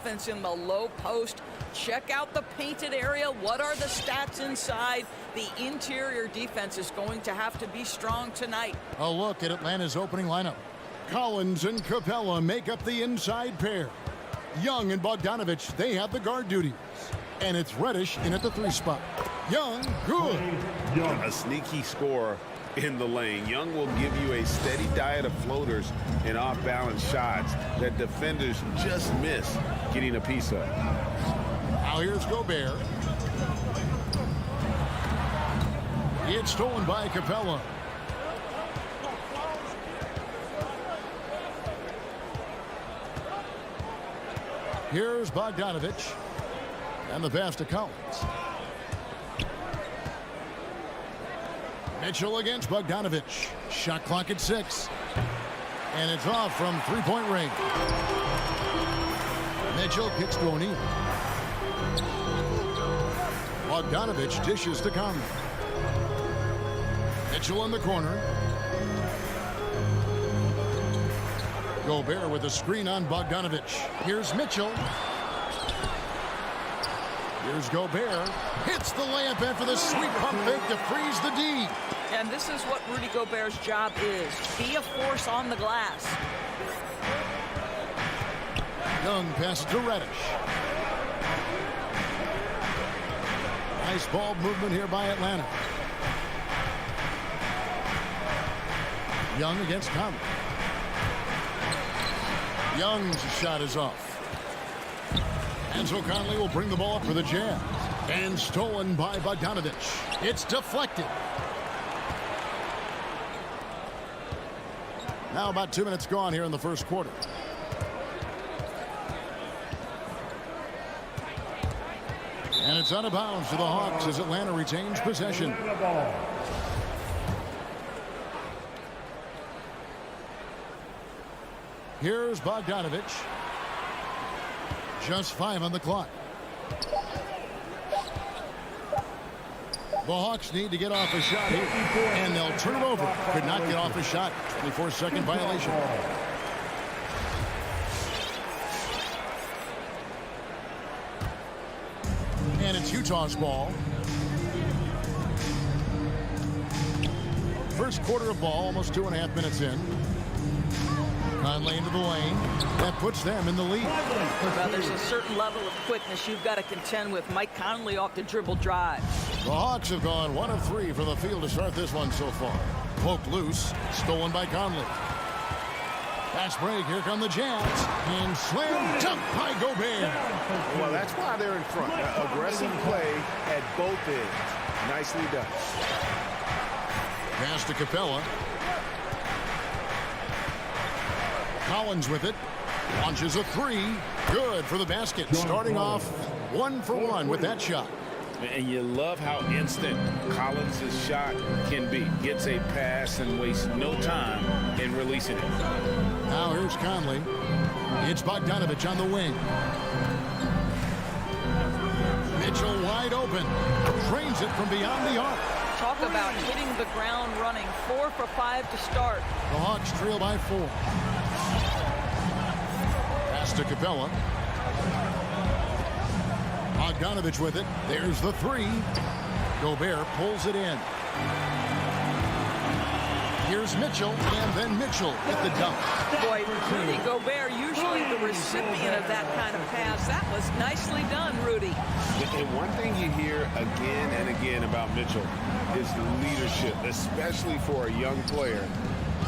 offense in the low post. Check out the painted area. What are the stats inside? The interior defense is going to have to be strong tonight. A look at Atlanta's opening lineup. Collins and Capella make up the inside pair. Young and Bogdanovich, they have the guard duties. And it's Reddish in at the 3 spot. Young, good. A sneaky scorer in the lane. Young will give you a steady diet of floaters and off-balance shots that defenders just miss getting a piece of. Now here's Gobert. It's stolen by Capella. Here's Bogdanovich. And the pass to Collins. Mitchell against Bogdanovich. Shot clock at 6. And it's off from three-point range. Mitchell kicks to O'Neal. Bogdanovich dishes to Conley. Mitchell in the corner. Gobert with a screen on Bogdanovich. Here's Mitchell. Here's Gobert. Hits the layup after the sweep pump fake to freeze the D. And this is what Rudy Gobert's job is. Be a force on the glass. Young passes to Reddish. Nice ball movement here by Atlanta. Young against Conley. Young's shot is off. And so Conley will bring the ball up for the Jazz. And stolen by Bogdanovich. It's deflected. Now about 2 minutes gone here in the first quarter. And it's out of bounds to the Hawks as Atlanta retains possession. Here's Bogdanovich. Just 5 on the clock. The Hawks need to get off a shot here. And they'll turn it over. Could not get off a shot. 24-second violation. And it's Utah's ball. First quarter of ball, almost 2.5 minutes in. Conley into the lane. That puts them in the lead. Well, there's a certain level of quickness you've got to contend with. Mike Conley off the dribble drive. The Hawks have gone 1 of 3 from the field to start this one so far. Poked loose. Stolen by Conley. Fast break. Here come the Jazz. And slam dunk by Gobert. Well, that's why they're in front. Aggressive play at both ends. Nicely done. Pass to Capella. Collins with it. Launches a 3. Good for the basket. Starting off 1 for 1 with that shot. And you love how instant Collins' shot can be. Gets a pass and wastes no time in releasing it. Now here's Conley. It's Bogdanovich on the wing. Mitchell wide open. Trains it from beyond the arc. Talk about hitting the ground running. 4 for 5 to start. The Hawks trail by 4. Pass to Capella. Bogdanovich with it. There's the 3. Gobert pulls it in. Here's Mitchell, and then Mitchell with the dunk. Boy, Rudy Gobert, usually the recipient of that kind of pass. That was nicely done, Rudy. And one thing you hear again and again about Mitchell is leadership, especially for a young player,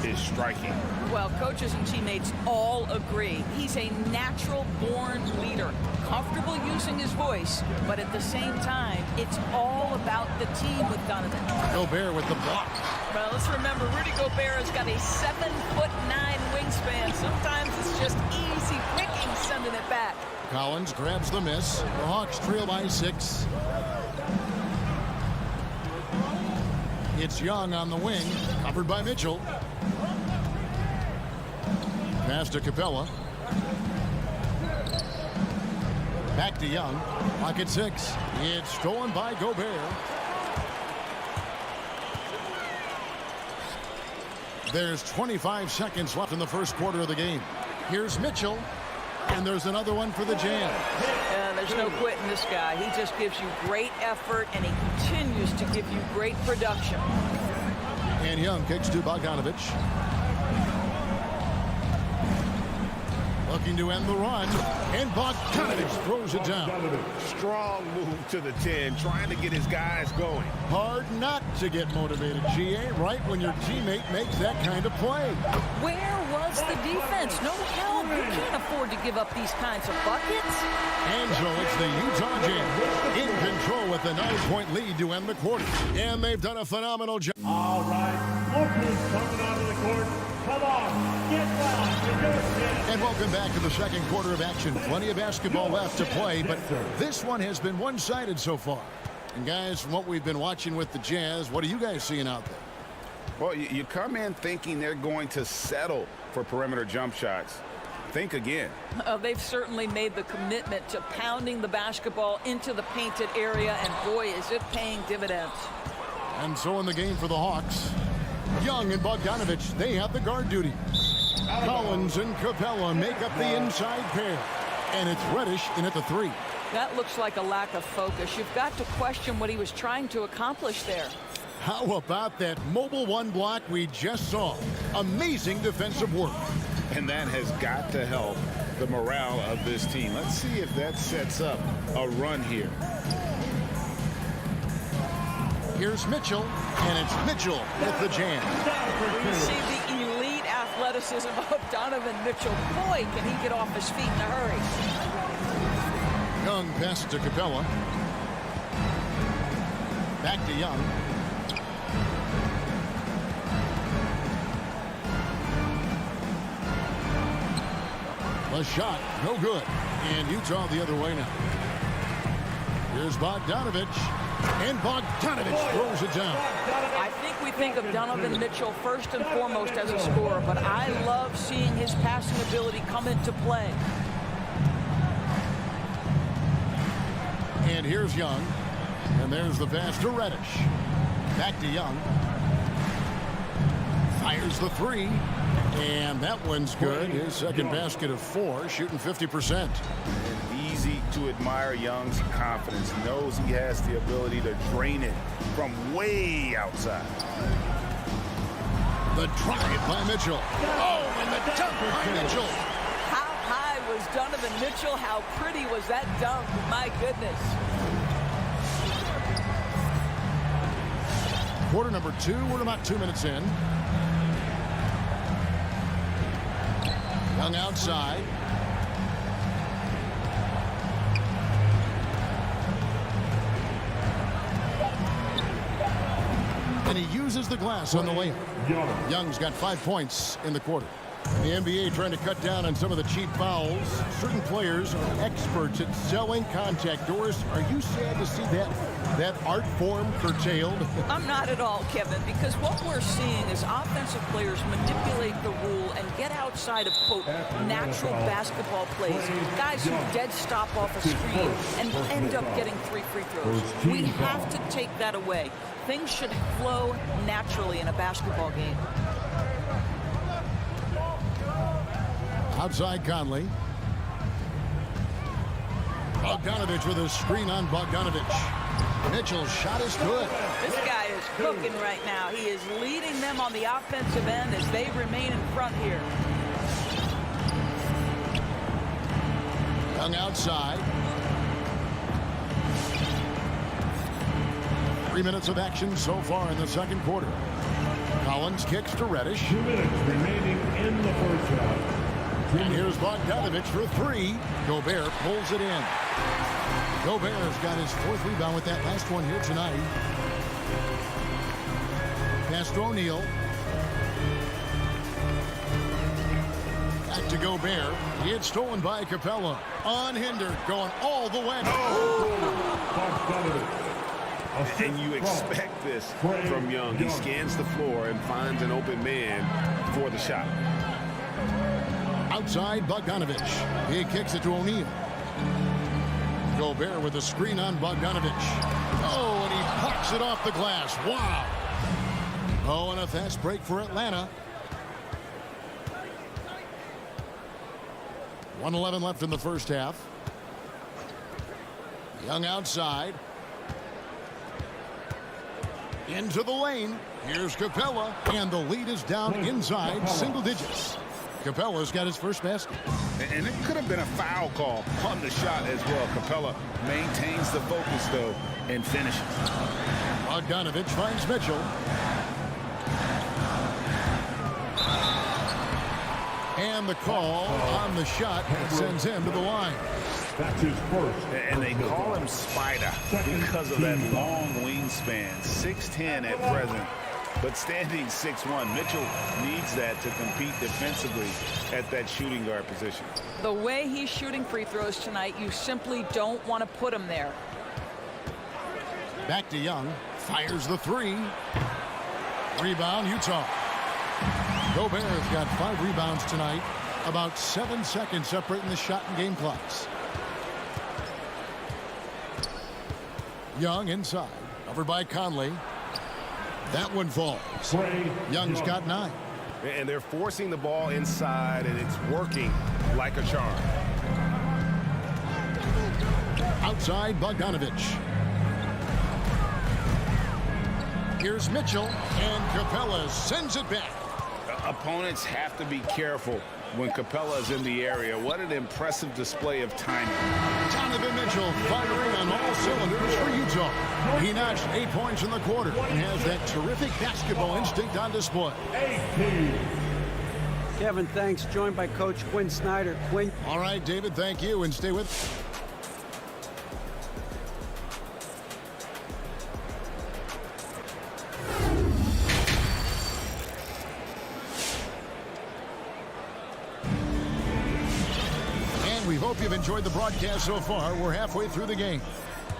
is striking. Well, coaches and teammates all agree. He's a natural-born leader, comfortable using his voice, but at the same time, it's all about the team with Donovan. Gobert with the block. Well, let's remember, Rudy Gobert has got a 7'9" wingspan. Sometimes it's just easy picking sending it back. Collins grabs the miss. The Hawks trail by 6. It's Young on the wing, covered by Mitchell. Pass to Capella. Back to Young. Pocket 6. It's stolen by Gobert. There's 25 seconds left in the first quarter of the game. Here's Mitchell. And there's another one for the Jazz. There's no quitting this guy. He just gives you great effort, and he continues to give you great production. And Young kicks to Bogdanovich. Looking to end the run, and Bogdanovich throws it down. Strong move to the 10, trying to get his guys going. Hard not to get motivated, GA, right when your teammate makes that kind of play. Where was the defense? No help. You can't afford to give up these kinds of buckets. And so it's the Utah Jazz in control with a 9-point lead to end the quarter. And they've done a phenomenal job. All right, look who's coming onto the court. Come on, get down. You're good. And welcome back to the second quarter of action. Plenty of basketball left to play, but this one has been one-sided so far. And guys, from what we've been watching with the Jazz, what are you guys seeing out there? Well, you come in thinking they're going to settle for perimeter jump shots. Think again. They've certainly made the commitment to pounding the basketball into the painted area, and boy, is it paying dividends. And so in the game for the Hawks, Young and Bogdanovich, they have the guard duty. Collins and Capella make up the inside pair. And it's Reddish in at the 3. That looks like a lack of focus. You've got to question what he was trying to accomplish there. How about that mobile one block we just saw? Amazing defensive work. And that has got to help the morale of this team. Let's see if that sets up a run here. Here's Mitchell, and it's Mitchell with the jam. We see the elite athleticism of Donovan Mitchell. Boy, can he get off his feet in a hurry. Young pass to Capella. Back to Young. A shot, no good. And Utah the other way now. Here's Bogdanovich. And Bogdanovich throws it down. I think we think of Donovan Mitchell first and foremost as a scorer, but I love seeing his passing ability come into play. And here's Young. And there's the pass to Reddish. Back to Young. Fires the 3. And that one's good. His second basket of 4, shooting 50%. Easy to admire Young's confidence. He knows he has the ability to drain it from way outside. The drive by Mitchell. Oh, and the dunk by Mitchell. How high was Donovan Mitchell? How pretty was that dunk? My goodness. Quarter number 2. We're about 2 minutes in. Young outside. And he uses the glass on the layup. Young's got 5 points in the quarter. The NBA trying to cut down on some of the cheap fouls. Certain players are experts at selling contact. Doris, are you sad to see that art form curtailed? I'm not at all, Kevin, because what we're seeing is offensive players manipulate the rule and get outside of, quote, natural basketball plays. Guys who dead stop off a screen and end up getting 3 free throws. We have to take that away. Things should flow naturally in a basketball game. Outside Conley. Bogdanovich with a screen on Bogdanovich. Mitchell's shot is good. This guy is cooking right now. He is leading them on the offensive end as they remain in front here. Young outside. 3 minutes of action so far in the second quarter. Collins kicks to Reddish. 2 minutes remaining in the first half. And here's Bogdanovich for 3. Gobert pulls it in. Gobert's got his 4th rebound with that last one here tonight. Pass to O'Neal. Back to Gobert. It's stolen by Capella. Unhindered, going all the way. And you expect this from Young. He scans the floor and finds an open man for the shot. Outside Bogdanovich. He kicks it to O'Neal. Gobert with a screen on Bogdanovich. Oh, and he pops it off the glass. Wow. Oh, and a fast break for Atlanta. 1:11 left in the first half. Young outside. Into the lane. Here's Capella, and the lead is down inside single digits. Capella's got his first basket. And it could have been a foul call on the shot as well. Capella maintains the focus, though, and finishes. Bogdanovich finds Mitchell. And the call on the shot that sends him to the line. That's his first. And they call him Spider because of that long wingspan. 6'10" at present, but standing 6'1". Mitchell needs that to compete defensively at that shooting guard position. The way he's shooting free throws tonight, you simply don't want to put him there. Back to Young. Fires the three. Rebound, Utah. Gobert's got 5 rebounds tonight. About 7 seconds separating the shot and game clocks. Young inside. Covered by Conley. That one falls. Young's got 9. And they're forcing the ball inside, and it's working like a charm. Outside, Bogdanovich. Here's Mitchell, and Capella sends it back. Opponents have to be careful when Capella is in the area. What an impressive display of timing. Donovan Mitchell firing on all cylinders for Utah. He notched 8 points in the quarter and has that terrific basketball instinct on display. Kevin, thanks. Joined by Coach Quinn Snyder. Quinn. All right, David, thank you, and stay with. We hope you've enjoyed the broadcast so far. We're halfway through the game.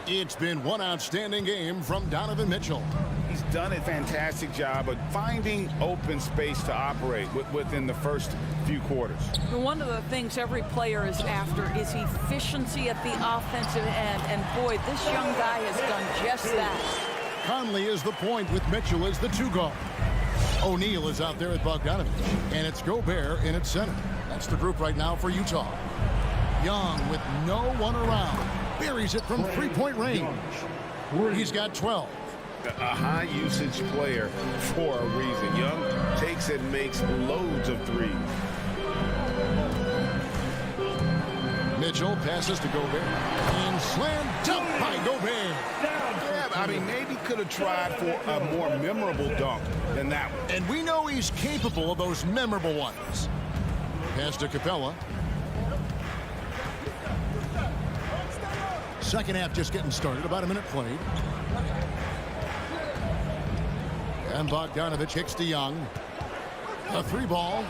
It's been one outstanding game from Donovan Mitchell. He's done a fantastic job of finding open space to operate within the first few quarters. One of the things every player is after is efficiency at the offensive end. And boy, this young guy has done just that. Conley is the point with Mitchell as the 2 guard. O'Neal is out there at Bogdanovich. And it's Gobert in at center. That's the group right now for Utah. Young with no one around. Buries it from 3-point range. He's got 12. A high usage player for a reason. Young takes and makes loads of threes. Mitchell passes to Gobert. And slam dunk by Gobert. Yeah, I mean, maybe could have tried for a more memorable dunk than that one. And we know he's capable of those memorable ones. Pass to Capella. Second half just getting started. About a minute played. And Bogdanovich kicks to Young. A 3 ball.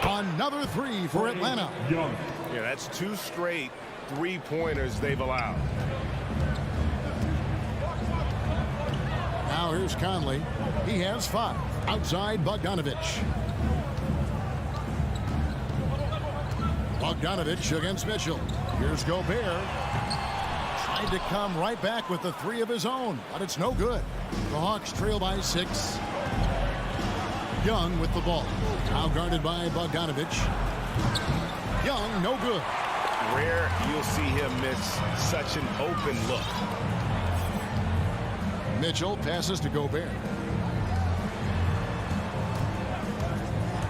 Another 3 for Atlanta. Yeah, that's 2 straight 3-pointers they've allowed. Now here's Conley. He has 5. Outside Bogdanovich. Bogdanovich against Mitchell. Here's Gobert. Tried to come right back with the 3 of his own, but it's no good. The Hawks trail by 6. Young with the ball. Now guarded by Bogdanovich. Young, no good. Rare you'll see him miss such an open look. Mitchell passes to Gobert.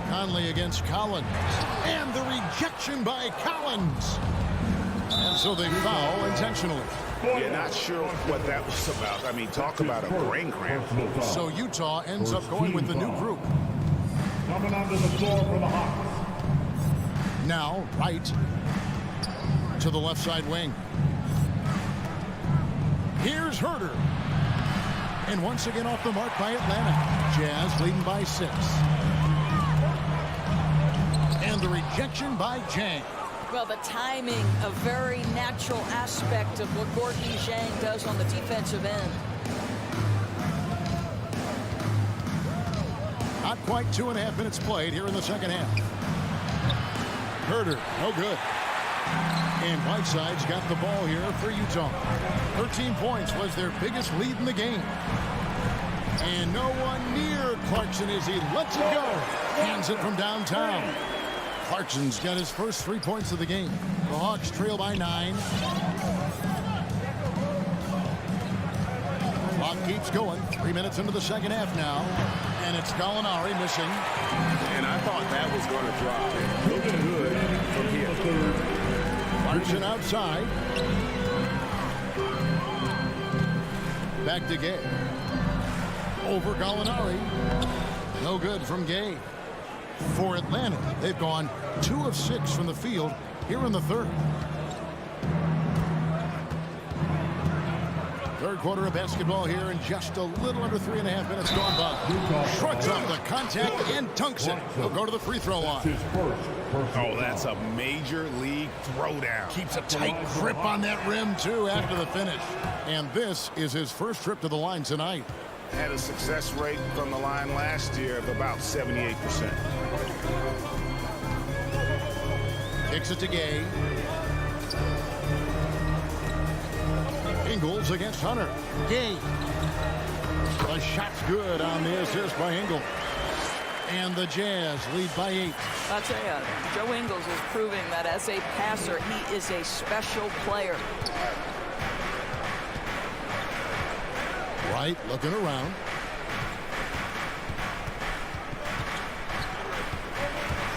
Conley against Collins. And the rejection by Collins. And so they foul intentionally. Yeah, not sure what that was about. I mean, talk about a brain cramp. So Utah ends up going with the new group. Coming onto the floor for the Hawks. Now, right to the left side wing. Here's Herter. And once again off the mark by Atlanta. Jazz leading by 6. And the rejection by Jang. Well, the timing, a very natural aspect of what Gorgui Dieng does on the defensive end. Not quite 2.5 minutes played here in the second half. Herter, no good. And Whiteside's got the ball here for Utah. 13 points was their biggest lead in the game. And no one near Clarkson as he lets it go. Hands it from downtown. Clarkson's got his first 3 points of the game. The Hawks trail by 9. Clock keeps going. 3 minutes into the second half now. And it's Gallinari missing. And I thought that was going to drop. Looking good from here. Clarkson outside. Back to Gay. Over Gallinari. No good from Gay. For Atlanta, they've gone 2 of 6 from the field here in the third. Third quarter of basketball here in just a little under 3.5 minutes gone by. Shrugs off the contact and dunks it. He'll go to the free throw line. Oh, that's a major league throwdown. Keeps a tight grip on that rim, too, after the finish. And this is his first trip to the line tonight. Had a success rate from the line last year of about 78%. Kicks it to Gay. Ingles against Hunter. Gay. The shot's good on the assist by Ingles. And the Jazz lead by 8. I'll tell you, Joe Ingles is proving that as a passer, he is a special player. Wright looking around.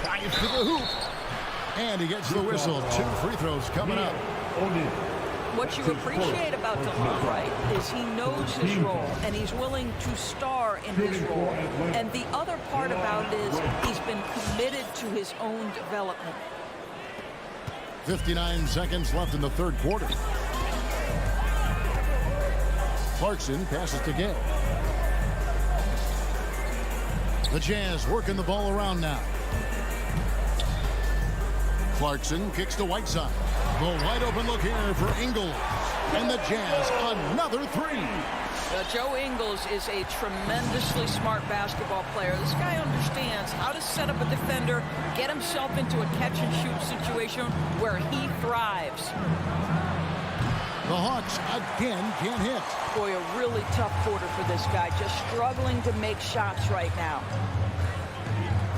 Drives to the hoop. And he gets the whistle. 2 free throws coming up. What you appreciate about DeLon Wright is he knows his role, and he's willing to star in his role. And the other part about it is he's been committed to his own development. 59 seconds left in the third quarter. Clarkson passes to Gay. The Jazz working the ball around now. Clarkson kicks to Whiteside. The wide open look here for Ingles. And the Jazz, another 3. Joe Ingles is a tremendously smart basketball player. This guy understands how to set up a defender, get himself into a catch-and-shoot situation where he thrives. The Hawks again can't hit. Boy, a really tough quarter for this guy. Just struggling to make shots right now.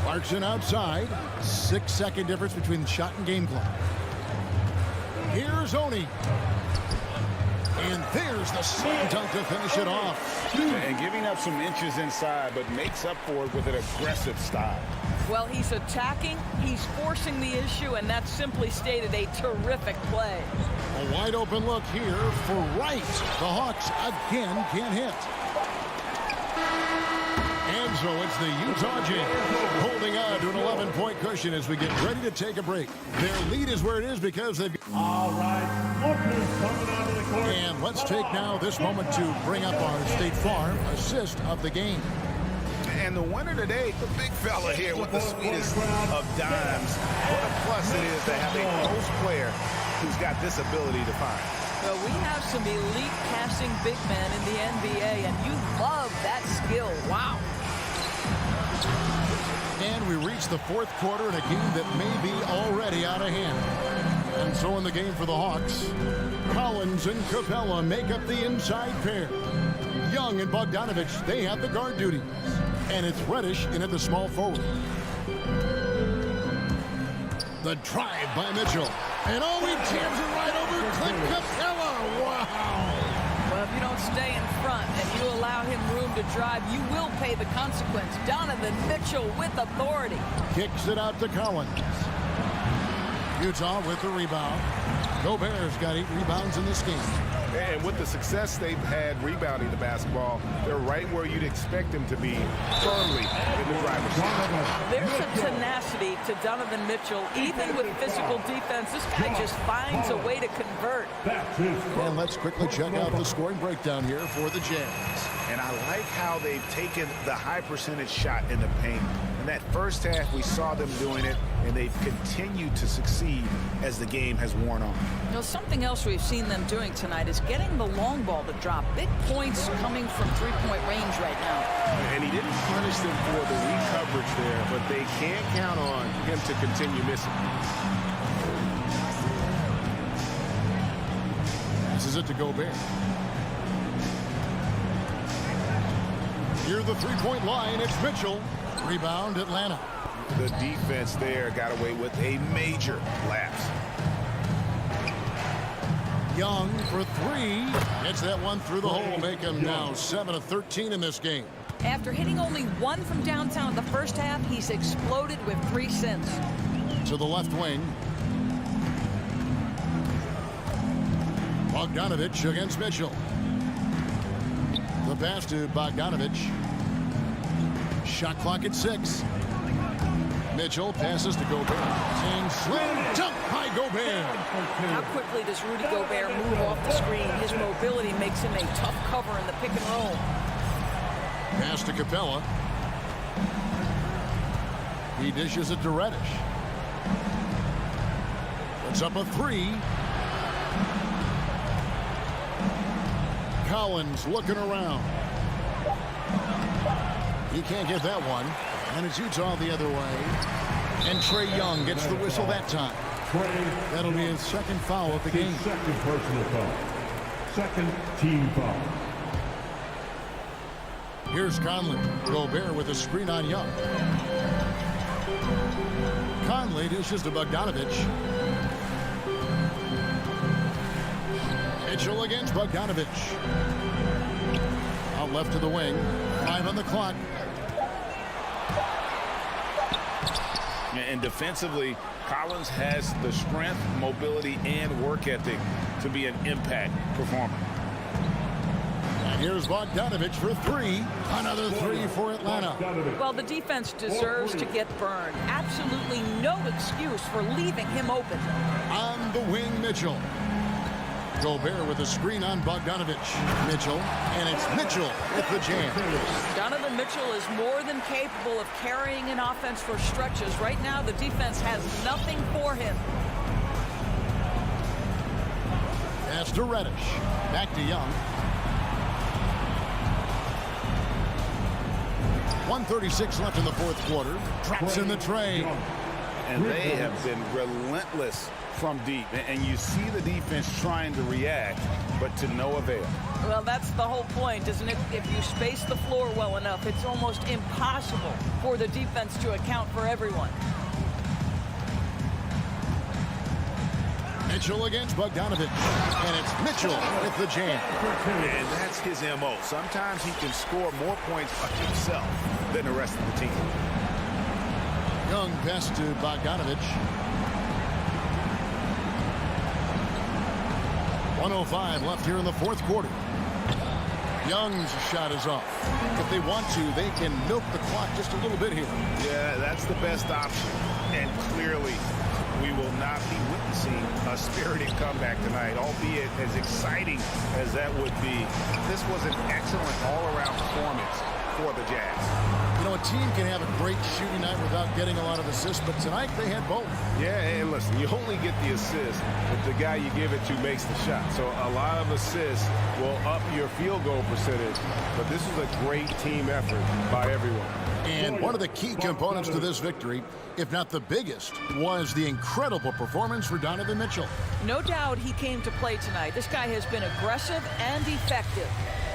Clarkson outside. 6-second difference between shot and game clock. Here's Oni. And there's the slam dunk to finish it off. And giving up some inches inside, but makes up for it with an aggressive style. Well, he's attacking, he's forcing the issue, and that's simply stated a terrific play. A wide open look here for Wright. The Hawks again can't hit. And so it's the Utah Jazz holding on to an 11-point cushion as we get ready to take a break. Their lead is where it is because they've... All right, lookers coming onto the court. And let's take now this moment to bring up our State Farm assist of the game. And the winner today, the big fella here with the sweetest of dimes. What a plus it is to have a post player who's got this ability to find. Well, we have some elite passing big men in the NBA, and you love that skill. Wow. And we reach the fourth quarter in a game that may be already out of hand. And so in the game for the Hawks, Collins and Capella make up the inside pair. Young and Bogdanovich, they have the guard duties. And it's Reddish in at the small forward. The drive by Mitchell. And oh, he jams it right over Clint Capella. Wow. Well, if you don't stay in front and you allow him room to drive, you will pay the consequence. Donovan Mitchell with authority. Kicks it out to Collins. Utah with the rebound. Gobert's got 8 rebounds in this game. And with the success they've had rebounding the basketball, they're right where you'd expect them to be, firmly in the driver's seat. There's a tenacity to Donovan Mitchell. Even with physical defense, this guy just finds a way to convert. And let's quickly check out the scoring breakdown here for the Jazz. And I like how they've taken the high percentage shot in the paint. In that first half, we saw them doing it, and they've continued to succeed as the game has worn on. You know, something else we've seen them doing tonight is getting the long ball to drop. Big points coming from three-point range right now. And he didn't punish them for the weak coverage there, but they can't count on him to continue missing. Passes it to Gobert. Near the three-point line, it's Mitchell. Rebound, Atlanta. the defense there got away with a major lapse. Young for three. Gets that one through the hole. Make him now 7 of 13 in this game. After hitting only one from downtown in the first half, he's exploded with 3 since. To the left wing. Bogdanovich against Mitchell. The pass to Bogdanovich. Shot clock at 6. Mitchell passes to Gobert. And slam dunk by Gobert. How quickly does Rudy Gobert move off the screen? His mobility makes him a tough cover in the pick and roll. Pass to Capella. He dishes it to Reddish. Puts up a 3. Collins looking around. He can't get that one. And it's Utah the other way. And Trae Young gets the whistle that time. That'll be his second foul of the game. Second personal foul. Second team foul. Here's Conley. Gobert with a screen on Young. Conley dishes to Bogdanovich. Mitchell against Bogdanovich. Out left to the wing. 5 on the clock. And defensively, Collins has the strength, mobility, and work ethic to be an impact performer. And here's Bogdanovich for 3. Another 3 for Atlanta. Well, the defense deserves to get burned. Absolutely no excuse for leaving him open. On the wing, Mitchell. Gobert with a screen on Bogdanovich. Mitchell, and it's Mitchell with the jam. Donovan Mitchell is more than capable of carrying an offense for stretches. Right now, the defense has nothing for him. Pass to Reddish. Back to Young. 1:36 left in the fourth quarter. Drops in the tray. And they have been relentless from deep. And you see the defense trying to react, but to no avail. Well, that's the whole point, isn't it? If you space the floor well enough, it's almost impossible for the defense to account for everyone. Mitchell against Bogdanovich. And it's Mitchell with the jam. And that's his MO. Sometimes he can score more points by himself than the rest of the team. Young pass to Bogdanovich. 1:05 left here in the fourth quarter. Young's shot is off. If they want to, they can milk the clock just a little bit here. Yeah, that's the best option. And clearly, we will not be witnessing a spirited comeback tonight, albeit as exciting as that would be. This was an excellent all-around performance for the Jazz. You know, a team can have a great shooting night without getting a lot of assists, but tonight they had both. Yeah, and listen, you only get the assist if the guy you give it to makes the shot. So a lot of assists will up your field goal percentage, but this is a great team effort by everyone. And one of the key components to this victory, if not the biggest, was the incredible performance for Donovan Mitchell. No doubt he came to play tonight. This guy has been aggressive and effective.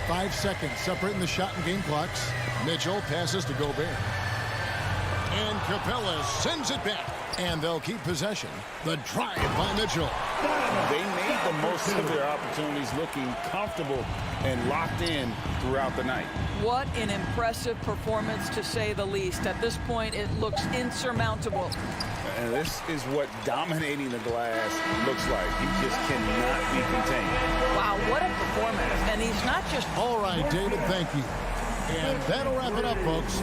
5 seconds separating the shot and game clocks. Mitchell passes to Gobert. And Capella sends it back. And they'll keep possession. The drive by Mitchell. They made the most of their opportunities, looking comfortable and locked in throughout the night. What an impressive performance, to say the least. At this point, it looks insurmountable. And this is what dominating the glass looks like. He just cannot be contained. Wow, what a performance. And he's not just... All right, David, thank you. And that'll wrap it up, folks.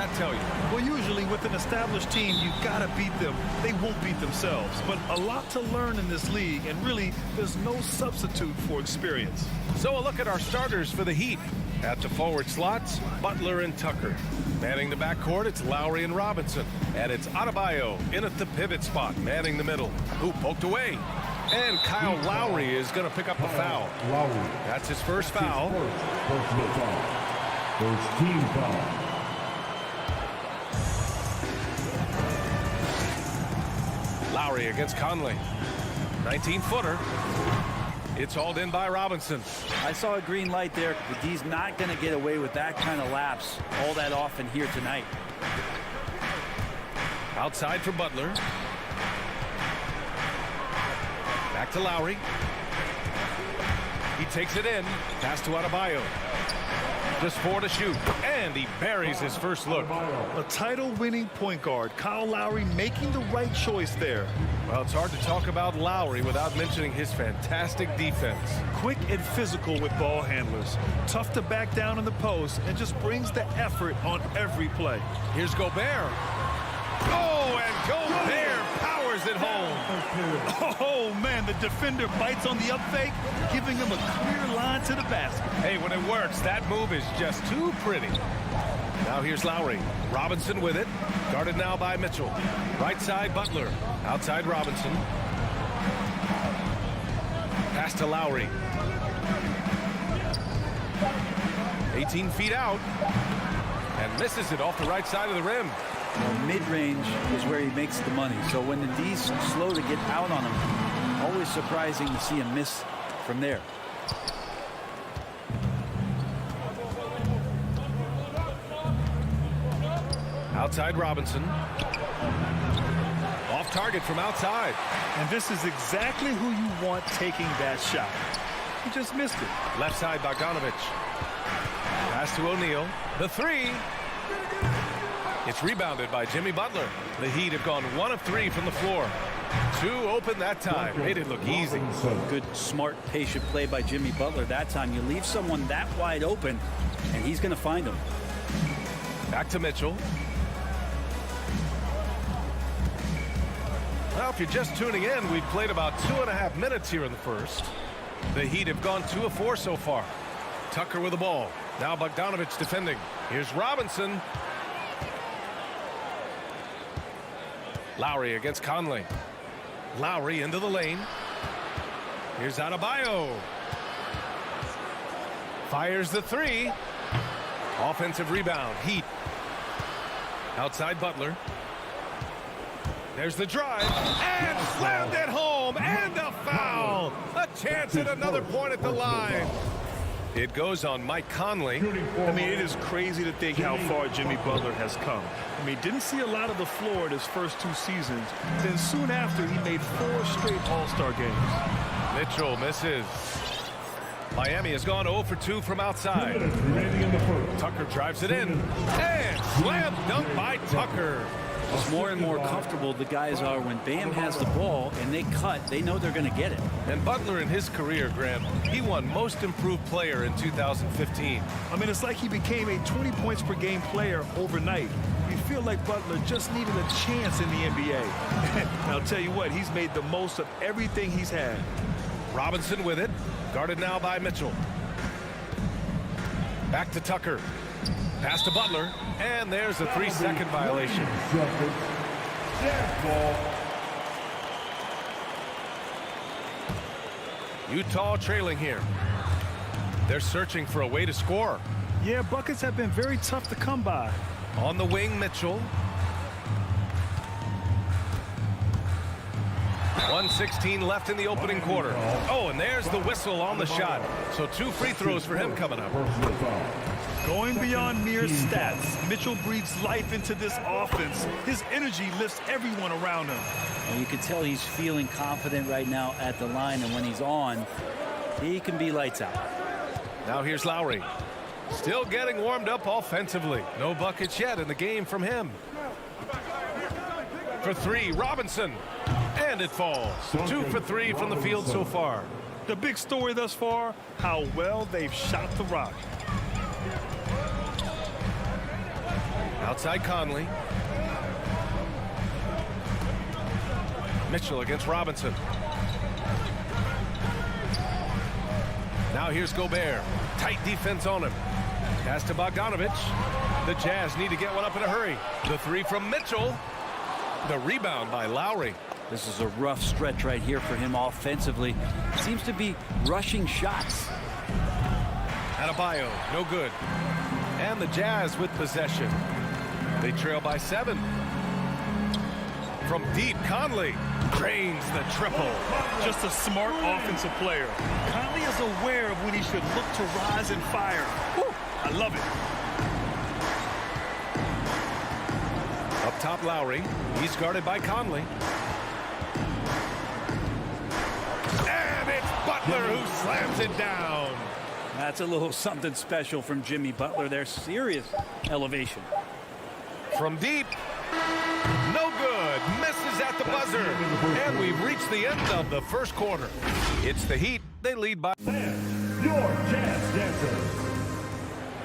that tell you? Well, usually with an established team, you've got to beat them. They won't beat themselves. But a lot to learn in this league, and really, there's no substitute for experience. So a look at our starters for the Heat. At the forward slots, Butler and Tucker. Manning the backcourt, it's Lowry and Robinson. And it's Adebayo in at the pivot spot, manning the middle. Who poked away? And Kyle Lowry is going to pick up the foul. That's his first foul. First team foul. Lowry against Conley. 19-footer. It's hauled in by Robinson. I saw a green light there, but he's not going to get away with that kind of lapse all that often here tonight. Outside for Butler. Back to Lowry. He takes it in. Pass to Adebayo. Just 4 to shoot. And he buries his first look. A title-winning point guard, Kyle Lowry, making the right choice there. Well, it's hard to talk about Lowry without mentioning his fantastic defense. Quick and physical with ball handlers. Tough to back down in the post and just brings the effort on every play. Here's Gobert. Oh, and Gobert powers it home. Oh, man, the defender bites on the up fake, giving him a clear line to the basket. Hey, when it works, that move is just too pretty. Now here's Lowry. Robinson with it. Guarded now by Mitchell. Right side, Butler. Outside, Robinson. Pass to Lowry. 18 feet out. And misses it off the right side of the rim. Well, mid-range is where he makes the money. So when the D's slow to get out on him, always surprising to see him miss from there. Outside Robinson. Off target from outside. And this is exactly who you want taking that shot. He just missed it. Left side Bogdanovich. Pass to O'Neal. The three. It's rebounded by Jimmy Butler. The Heat have gone 1 of 3 from the floor. 2 open that time. Made it look easy. Good, smart, patient play by Jimmy Butler that time. You leave someone that wide open, and he's going to find him. Back to Mitchell. Well, if you're just tuning in, we've played about 2.5 minutes here in the first. The Heat have gone 2 of 4 so far. Tucker with the ball. Now Bogdanovich defending. Here's Robinson. Lowry against Conley. Lowry into the lane. Here's Adebayo. Fires the three. Offensive rebound. Heat. Outside Butler. There's the drive. And slammed it home. And a foul. A chance at another point at the line. It goes on Mike Conley. I mean, it is crazy to think how far Jimmy Butler has come. I mean, didn't see a lot of the floor in his first 2 seasons. Then soon after, he made 4 straight All-Star games. Mitchell misses. Miami has gone 0 for 2 from outside. Tucker drives it in. And slam dunk by Tucker. It's more and more comfortable the guys are when Bam has the ball and they cut. They know they're going to get it. And Butler in his career, Graham, he won Most Improved Player in 2015. I mean, it's like he became a 20 points per game player overnight. You feel like Butler just needed a chance in the NBA. And I'll tell you what, he's made the most of everything he's had. Robinson with it. Guarded now by Mitchell. Back to Tucker. Pass to Butler. And there's a 3-second violation. Utah trailing here. They're searching for a way to score. Yeah, buckets have been very tough to come by. On the wing, Mitchell. 1:16 left in the opening quarter. Oh, and there's the whistle on the shot. So 2 free throws for him coming up. Going beyond mere stats, Mitchell breathes life into this offense. His energy lifts everyone around him. And you can tell he's feeling confident right now at the line, and when he's on, he can be lights out. Now here's Lowry. Still getting warmed up offensively. No buckets yet in the game from him. For 3, Robinson. And it falls. 2 for 3 from the field so far. The big story thus far, how well they've shot the rock. Outside Conley. Mitchell against Robinson. Now here's Gobert. Tight defense on him. Pass to Bogdanovich. The Jazz need to get one up in a hurry. The three from Mitchell. The rebound by Lowry. This is a rough stretch right here for him offensively. Seems to be rushing shots. Adebayo, no good. And the Jazz with possession. They trail by 7. From deep, Conley drains the triple. Just a smart offensive player. Conley is aware of when he should look to rise and fire. Whew, I love it. Up top, Lowry. He's guarded by Conley. And it's Butler who slams it down. That's a little something special from Jimmy Butler there. Serious elevation. From deep. No good. Misses at the buzzer. And we've reached the end of the first quarter. It's the Heat. They lead by... Your Jazz Dancers.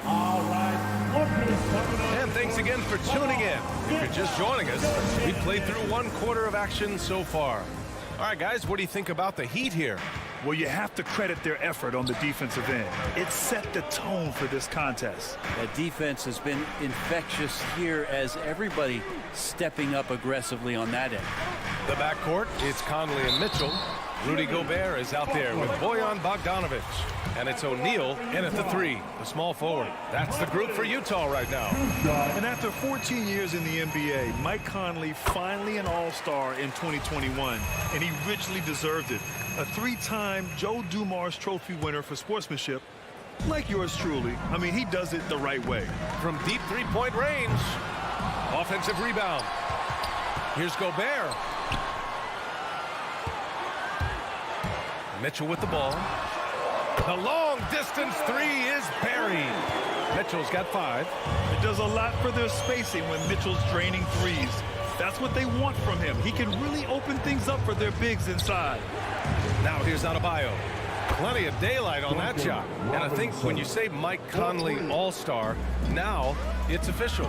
All right, look who's coming on. And thanks again for tuning in. If you're just joining us, we've played through 1 quarter of action so far. All right, guys, what do you think about the Heat here? Well, you have to credit their effort on the defensive end. It set the tone for this contest. That defense has been infectious here as everybody stepping up aggressively on that end. The backcourt, it's Conley and Mitchell. Rudy Gobert is out there with Bojan Bogdanovich. And it's O'Neal in at the 3, the small forward. That's the group for Utah right now. And after 14 years in the NBA, Mike Conley finally an all-star in 2021, and he richly deserved it. A 3-time Joe Dumars Trophy winner for sportsmanship, like yours truly. I mean, he does it the right way. From deep 3-point range. Offensive rebound. Here's Gobert. Mitchell with the ball. The long distance 3 is buried. Mitchell's got 5. It does a lot for their spacing when Mitchell's draining threes. That's what they want from him. He can really open things up for their bigs inside. Now here's Adebayo. Plenty of daylight on that shot. And I think when you say Mike Conley all-star, now it's official.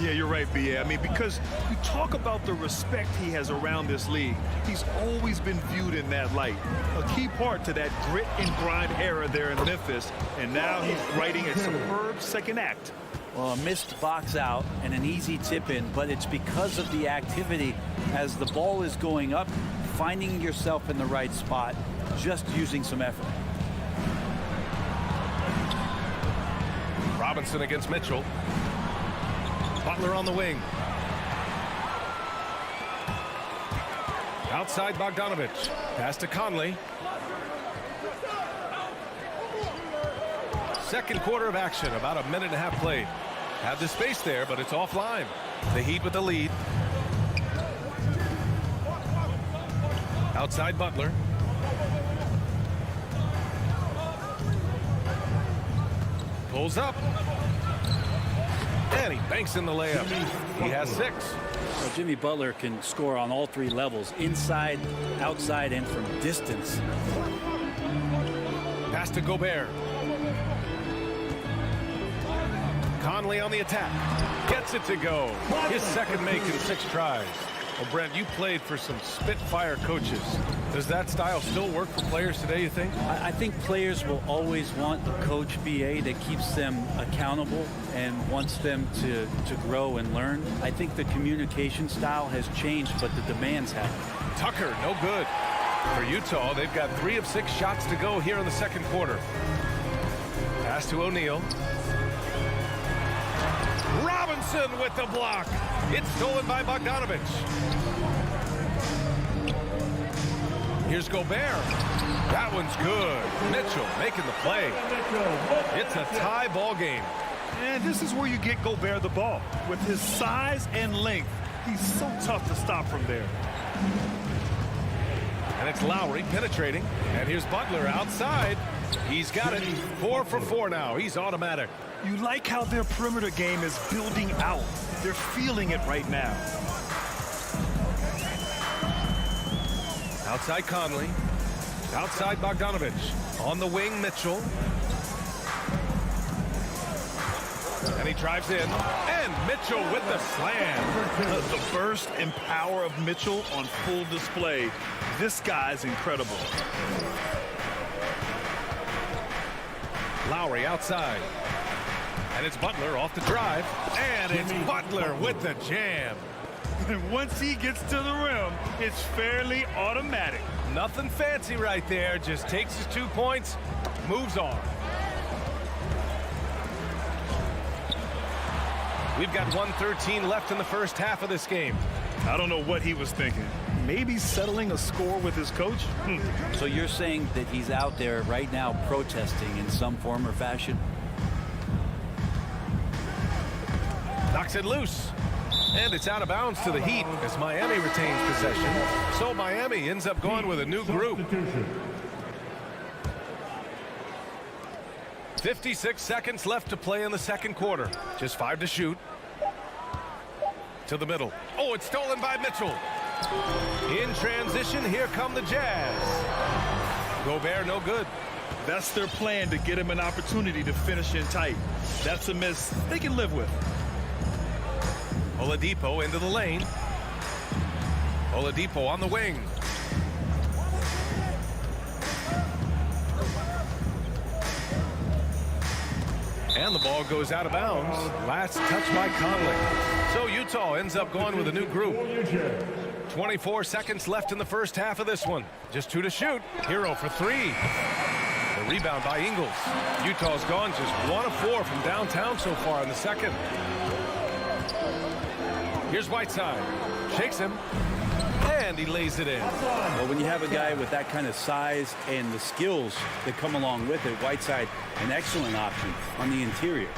Yeah, you're right, B.A. I mean, because you talk about the respect he has around this league. He's always been viewed in that light. A key part to that grit and grind era there in Memphis. And now he's writing a superb second act. Well, a missed box out and an easy tip in, but it's because of the activity as the ball is going up, finding yourself in the right spot, just using some effort. Robinson against Mitchell. Butler on the wing. Outside Bogdanovich. Pass to Conley. Second quarter of action, about a minute and a half played. Have the space there, but it's offline. The Heat with the lead. Outside Butler. Pulls up. And he banks in the layup. He has 6. Well, Jimmy Butler can score on all 3 levels, inside, outside, and from distance. Pass to Gobert. Conley on the attack. Gets it to go. His second make in 6 tries. Well, Brent, you played for some Spitfire coaches. Does that style still work for players today, you think? I think players will always want a coach, BA, that keeps them accountable and wants them to grow and learn. I think the communication style has changed, but the demands haven't. Tucker, no good. For Utah, they've got 3 of 6 shots to go here in the second quarter. Pass to O'Neal. Robinson with the block. It's stolen by Bogdanovich. Here's Gobert. That one's good. Mitchell making the play. It's a tie ball game. And this is where you get Gobert the ball. With his size and length, he's so tough to stop from there. And it's Lowry penetrating. And here's Butler outside. He's got it. 4 for 4 now. He's automatic. You like how their perimeter game is building out. They're feeling it right now. Outside Conley. Outside Bogdanovich. On the wing, Mitchell. And he drives in. And Mitchell with the slam. The burst and power of Mitchell on full display. This guy's incredible. Lowry outside. And it's Butler off the drive. And it's Butler with the jam. And once he gets to the rim, it's fairly automatic. Nothing fancy right there. Just takes his 2 points, moves on. We've got 1:13 left in the first half of this game. I don't know what he was thinking. Maybe settling a score with his coach? So you're saying that he's out there right now protesting in some form or fashion? Knocks it loose. And it's out of bounds to the Heat as Miami retains possession. So Miami ends up going with a new group. 56 seconds left to play in the second quarter. Just 5 to shoot. To the middle. Oh, it's stolen by Mitchell. In transition, here come the Jazz. Gobert, no good. That's their plan, to get him an opportunity to finish in tight. That's a miss they can live with. Oladipo into the lane. Oladipo on the wing. And the ball goes out of bounds. Last touch by Conley. So Utah ends up going with a new group. 24 seconds left in the first half of this one. Just 2 to shoot. Hero for 3. The rebound by Ingles. Utah's gone just 1 of 4 from downtown so far in the second. Here's Whiteside. Shakes him. And he lays it in. Well, when you have a guy with that kind of size and the skills that come along with it, Whiteside, an excellent option on the interior.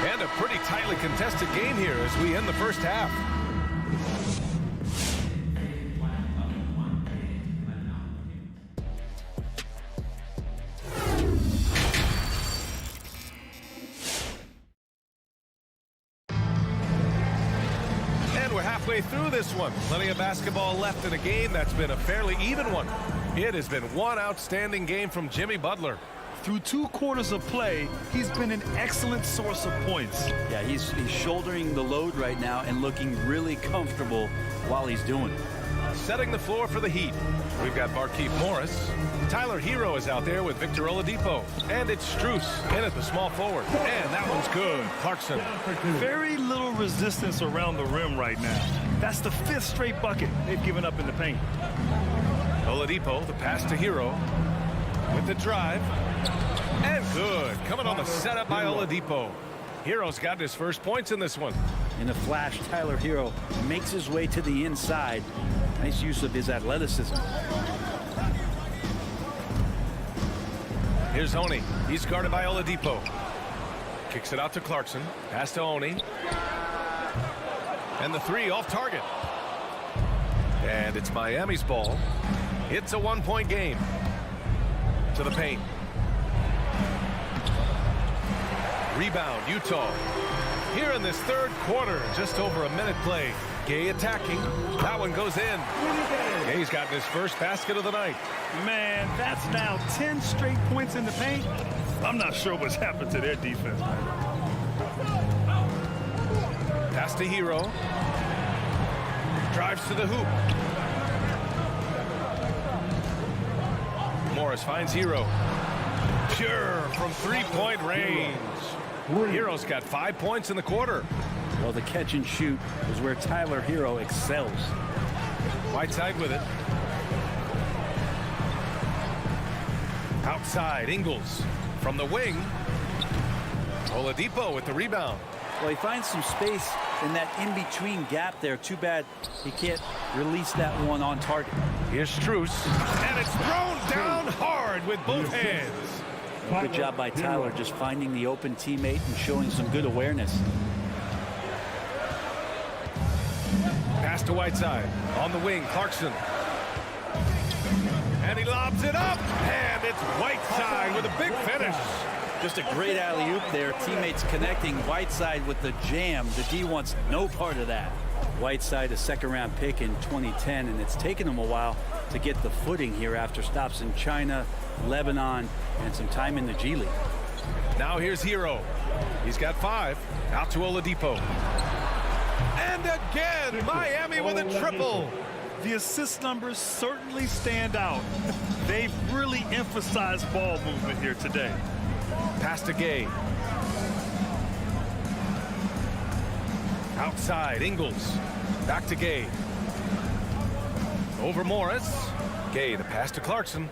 And a pretty tightly contested game here as we end the first half. Halfway through this one. Plenty of basketball left in a game that's been a fairly even one. It has been one outstanding game from Jimmy Butler. Through 2 quarters of play, he's been an excellent source of points. Yeah, he's shouldering the load right now and looking really comfortable while he's doing it. Setting the floor for the Heat. We've got Markieff Morris. Tyler Hero is out there with Victor Oladipo. And it's Strus in at the small forward. And that one's good. Clarkson. Very little resistance around the rim right now. That's the 5th straight bucket they've given up in the paint. Oladipo, the pass to Hero. With the drive. And good. Coming on the setup by Oladipo. Hero's got his first points in this one. In a flash, Tyler Hero makes his way to the inside. Nice use of his athleticism. Here's Oni. He's guarded by Oladipo. Kicks it out to Clarkson. Pass to Oni. And the 3 off target. And it's Miami's ball. It's a 1-point game. To the paint. Rebound, Utah. Here in this third quarter, just over a minute play. Gay attacking. That one goes in. Gay's gotten his first basket of the night. Man, that's now 10 straight points in the paint. I'm not sure what's happened to their defense, man. Pass to Hero. Drives to the hoop. Morris finds Hero. Pure from 3-point range. Hero's got 5 points in the quarter. Well, the catch and shoot is where Tyler Hero excels. Whiteside with it. Outside, Ingles from the wing. Oladipo with the rebound. Well, he finds some space in that in-between gap there. Too bad he can't release that one on target. Here's Strus. And it's thrown down hard with both hands. Good job by Tyler just finding the open teammate and showing some good awareness. Pass to Whiteside. On the wing, Clarkson. And he lobs it up. And it's Whiteside with a big finish. Just a great alley-oop there. Teammates connecting. Whiteside with the jam. The D wants no part of that. Whiteside, a second-round pick in 2010, and it's taken him a while to get the footing here after stops in China, Lebanon, and some time in the G League. Now here's Hero. He's got 5. Out to Oladipo. And again, Miami with a triple. The assist numbers certainly stand out. They've really emphasized ball movement here today. Pass to Gay. Outside, Ingles. Back to Gay. Over Morris. Gay, the pass to Clarkson.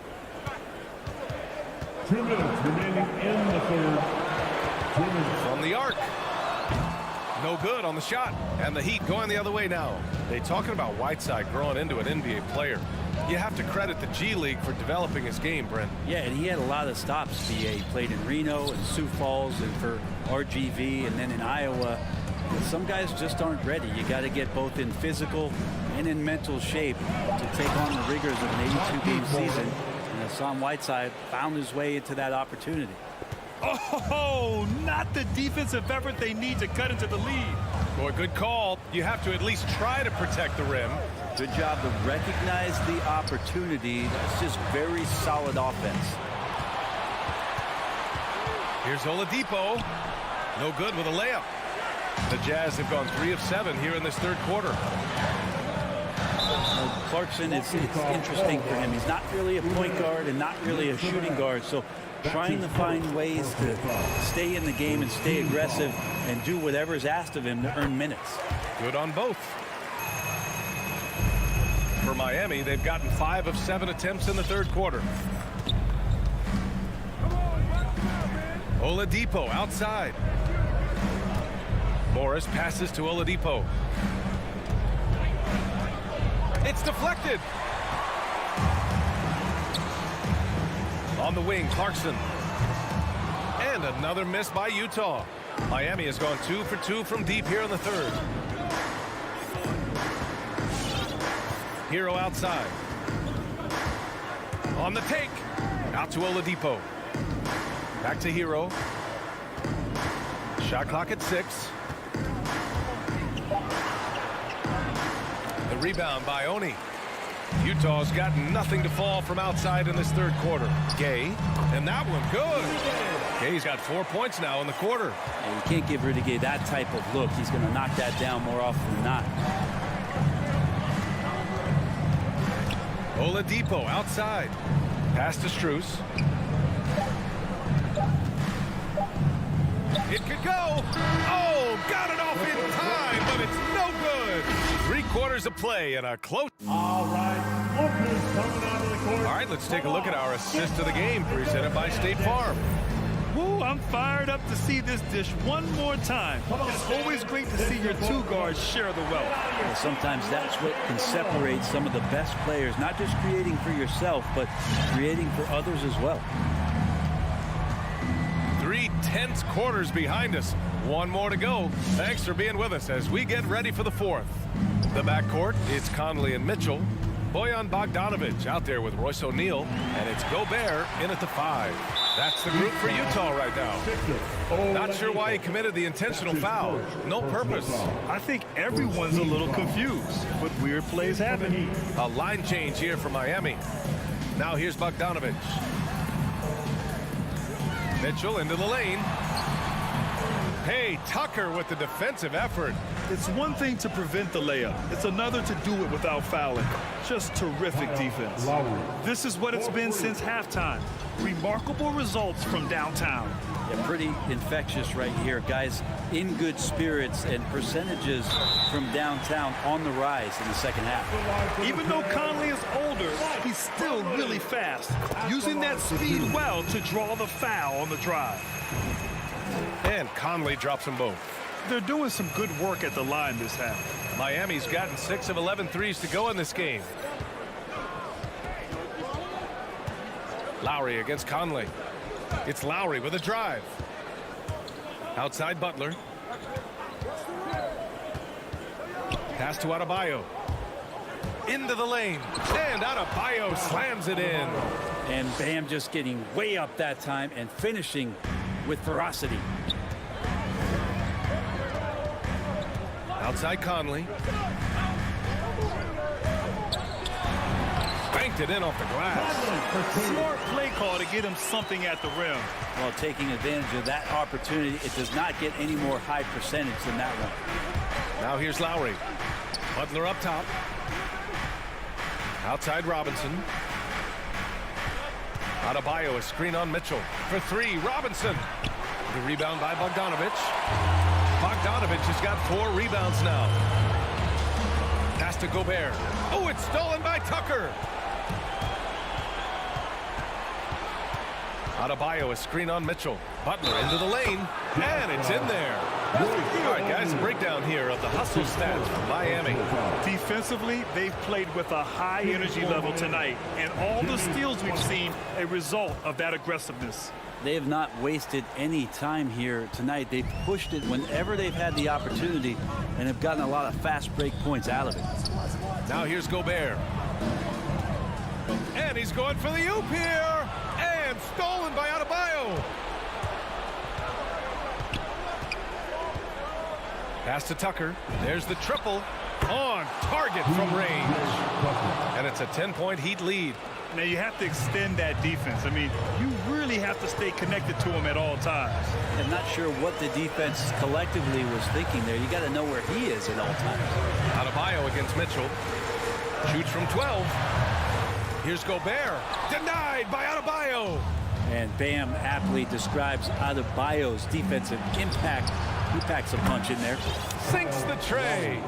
2 minutes remaining in the third. 2 minutes. From the arc. No good on the shot. And the Heat going the other way now. They talking about Whiteside growing into an NBA player. You have to credit the G League for developing his game, Brent. Yeah, and he had a lot of stops, BA. He played in Reno and Sioux Falls and for RGV and then in Iowa. Some guys just aren't ready. You got to get both in physical and in mental shape to take on the rigors of an 82-game season. And Hassan Whiteside found his way into that opportunity. Oh, not the defensive effort they need to cut into the lead. Boy, good call. You have to at least try to protect the rim. Good job to recognize the opportunity. That's just very solid offense. Here's Oladipo. No good with a layup. The Jazz have gone 3 of 7 here in this third quarter. Well, Clarkson, it's interesting for him. He's not really a point guard and not really a shooting guard. So trying to find ways to stay in the game and stay aggressive and do whatever is asked of him to earn minutes. Good on both. For Miami, they've gotten 5 of 7 attempts in the third quarter. Oladipo outside. Morris passes to Oladipo. It's deflected. On the wing, Clarkson. And another miss by Utah. Miami has gone 2 for 2 from deep here in the third. Hero outside. On the take. Out to Oladipo. Back to Hero. Shot clock at 6. The rebound by Oni. Utah's got nothing to fall from outside in this third quarter. Gay, and that one good. Gay's got 4 points now in the quarter. And you can't give Rudy Gay that type of look. He's going to knock that down more often than not. Oladipo outside. Pass to Strus. It could go. Oh, got it off in time, but it's no good. 3 quarters of play and a close. All right, Walker's coming onto the court. All right, let's take a look at our assist of the game presented by State Farm. Woo, I'm fired up to see this dish one more time. It's always great to see your 2 guards share the wealth. Well, sometimes that's what can separate some of the best players, not just creating for yourself, but creating for others as well. 3 tense quarters behind us. 1 more to go. Thanks for being with us as we get ready for the 4th. The backcourt, it's Conley and Mitchell. Bojan Bogdanovic out there with Royce O'Neal, and it's Gobert in at the 5. That's the group for Utah right now. Not sure why he committed the intentional foul. No purpose. I think everyone's a little confused, but weird plays happen. A line change here for Miami. Now here's Bogdanovic. Mitchell into the lane. Hey, Tucker with the defensive effort. It's one thing to prevent the layup. It's another to do it without fouling. Just terrific defense. This is what it's been since halftime. Remarkable results from downtown. Yeah, pretty infectious right here. Guys in good spirits and percentages from downtown on the rise in the second half. Even though Conley is older, he's still really fast, using that speed well to draw the foul on the drive. And Conley drops them both. They're doing some good work at the line this half. Miami's gotten 6 of 11 threes to go in this game. Lowry against Conley. It's Lowry with a drive. Outside Butler. Pass to Adebayo. Into the lane. And Adebayo slams it in. And Bam just getting way up that time and finishing with ferocity. Outside Conley. Banked it in off the glass. Smart play call to get him something at the rim. Well, taking advantage of that opportunity, it does not get any more high percentage than that one. Now here's Lowry. Butler up top. Outside Robinson. Adebayo, a screen on Mitchell. For three, Robinson. The rebound by Bogdanovic. Bogdanovic has got 4 rebounds now. Pass to Gobert. Oh, it's stolen by Tucker. Adebayo, a screen on Mitchell. Butler into the lane, and it's in there. All right, guys, a breakdown here of the hustle stats from Miami. Defensively, they've played with a high energy level tonight, and all the steals we've seen a result of that aggressiveness. They have not wasted any time here tonight. They've pushed it whenever they've had the opportunity and have gotten a lot of fast break points out of it. Now here's Gobert. And he's going for the oop here. And stolen by Adebayo. Pass to Tucker. There's the triple. On target from range. And it's a 10-point Heat lead. Now you have to extend that defense. I mean, you really have to stay connected to him at all times. I'm not sure what the defense collectively was thinking there. You got to know where he is at all times. Adebayo against Mitchell. Shoots from 12. Here's Gobert. Denied by Adebayo. And Bam aptly describes Adebayo's defensive impact. He packs a punch in there. Sinks the tray.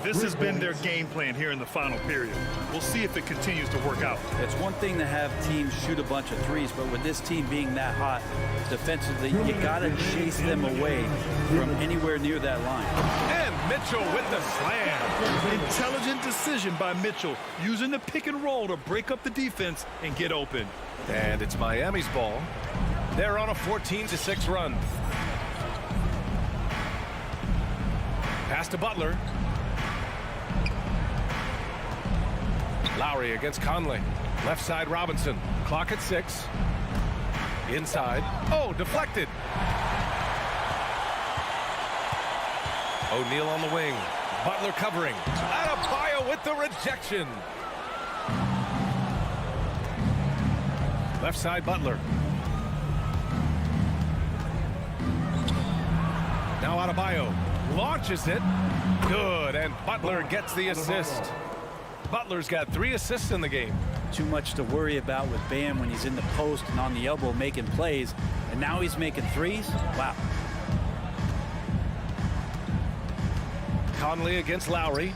This has been their game plan here in the final period. We'll see if it continues to work out. It's one thing to have teams shoot a bunch of threes, but with this team being that hot defensively, you got to chase them away from anywhere near that line. And Mitchell with the slam. Intelligent decision by Mitchell, using the pick and roll to break up the defense and get open. And it's Miami's ball. They're on a 14-6 run. Pass to Butler. Lowry against Conley. Left side Robinson. Clock at 6. Inside. Oh, deflected. O'Neal on the wing. Butler covering. Adebayo with the rejection. Left side Butler. Now Adebayo launches it. Good, and Butler gets the assist. Butler's got 3 assists in the game. Too much to worry about with Bam when he's in the post and on the elbow making plays, and now he's making threes. Wow. Conley against Lowry.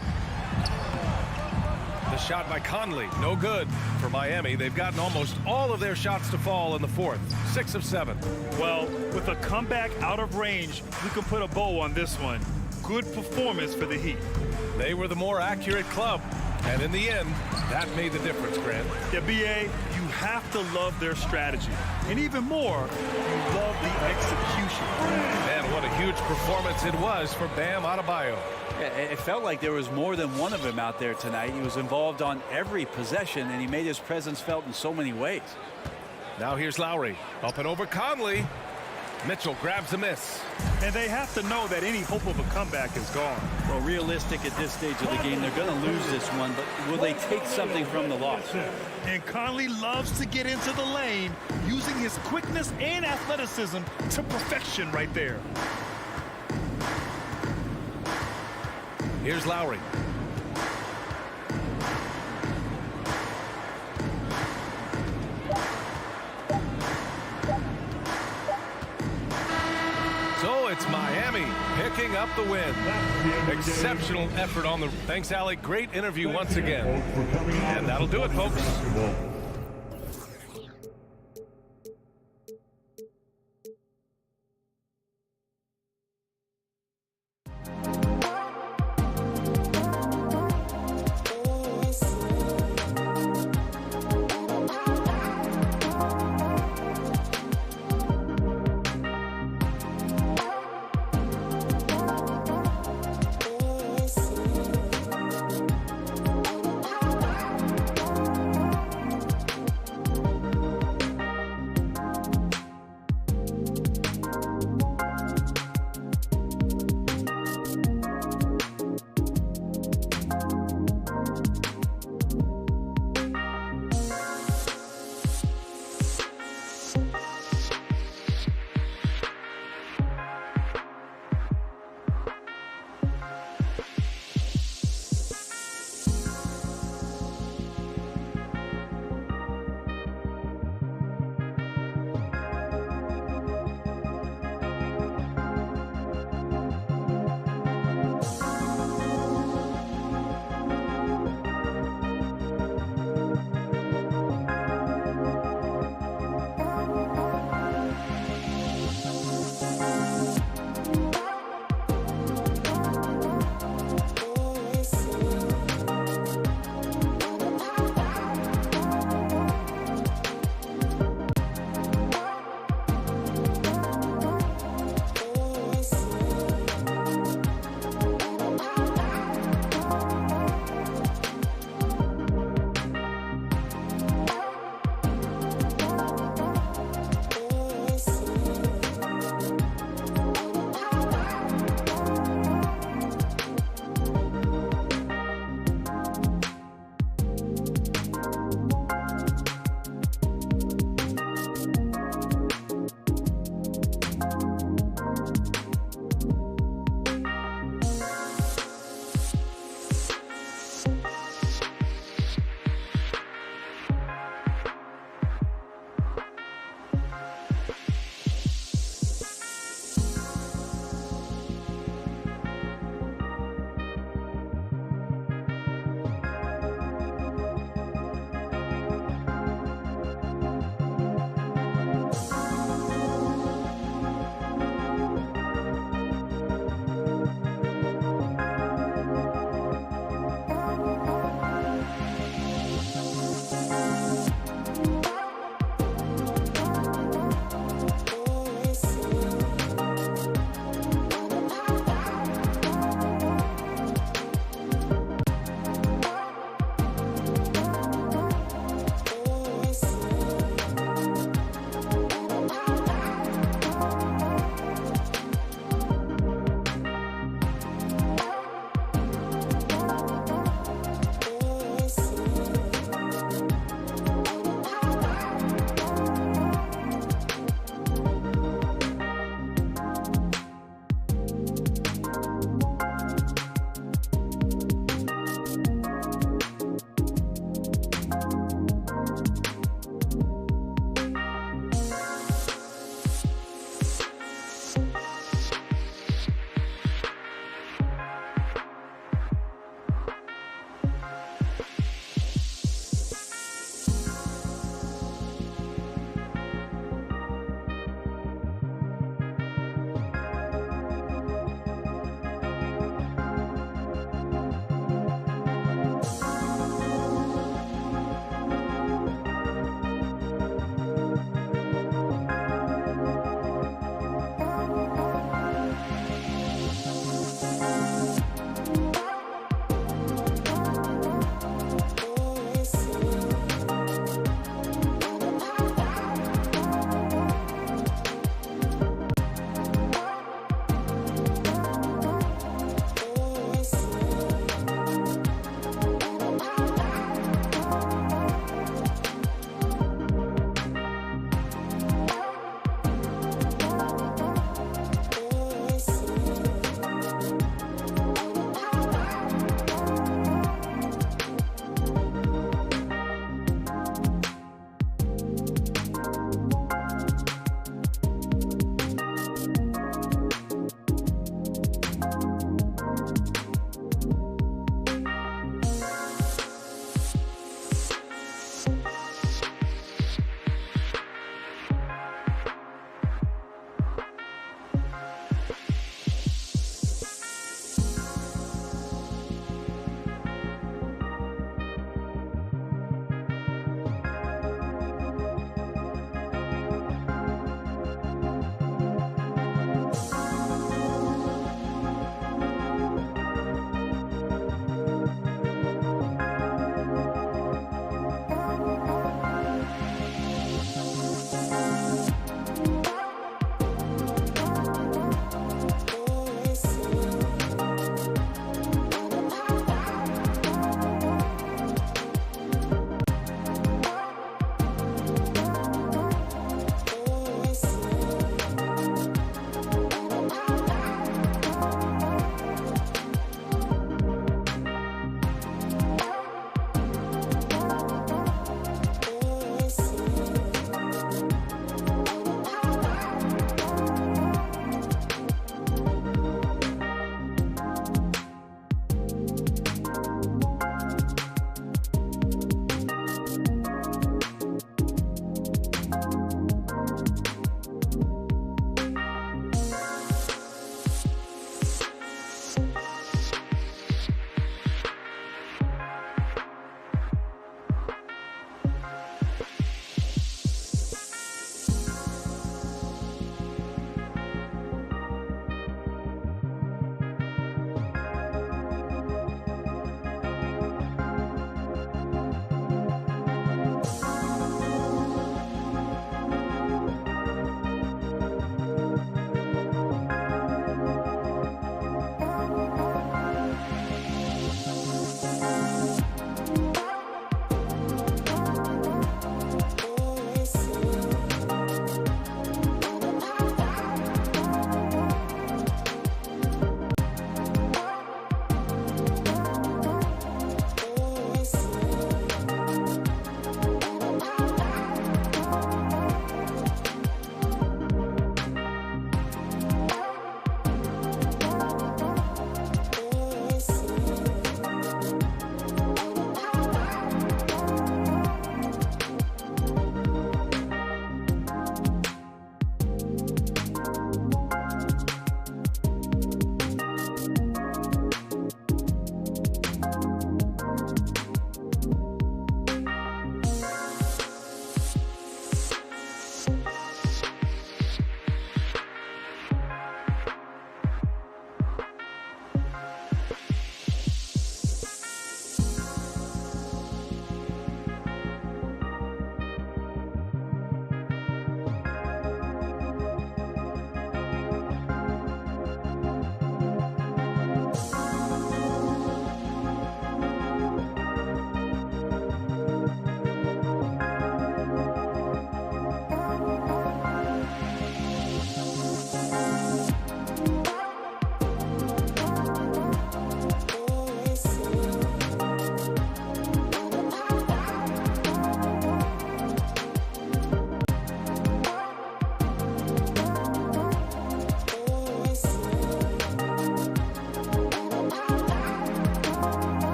The shot by Conley, no good for Miami. They've gotten almost all of their shots to fall in the fourth. 6 of 7. Well, with a comeback out of range, we can put a bow on this one. Good performance for the Heat. They were the more accurate club. And in the end, that made the difference, Grant. Yeah, B.A., you have to love their strategy. And even more, you love the execution. And what a huge performance it was for Bam Adebayo. Yeah, it felt like there was more than one of them out there tonight. He was involved on every possession, and he made his presence felt in so many ways. Now here's Lowry. Up and over Conley. Mitchell grabs a miss. And they have to know that any hope of a comeback is gone. Well, realistic at this stage of the game, they're going to lose this one, but will they take something from the loss? And Conley loves to get into the lane, using his quickness and athleticism to perfection right there. Here's Lowry. So it's Miami picking up the win. Exceptional effort on the... Thanks, Alec. Great interview once again. And that'll do it, folks.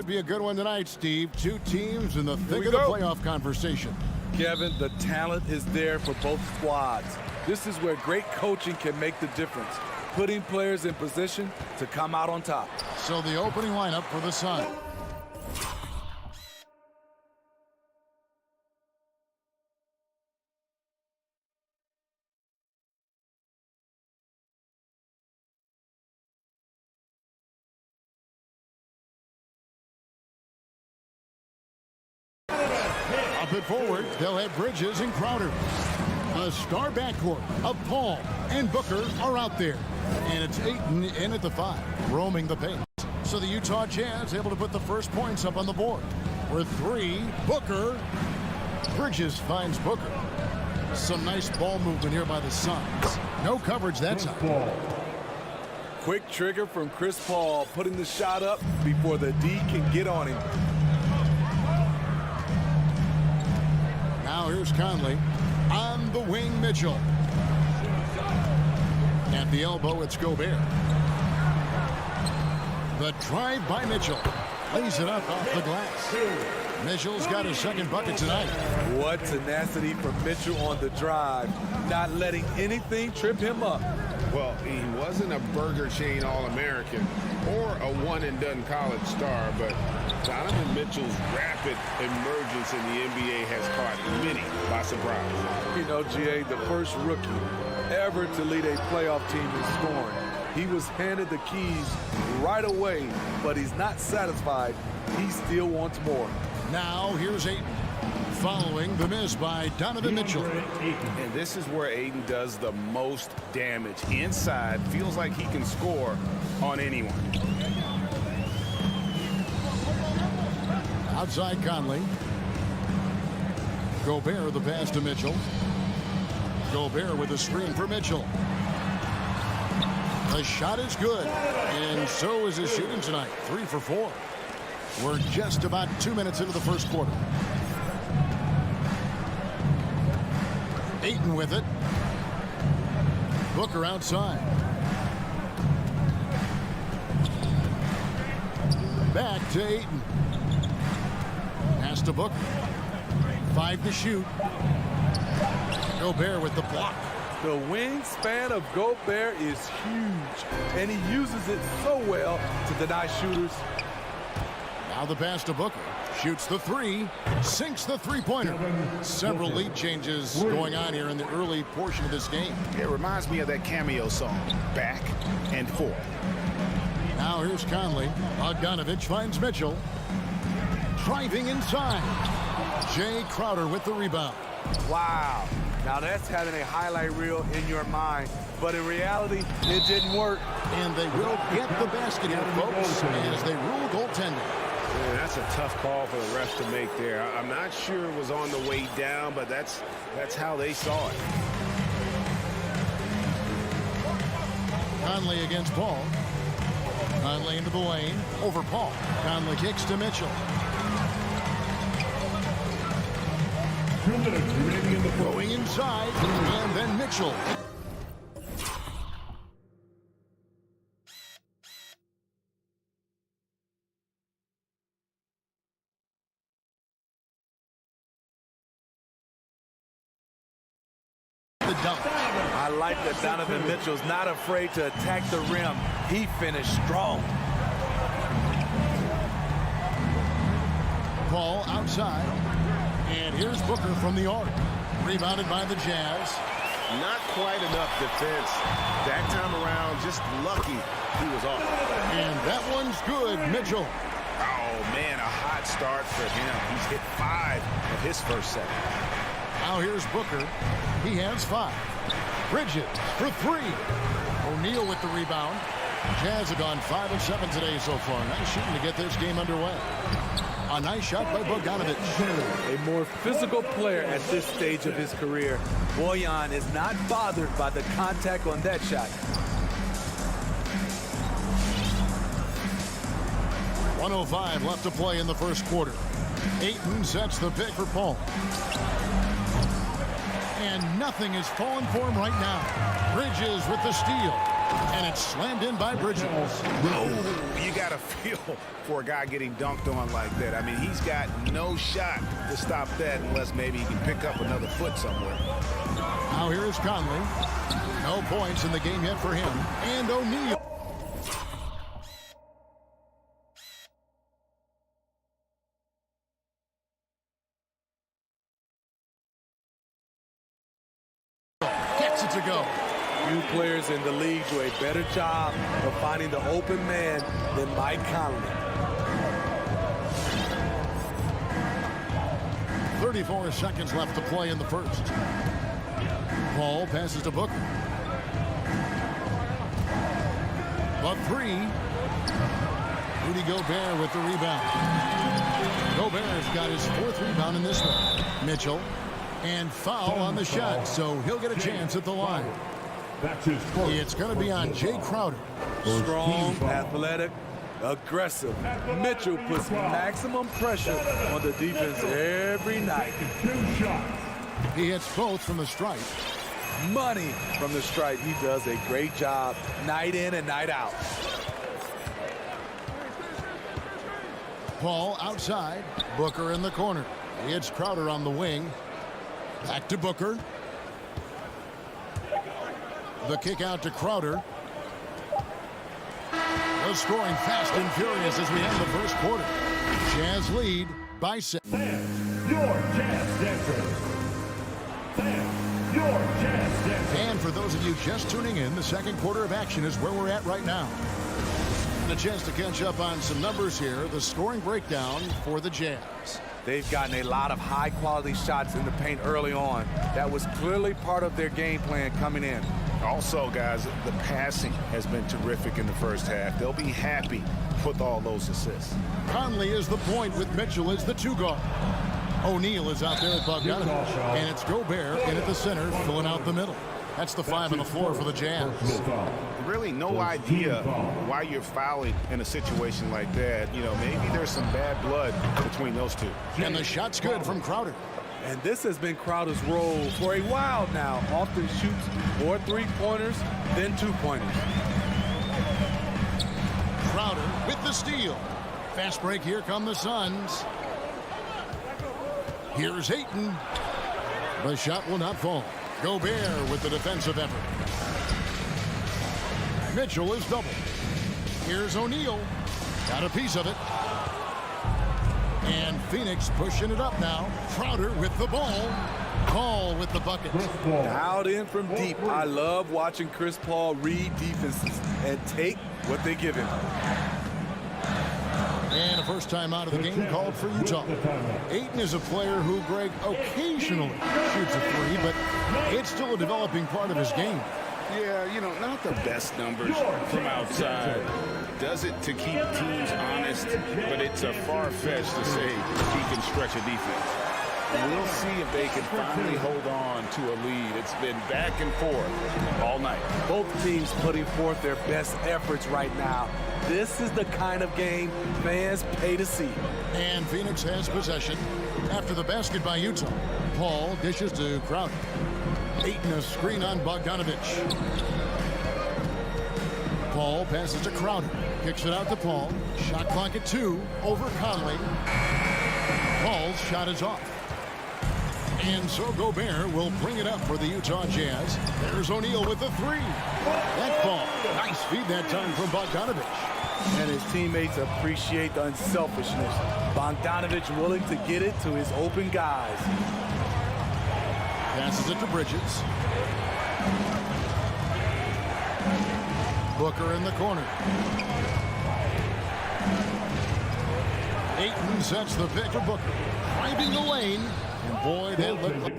Should be a good one tonight, Steve. Two teams in the thick of the playoff conversation. Kevin, the talent is there for both squads. This is where great coaching can make the difference, putting players in position to come out on top. So the opening lineup for the Sun. Up and forward, they'll have Bridges and Crowder. A star backcourt of Paul and Booker are out there. And it's Ayton in at the 5, roaming the paint. So the Utah Jazz able to put the first points up on the board. For 3, Booker. Bridges finds Booker. Some nice ball movement here by the Suns. No coverage that time. Quick trigger from Chris Paul, putting the shot up before the D can get on him. Now here's Conley. On the wing, Mitchell. At the elbow, it's Gobert. The drive by Mitchell. Lays it up off the glass. Mitchell's got his second bucket tonight. What tenacity from Mitchell on the drive, not letting anything trip him up. Well, he wasn't a Burger Chain All-American or a one-and-done college star, but Donovan Mitchell's rapid emergence in the NBA has caught many by surprise. You know, GA, the first rookie ever to lead a playoff team in scoring. He was handed the keys right away, but he's not satisfied. He still wants more. Now here's Ayton, following the miss by Donovan Mitchell. And this is where Ayton does the most damage. Inside, feels like he can score on anyone. Outside Conley. Gobert the pass to Mitchell. Gobert with a screen for Mitchell. The shot is good, and so is his shooting tonight. 3 for 4. We're just about 2 minutes into the first quarter. Ayton with it. Booker outside. Back to Ayton. Pass to Booker. 5 to shoot. Gobert with the block. The wingspan of Gobert is huge, and he uses it so well to deny shooters. Now the pass to Booker. Shoots the 3. Sinks the three-pointer. Several lead changes going on here in the early portion of this game. It reminds me of that cameo song, Back and Forth. Now here's Conley. Bogdanovich finds Mitchell. Driving inside. Jay Crowder with the rebound. Wow. Now that's having a highlight reel in your mind, but in reality, it didn't work. And they will get the basket here, folks, as they rule goaltending. Man, that's a tough call for the refs to make there. I'm not sure it was on the way down, but that's how they saw it. Conley against Paul. Conley into the lane. Over Paul. Conley kicks to Mitchell. 2 minutes remaining in the fourth. Going inside. And then Mitchell. The dunk. I like that Donovan Mitchell's not afraid to attack the rim. He finished strong. Paul outside. And here's Booker from the arc. Rebounded by the Jazz. Not quite enough defense. That time around, just lucky he was off. And that one's good, Mitchell. Oh, man, a hot start for him. He's hit 5 of his first set. Now here's Booker. He has 5. Bridges for 3. O'Neal with the rebound. Jazz have gone 5 of 7 today so far. Nice shooting to get this game underway. A nice shot by Bogdanovich. A more physical player at this stage of his career. Bojan is not bothered by the contact on that shot. 1:05 left to play in the first quarter. Ayton sets the pick for Paul. And nothing is falling for him right now. Bridges with the steal. And it's slammed in by Bridges. Oh, you got to feel for a guy getting dunked on like that. I mean, he's got no shot to stop that unless maybe he can pick up another foot somewhere. Now here is Conley. No points in the game yet for him. And O'Neal. Gets it to go. Few players in the league do a better job of finding the open man than Mike Conley. 34 seconds left to play in the first. Paul passes to Booker. The three. Rudy Gobert with the rebound. Gobert's got his 4th rebound in this one. Mitchell. And foul on the shot, so he'll get a chance at the line. It's going to be on Jay Crowder. Strong, athletic, aggressive. Mitchell puts maximum pressure on the defense every night. He hits both from the stripe. Money from the stripe. He does a great job night in and night out. Paul outside. Booker in the corner. He hits Crowder on the wing. Back to Booker. The kick out to Crowder. They're scoring fast and furious as we end the first quarter. Jazz lead by 6. Fans, your Jazz dancers. Fans, your Jazz dancers. And for those of you just tuning in, the second quarter of action is where we're at right now. And a chance to catch up on some numbers here. The scoring breakdown for the Jazz. They've gotten a lot of high-quality shots in the paint early on. That was clearly part of their game plan coming in. Also, guys, the passing has been terrific in the first half. They'll be happy with all those assists. Conley is the point with Mitchell as the 2 guard. O'Neal is out there at Bogdanovich. And it's Gobert in at the center, filling out the middle. That's the 5 on the floor for the Jazz. Really no idea why you're fouling in a situation like that. You know, maybe there's some bad blood between those two. And the shot's good from Crowder. And this has been Crowder's role for a while now. Often shoots more 3-pointers than 2-pointers. Crowder with the steal. Fast break, here come the Suns. Here's Ayton. The shot will not fall. Gobert with the defensive effort. Mitchell is doubled. Here's O'Neal. Got a piece of it. And Phoenix pushing it up now. Crowder with the ball. Paul with the bucket. Out in from deep. I love watching Chris Paul read defenses and take what they give him. And a first time out of the game called for Utah. Ayton is a player who, Greg, occasionally shoots a 3, but it's still a developing part of his game. Yeah, you know, not the best numbers from outside. Does it to keep teams honest, but it's a far-fetched to say he can stretch a defense. We'll see if they can finally hold on to a lead. It's been back and forth all night. Both teams putting forth their best efforts right now. This is the kind of game fans pay to see. And Phoenix has possession after the basket by Utah. Paul dishes to Crowder. Ayton a screen on Bogdanovich. Paul passes to Crowder. Kicks it out to Paul. Shot clock at 2 over Conley. Paul's shot is off. And so Gobert will bring it up for the Utah Jazz. There's O'Neal with the 3. That ball. Nice feed that time from Bogdanovich. And his teammates appreciate the unselfishness. Bogdanovich willing to get it to his open guys. Passes it to Bridges. Booker in the corner. Ayton sets the pick for Booker. Driving the lane. And boy, that looked like...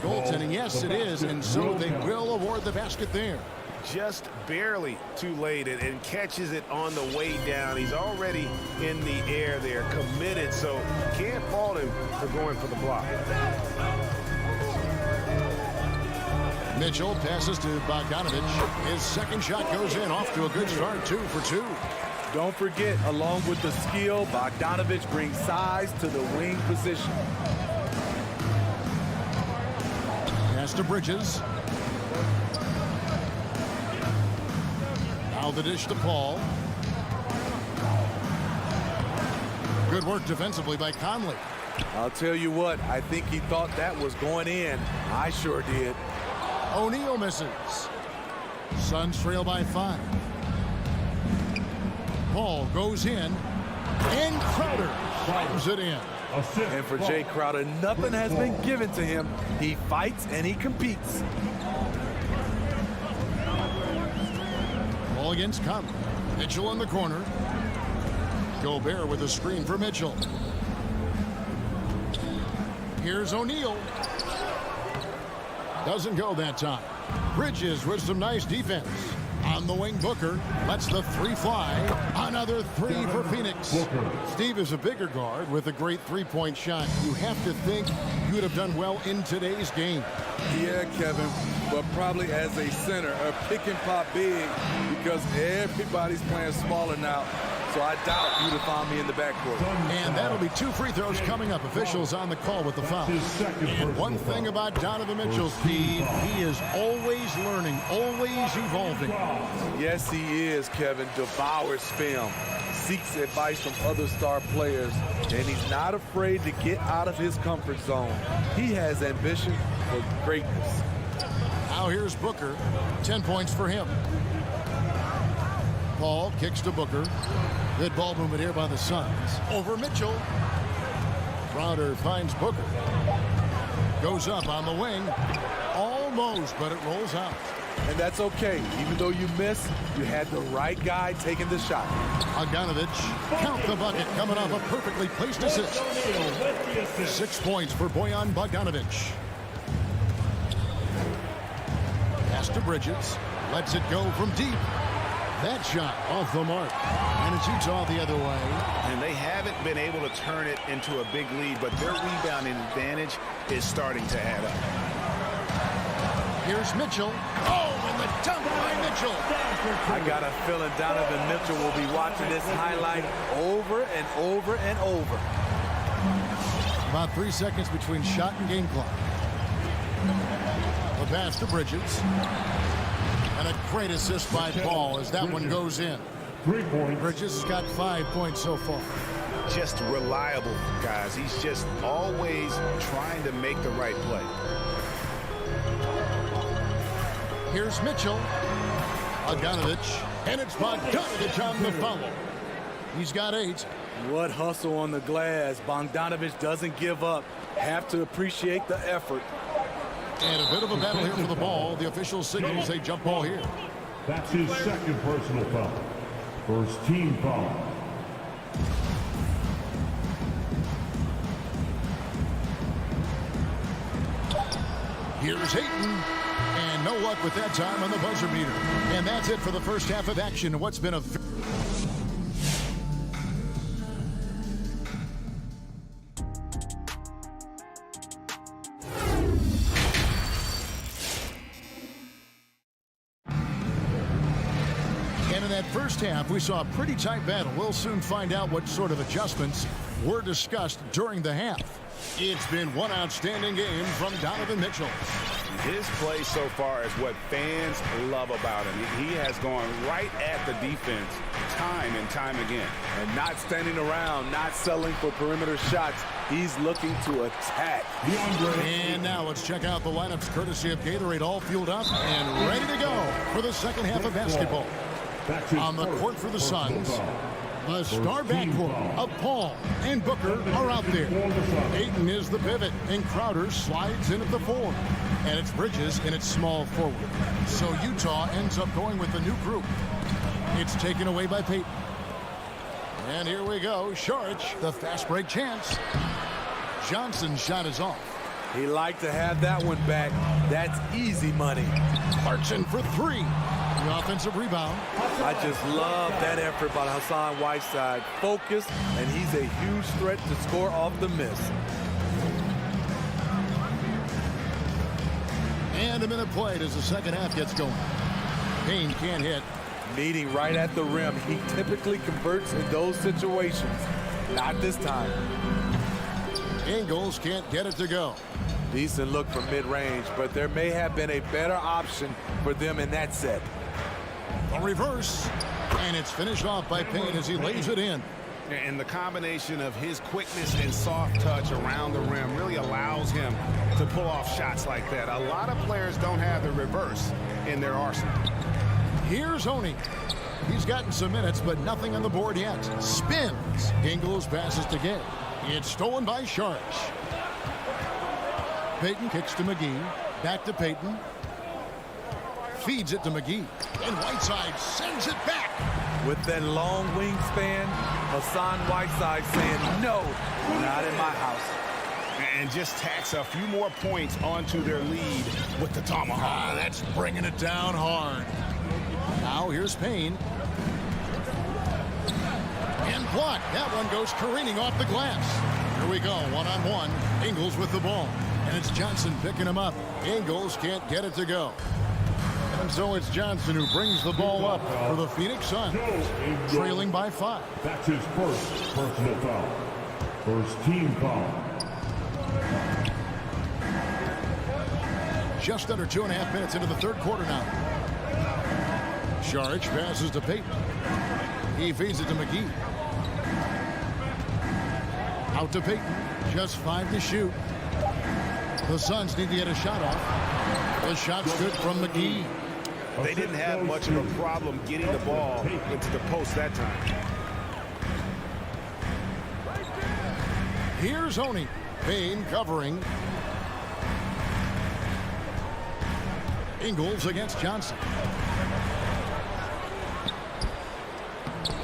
Goaltending, yes it is, and so they will award the basket there. Just barely too late and catches it on the way down. He's already in the air there, committed, so can't fault him for going for the block. Mitchell passes to Bogdanovich. His second shot goes in, off to a good start, 2 for 2. Don't forget, along with the skill, Bogdanovich brings size to the wing position. Pass to Bridges. Now the dish to Paul. Good work defensively by Conley. I'll tell you what, I think he thought that was going in. I sure did. O'Neal misses. Suns trail by 5. Paul goes in, and Crowder slams it in. And for Jay Crowder, nothing has been given to him. He fights and he competes. Ball against Conley. Mitchell in the corner. Gobert with a screen for Mitchell. Here's O'Neal. Doesn't go that time. Bridges with some nice defense. On the wing, Booker lets the 3 fly. Another 3 for Phoenix. Steve is a bigger guard with a great three-point shot. You have to think you would have done well in today's game. Yeah, Kevin, but probably as a center, a pick and pop big, because everybody's playing smaller now. So I doubt you'd have found me in the backcourt. And that'll be 2 free throws coming up. Officials on the call with the foul. And one thing about Donovan Mitchell, Steve, he is always learning, always evolving. Yes, he is, Kevin. Devours film, seeks advice from other star players, and he's not afraid to get out of his comfort zone. He has ambition for greatness. Now here's Booker. 10 points for him. Paul kicks to Booker. Good ball movement here by the Suns. Over Mitchell. Crowder finds Booker. Goes up on the wing. Almost, but it rolls out. And that's okay. Even though you miss, you had the right guy taking the shot. Bogdanovich, count the bucket, coming off a perfectly placed assist. 6 points for Bojan Bogdanovich. Pass to Bridges. Lets it go from deep. That shot off the mark. And it's Utah the other way. And they haven't been able to turn it into a big lead, but their rebounding advantage is starting to add up. Here's Mitchell. Oh, and the dunk by Mitchell. I got a feeling Donovan Mitchell will be watching this highlight over and over and over. About 3 seconds between shot and game clock. The pass to Bridges. And a great assist by Paul as that one goes in. 3 points. Bridges has got 5 points so far. Just reliable, guys. He's just always trying to make the right play. Here's Mitchell. Bogdanovich. And it's Bogdanovich on the foul. He's got 8. What hustle on the glass. Bogdanovich doesn't give up. Have to appreciate the effort. And a bit of a battle here for the ball. The official signals a jump ball here. That's his second personal foul. First team foul. Here's Ayton. And no luck with that time on the buzzer beater. And that's it for the first half of action. What's been a... First half, we saw a pretty tight battle. We'll soon find out what sort of adjustments were discussed during the half. It's been one outstanding game from Donovan Mitchell. His play so far is what fans love about him. He has gone right at the defense time and time again. And not standing around, not settling for perimeter shots. He's looking to attack. And now let's check out the lineups courtesy of Gatorade, all fueled up and ready to go for the second half of basketball. On the court for the Suns, the star backcourt of Paul and Booker are out there. Ayton is the pivot, and Crowder slides in at the 4. And it's Bridges in its small forward. So Utah ends up going with the new group. It's taken away by Payton. And here we go. Saric, the fast break chance. Johnson's shot is off. He liked to have that one back. That's easy money. Clarkson for 3. The offensive rebound. I just love that effort by Hassan Whiteside. Focused, and he's a huge threat to score off the miss. And a minute played as the second half gets going. Payne can't hit. Meeting right at the rim. He typically converts in those situations. Not this time. Ingles can't get it to go. Decent look from mid-range, but there may have been a better option for them in that set. A reverse, and it's finished off by Payne as he lays it in. And the combination of his quickness and soft touch around the rim really allows him to pull off shots like that. A lot of players don't have the reverse in their arsenal. Here's Oni. He's gotten some minutes, but nothing on the board yet. Spins. Ingles passes to Gay. It's stolen by Sharsh. Payton kicks to McGee. Back to Payton. Feeds it to McGee. And Whiteside sends it back. With that long wingspan, Hassan Whiteside saying, no, not in my house. And just tacks a few more points onto their lead with the tomahawk. That's bringing it down hard. Now here's Payne. And blocked. That one goes careening off the glass. Here we go, one-on-one. Ingles with the ball. And it's Johnson picking him up. Ingles can't get it to go. And so it's Johnson who brings the ball up for the Phoenix Suns, trailing by 5. That's his first personal foul. First team foul. Just under 2.5 minutes into the third quarter now. Sharch passes to Payton. He feeds it to McGee. Out to Payton. Just 5 to shoot. The Suns need to get a shot off. The shot's good from McGee. They didn't have much of a problem getting the ball into the post that time. Here's Oni. Payne covering. Ingles against Johnson.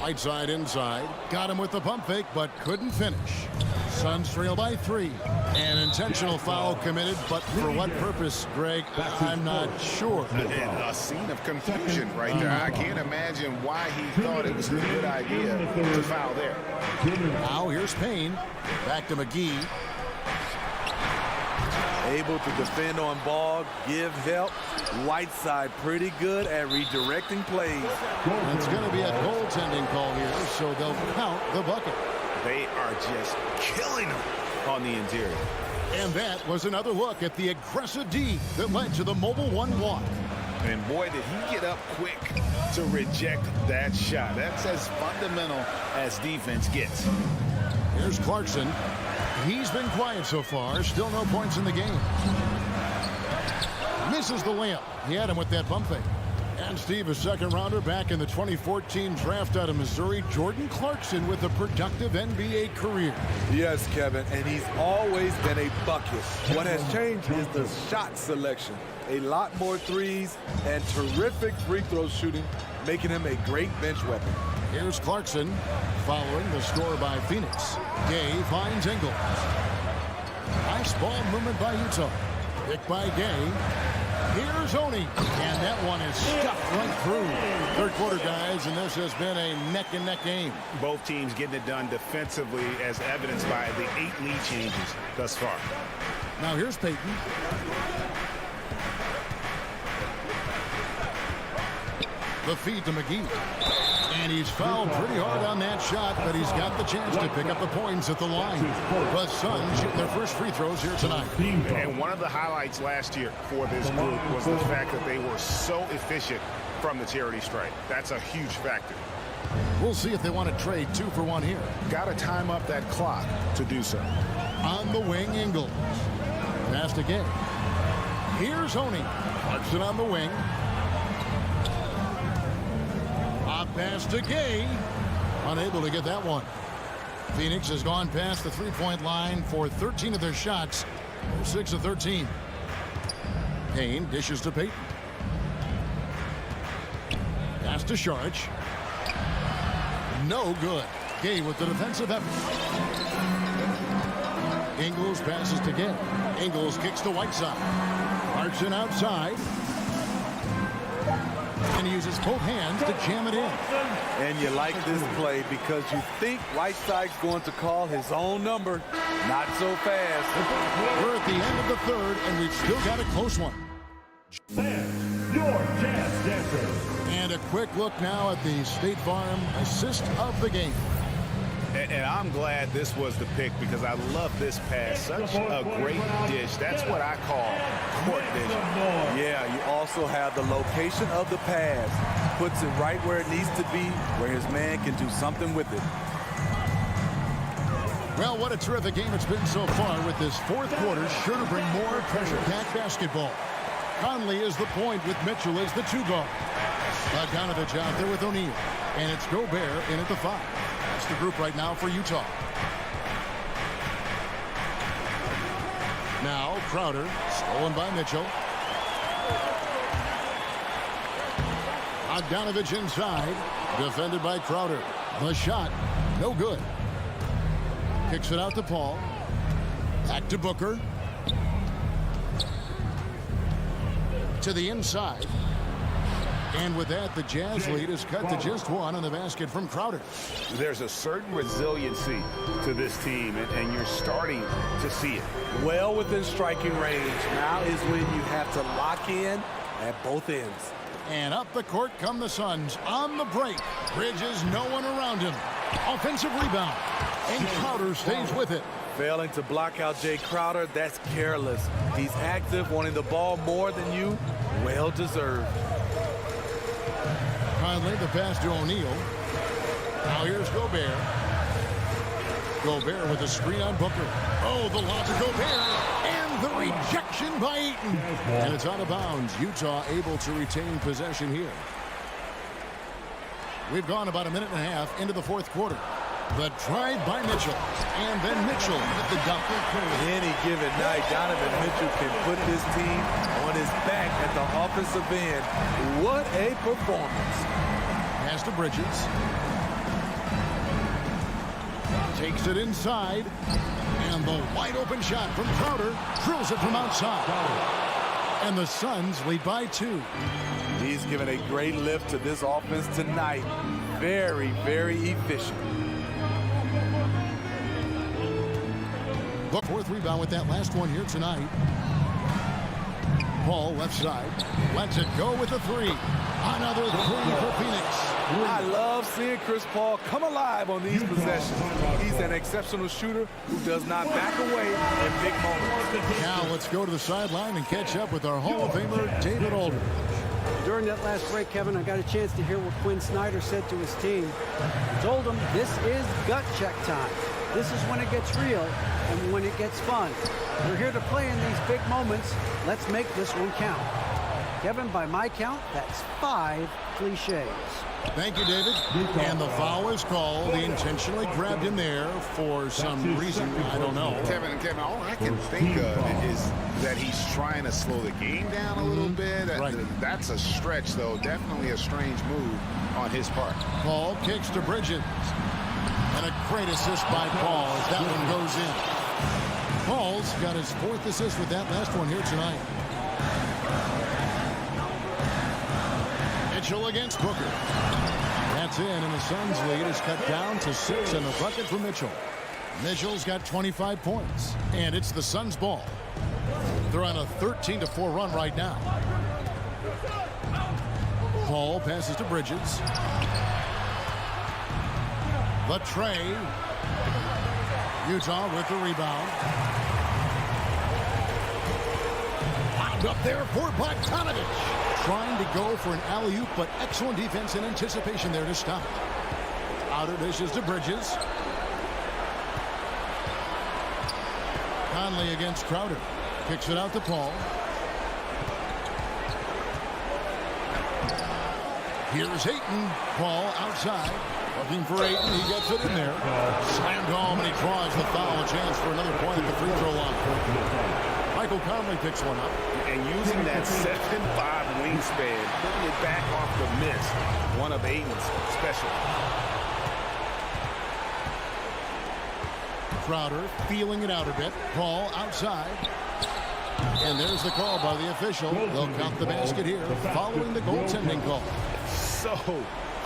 Whiteside inside. Got him with the pump fake, but couldn't finish. Suns trail by 3. An intentional foul committed, but for what purpose, Greg? I'm not sure. And a scene of confusion right there. I can't imagine why he thought it was a good idea to foul there. Now here's Payne. Back to McGee. Able to defend on ball, give help. Whiteside pretty good at redirecting plays. It's going to be a goaltending call here, so they'll count the bucket. They are just killing them on the interior. And that was another look at the aggressive D that led to the Mobile One walk. And boy, did he get up quick to reject that shot. That's as fundamental as defense gets. Here's Clarkson. He's been quiet so far. Still no points in the game. Misses the layup. He had him with that bump fake. And Steve, a second rounder back in the 2014 draft out of Missouri, Jordan Clarkson with a productive NBA career. Yes, Kevin, and he's always been a bucket. What has changed is the shot selection. A lot more threes and terrific free throw shooting, making him a great bench weapon. Here's Clarkson following the score by Phoenix. Gay finds Ingles. Nice ball movement by Utah. Picked by Gay. Here's Oni, and that one is stuffed right through. Third quarter, guys, and this has been a neck-and-neck game. Both teams getting it done defensively, as evidenced by the 8 lead changes thus far. Now here's Payton. The feed to McGee. And he's fouled pretty hard on that shot, but he's got the chance to pick up the points at the line. The Suns shooting their first free throws here tonight. And one of the highlights last year for this group was the fact that they were so efficient from the charity stripe. That's a huge factor. We'll see if they want to trade 2 for 1 here. Got to time up that clock to do so. On the wing, Ingles. Pass to Gay. Here's Oni. Clarkson on the wing. Pass to Gay. Unable to get that one. Phoenix has gone past the three-point line for 13 of their shots. They're 6 of 13. Payne dishes to Payton. Pass to Sharch. No good. Gay with the defensive effort. Ingles passes to Gay. Ingles kicks to Whiteside. Clarkson outside. And he uses both hands to jam it in. And you like this play because you think Whiteside's going to call his own number. Not so fast. We're at the end of the third, and we've still got a close one. Sam, your chance dancer. And a quick look now at the State Farm assist of the game. And I'm glad this was the pick because I love this pass. Such a great dish. That's what I call court vision. Yeah, you also have the location of the pass. Puts it right where it needs to be, where his man can do something with it. Well, what a terrific game it's been so far with this fourth quarter. Sure to bring more pressure-packed basketball. Conley is the point with Mitchell as the 2 guard. Bogdanovich out there with O'Neal. And it's Gobert in at the 5. That's the group right now for Utah. Now Crowder, stolen by Mitchell. Bogdanovich inside, defended by Crowder. The shot, no good. Kicks it out to Paul. Back to Booker. To the inside. And with that, the Jazz lead is cut to just 1 on the basket from Crowder. There's a certain resiliency to this team, and you're starting to see it. Well within striking range. Now is when you have to lock in at both ends. And up the court come the Suns on the break. Bridges, no one around him. Offensive rebound. And Crowder stays with it. Failing to block out Jay Crowder, that's careless. He's active, wanting the ball more than you. Well deserved. Conley, the pass to O'Neal. Now here's Gobert. Gobert with a screen on Booker. Oh, the lob to Gobert. And the rejection by Eaton. And it's out of bounds. Utah able to retain possession here. We've gone about a minute and a half into the fourth quarter. The drive by Mitchell. And then Mitchell with the dunk. Any given night, Donovan Mitchell can put his team on his back at the offensive end. What a performance. Pass to Bridges. Takes it inside. And the wide open shot from Crowder. Drills it from outside. And the Suns lead by 2. He's given a great lift to this offense tonight. Very, very efficient. Fourth rebound with that last one here tonight. Paul left side. Lets it go with a 3. Another 3 for Phoenix. I love seeing Chris Paul come alive on these possessions. He's an exceptional shooter who does not back away in big moments. Now let's go to the sideline and catch up with our Hall of Famer, David Aldridge. During that last break, Kevin, I got a chance to hear what Quinn Snyder said to his team. He told them this is gut check time. This is when it gets real and when it gets fun. We're here to play in these big moments. Let's make this one count. Kevin, by my count, that's 5 cliches. Thank you, David. And the foul is called. He intentionally grabbed him there for some reason. I don't know. Kevin, all I can think of is that he's trying to slow the game down a little bit. Right. That's a stretch, though. Definitely a strange move on his part. Paul kicks to Bridges. And a great assist by Paul as that one goes in. Paul's got his 4th assist with that last one here tonight. Mitchell against Booker. That's in, and the Suns lead is cut down to 6, and the bucket for Mitchell. Mitchell's got 25 points, and it's the Suns' ball. They're on a 13-4 run right now. Paul passes to Bridges. The tray. Utah with the rebound. Wound up there for Bogdanovich. Trying to go for an alley-oop, but excellent defense and anticipation there to stop. Outer dishes to Bridges. Conley against Crowder. Kicks it out to Paul. Here's Ayton. Paul outside. Looking for Ayton. He gets it in there. Slammed home, and he draws the foul. A chance for another point at the free throw line. Michael Conley picks one up. And using that 7'5" wingspan, putting it back off the miss. One of Ayton's special. Crowder feeling it out a bit. Paul outside. And there's the call by the official. They'll count the basket here following the goaltending call. So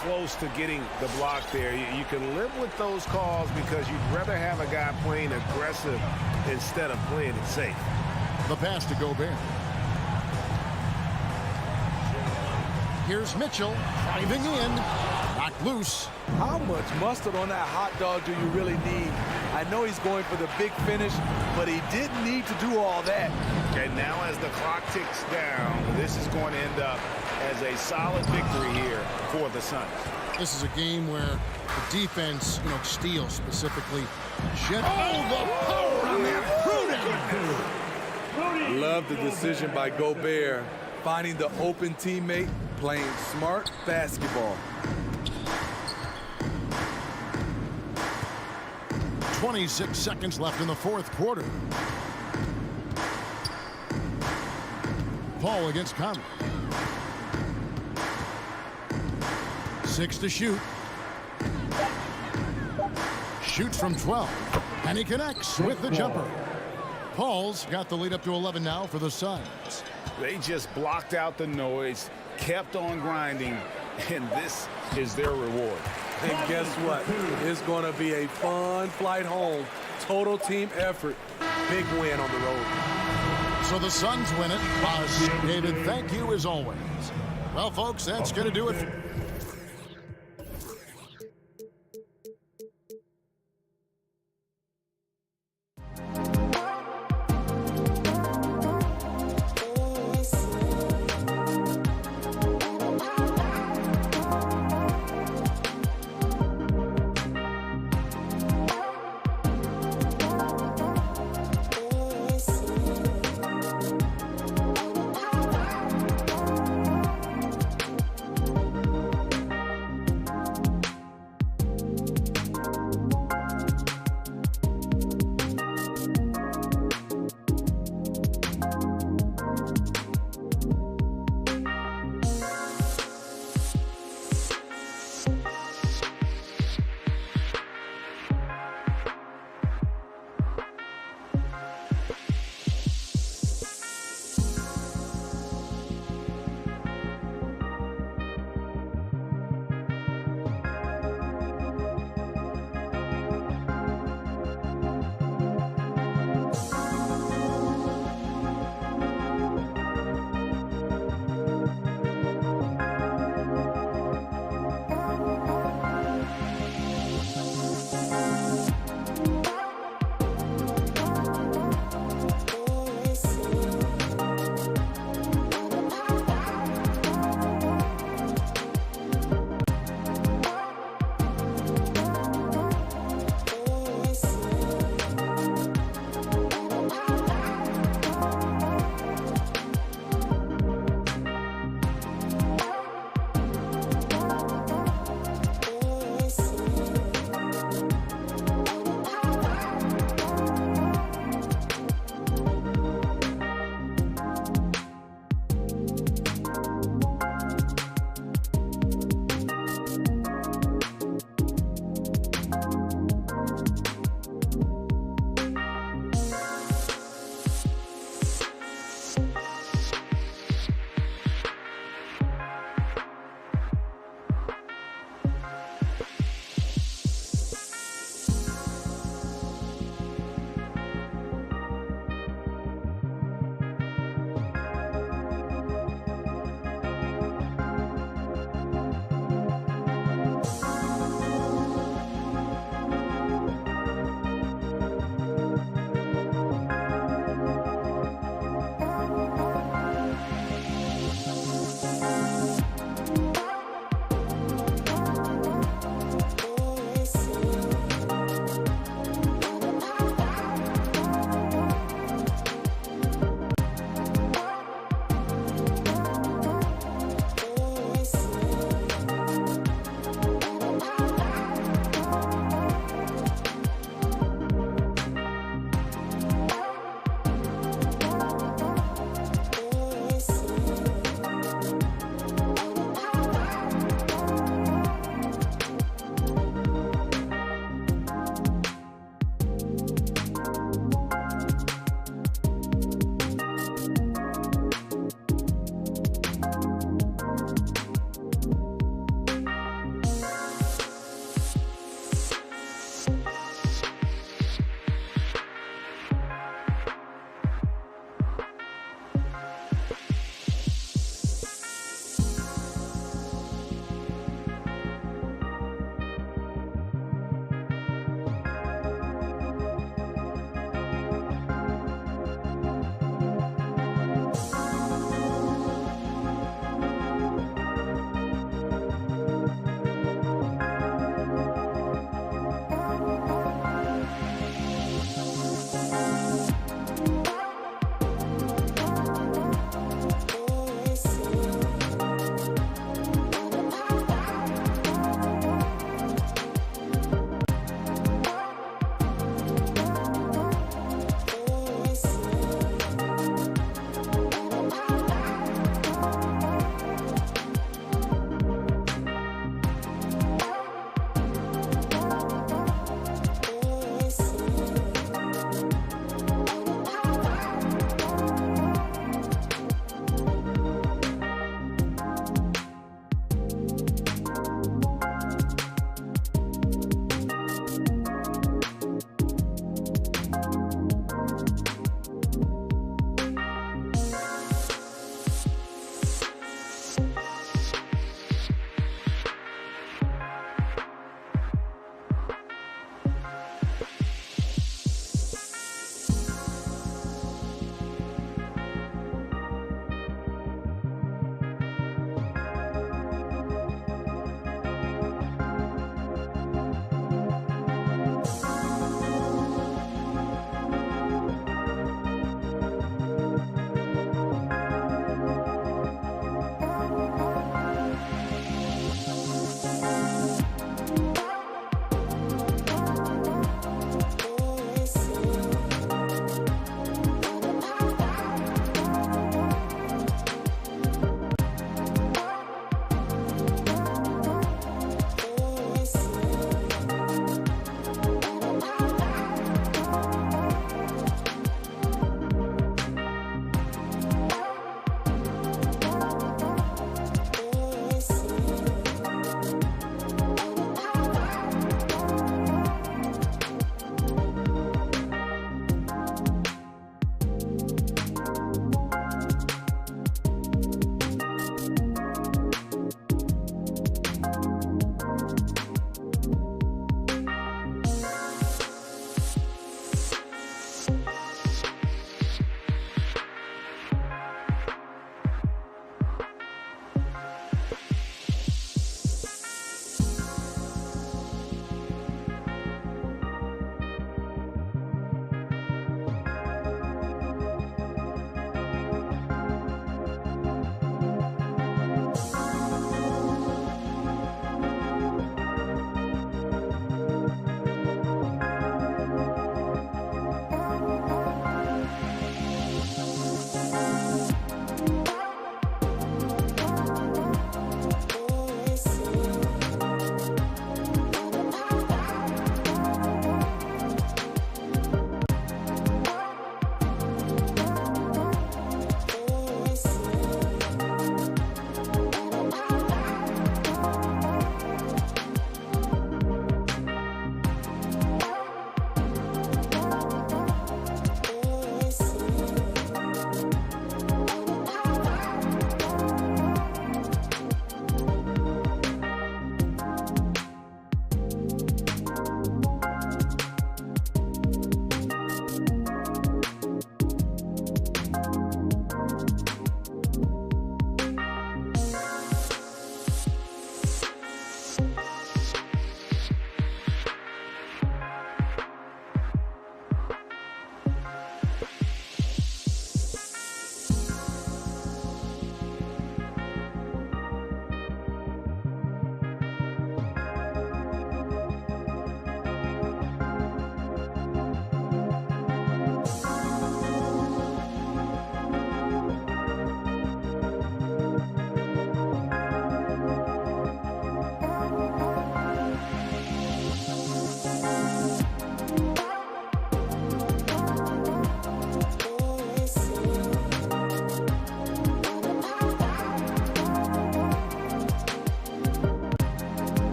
close to getting the block there. You can live with those calls because you'd rather have a guy playing aggressive instead of playing it safe. The pass to Gobert. Here's Mitchell driving in. Knocked Loose. How much mustard on that hot dog do you really need? I know he's going for the big finish, but he didn't need to do all that. And now as the clock ticks down, this is going to end up as a solid victory here for the Suns. This is a game where the defense, steals specifically. The power on that Rudy! Love the decision by Gobert, finding the open teammate, playing smart basketball. 26 seconds left in the fourth quarter. Paul against Conley. 6 to shoot. Shoots from 12. And he connects with the jumper. Paul's got the lead up to 11 now for the Suns. They just blocked out the noise, kept on grinding, and this is their reward. And guess what? It's going to be a fun flight home. Total team effort. Big win on the road. So the Suns win it. David, thank you as always. Well, folks, that's going to do it.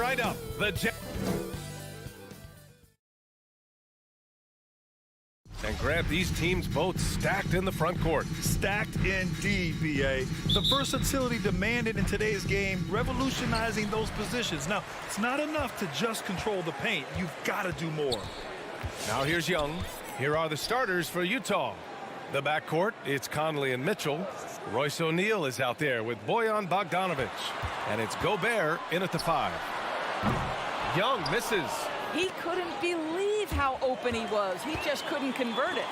right up. The Jazz. And Grant, these teams both stacked in the front court. Stacked indeed, B.A. The versatility demanded in today's game, revolutionizing those positions. Now, it's not enough to just control the paint. You've got to do more. Now here's Young. Here are the starters for Utah. The backcourt, it's Conley and Mitchell. Royce O'Neal is out there with Bojan Bogdanovic. And it's Gobert in at the 5. Young misses. He couldn't believe how open he was. He just couldn't convert it.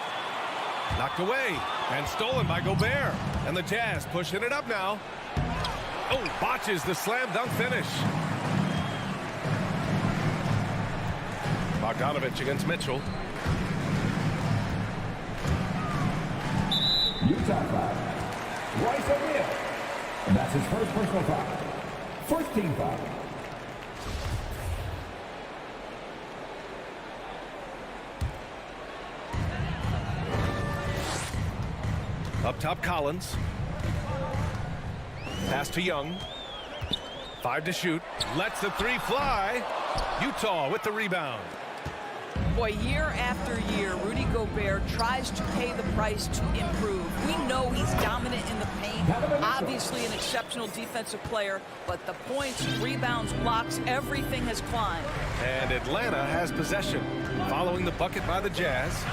Knocked away and stolen by Gobert. And the Jazz pushing it up now. Oh, botches the slam dunk finish. Bogdanovic against Mitchell. Utah foul. Royce O'Neal. And that's his first personal foul. First team foul. Up top, Collins. Pass to Young. 5 to shoot. Lets the 3 fly. Utah with the rebound. Boy, year after year, Rudy Gobert tries to pay the price to improve. We know he's dominant in the paint, obviously an exceptional defensive player, but the points, rebounds, blocks, everything has climbed. And Atlanta has possession, following the bucket by the Jazz.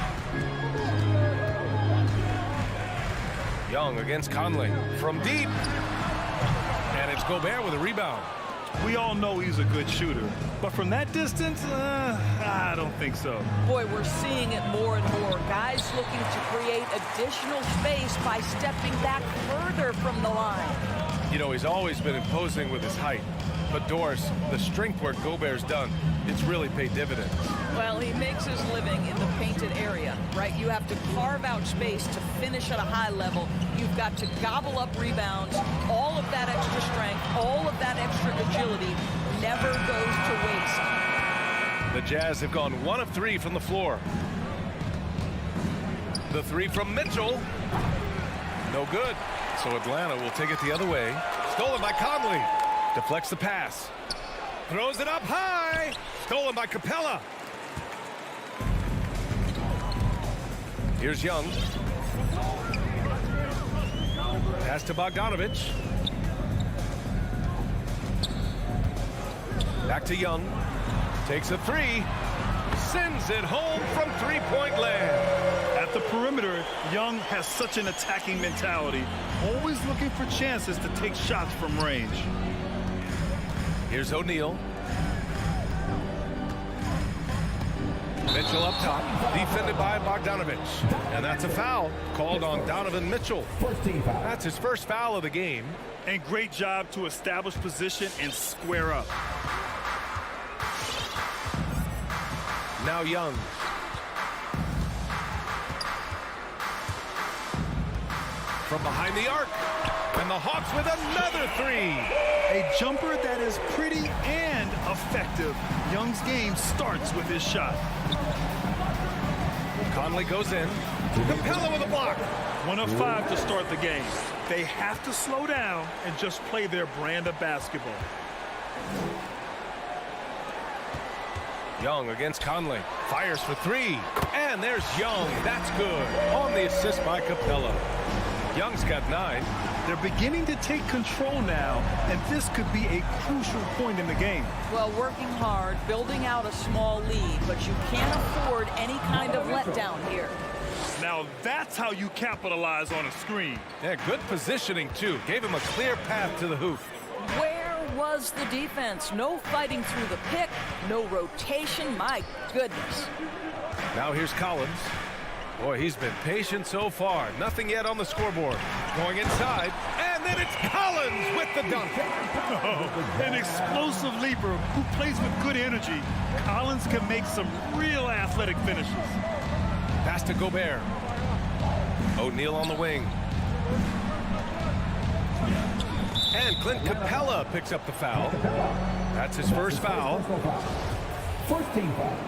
Young against Conley from deep. And it's Gobert with a rebound. We all know he's a good shooter, but from that distance, I don't think so. Boy, we're seeing it more and more. Guys looking to create additional space by stepping back further from the line. You know, he's always been imposing with his height. But Doris, the strength work Gobert's done, it's really paid dividends. Well, he makes his living in the painted area, right? You have to carve out space to finish at a high level. You've got to gobble up rebounds. All of that extra strength, all of that extra agility never goes to waste. The Jazz have gone 1 of 3 from the floor. The 3 from Mitchell. No good. So Atlanta will take it the other way. Stolen by Conley. Deflects the pass. Throws it up high. Stolen by Capella. Here's Young. Pass to Bogdanovic. Back to Young. Takes a 3. Sends it home from three-point land. At the perimeter, Young has such an attacking mentality, always looking for chances to take shots from range. Here's O'Neal. Mitchell up top, defended by Bogdanovic. And that's a foul called on Donovan Mitchell. That's his first foul of the game. And great job to establish position and square up. Now Young. From behind the arc. And the Hawks with another 3. A jumper that is pretty and effective. Young's game starts with his shot. Conley goes in. Capella with a block. 1 of 5 to start the game. They have to slow down and just play their brand of basketball. Young against Conley. Fires for 3. And there's Young. That's good. On the assist by Capella. Young's got 9. They're beginning to take control now, and this could be a crucial point in the game. Well, working hard, building out a small lead, but you can't afford any kind of letdown here. Now that's how you capitalize on a screen. Yeah, good positioning, too. Gave him a clear path to the hoop. Where was the defense? No fighting through the pick, no rotation. My goodness. Now here's Collins. Boy, he's been patient so far. Nothing yet on the scoreboard. Going inside, and then it's Collins with the dunk. Oh, an explosive leaper who plays with good energy. Collins can make some real athletic finishes. Pass to Gobert. O'Neal on the wing. And Clint Capella picks up the foul. That's his first foul. First team foul.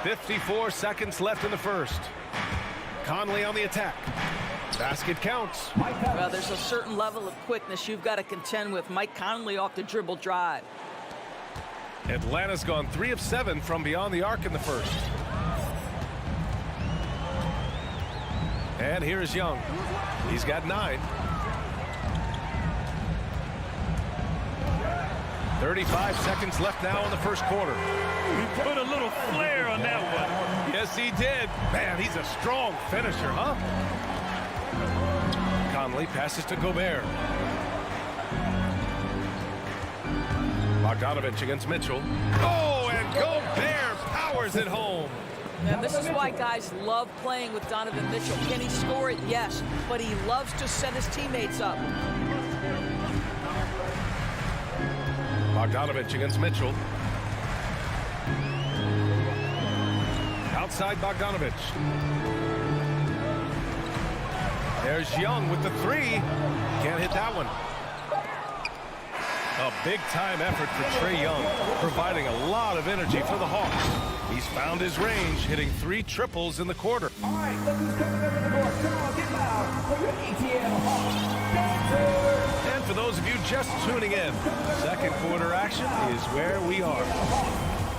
54 seconds left in the first. Conley on the attack. Basket counts. Well, there's a certain level of quickness you've got to contend with. Mike Conley off the dribble drive. Atlanta's gone 3 of 7 from beyond the arc in the first. And here's Young. He's got 9. 35 seconds left now in the first quarter. He put a little flair on that one. Yes, he did. Man, he's a strong finisher, huh? Conley passes to Gobert. Bogdanovich against Mitchell. Oh, and Gobert powers it home. And this is why guys love playing with Donovan Mitchell. Can he score it? Yes. But he loves to set his teammates up. Bogdanovich against Mitchell. Outside Bogdanovich. There's Young with the 3. Can't hit that one. A big-time effort for Trae Young, providing a lot of energy for the Hawks. He's found his range, hitting 3 triples in the quarter. All right, look who's coming up in the court. Come on, get loud for your ATL Hawks. Dancers! And for those of you just tuning in, second quarter action is where we are.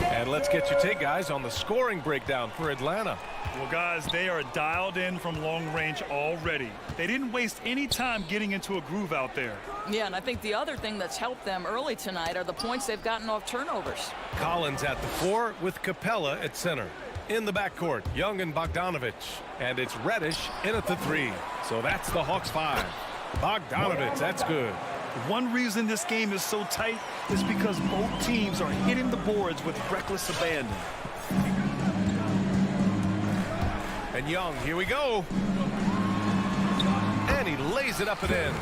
And let's get your take, guys, on the scoring breakdown for Atlanta. Well, guys, they are dialed in from long range already. They didn't waste any time getting into a groove out there. Yeah, and I think the other thing that's helped them early tonight are the points they've gotten off turnovers. Collins at the 4 with Capella at center. In the backcourt, Young and Bogdanovich. And it's Reddish in at the 3. So that's the Hawks 5. Bogdanovich, that's good. One reason this game is so tight is because both teams are hitting the boards with reckless abandon. And Young, here we go. And he lays it up and in.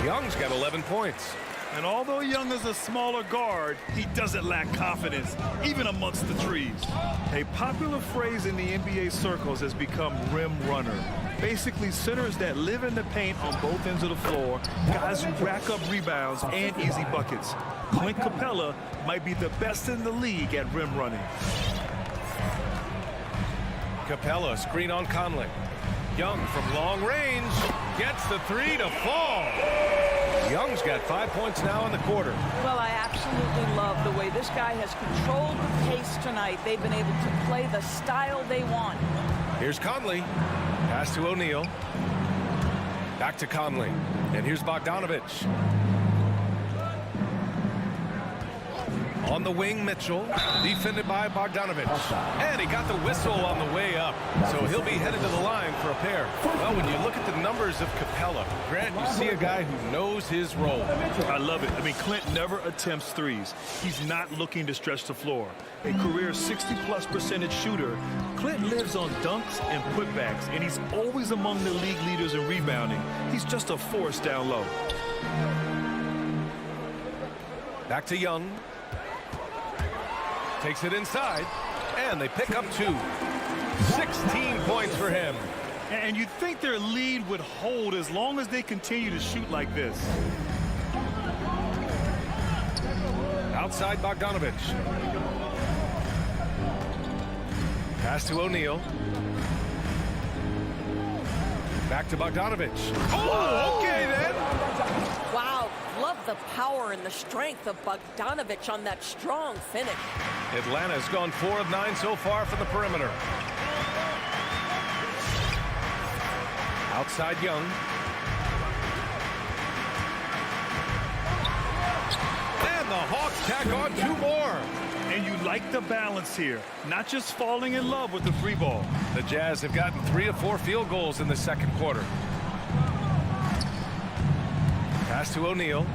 Young's got 11 points. And although Young is a smaller guard, he doesn't lack confidence, even amongst the trees. A popular phrase in the NBA circles has become rim runner. Basically, centers that live in the paint on both ends of the floor, guys who rack up rebounds and easy buckets. Clint Capella might be the best in the league at rim running. Capella, screen on Conley. Young from long range gets the 3 to fall. Young's got 5 points now in the quarter. Well, I absolutely love the way this guy has controlled the pace tonight. They've been able to play the style they want. Here's Conley. Pass to O'Neal. Back to Conley. And here's Bogdanovich. On the wing, Mitchell, defended by Bogdanovich. And he got the whistle on the way up. So he'll be headed to the line for a pair. Well, when you look at the numbers of Capella, Grant, you see a guy who knows his role. I love it. I mean, Clint never attempts threes. He's not looking to stretch the floor. A career 60+% shooter, Clint lives on dunks and putbacks, and he's always among the league leaders in rebounding. He's just a force down low. Back to Young. Takes it inside, and they pick up 2. 16 points for him. And you'd think their lead would hold as long as they continue to shoot like this. Outside Bogdanovich. Pass to O'Neal. Back to Bogdanovich. Oh, okay then. Wow, love the power and the strength of Bogdanovich on that strong finish. Atlanta's gone 4 of 9 so far from the perimeter. Outside Young. And the Hawks tack on 2 more. And you like the balance here, not just falling in love with the free ball. The Jazz have gotten 3 of 4 field goals in the second quarter. Pass to O'Neal.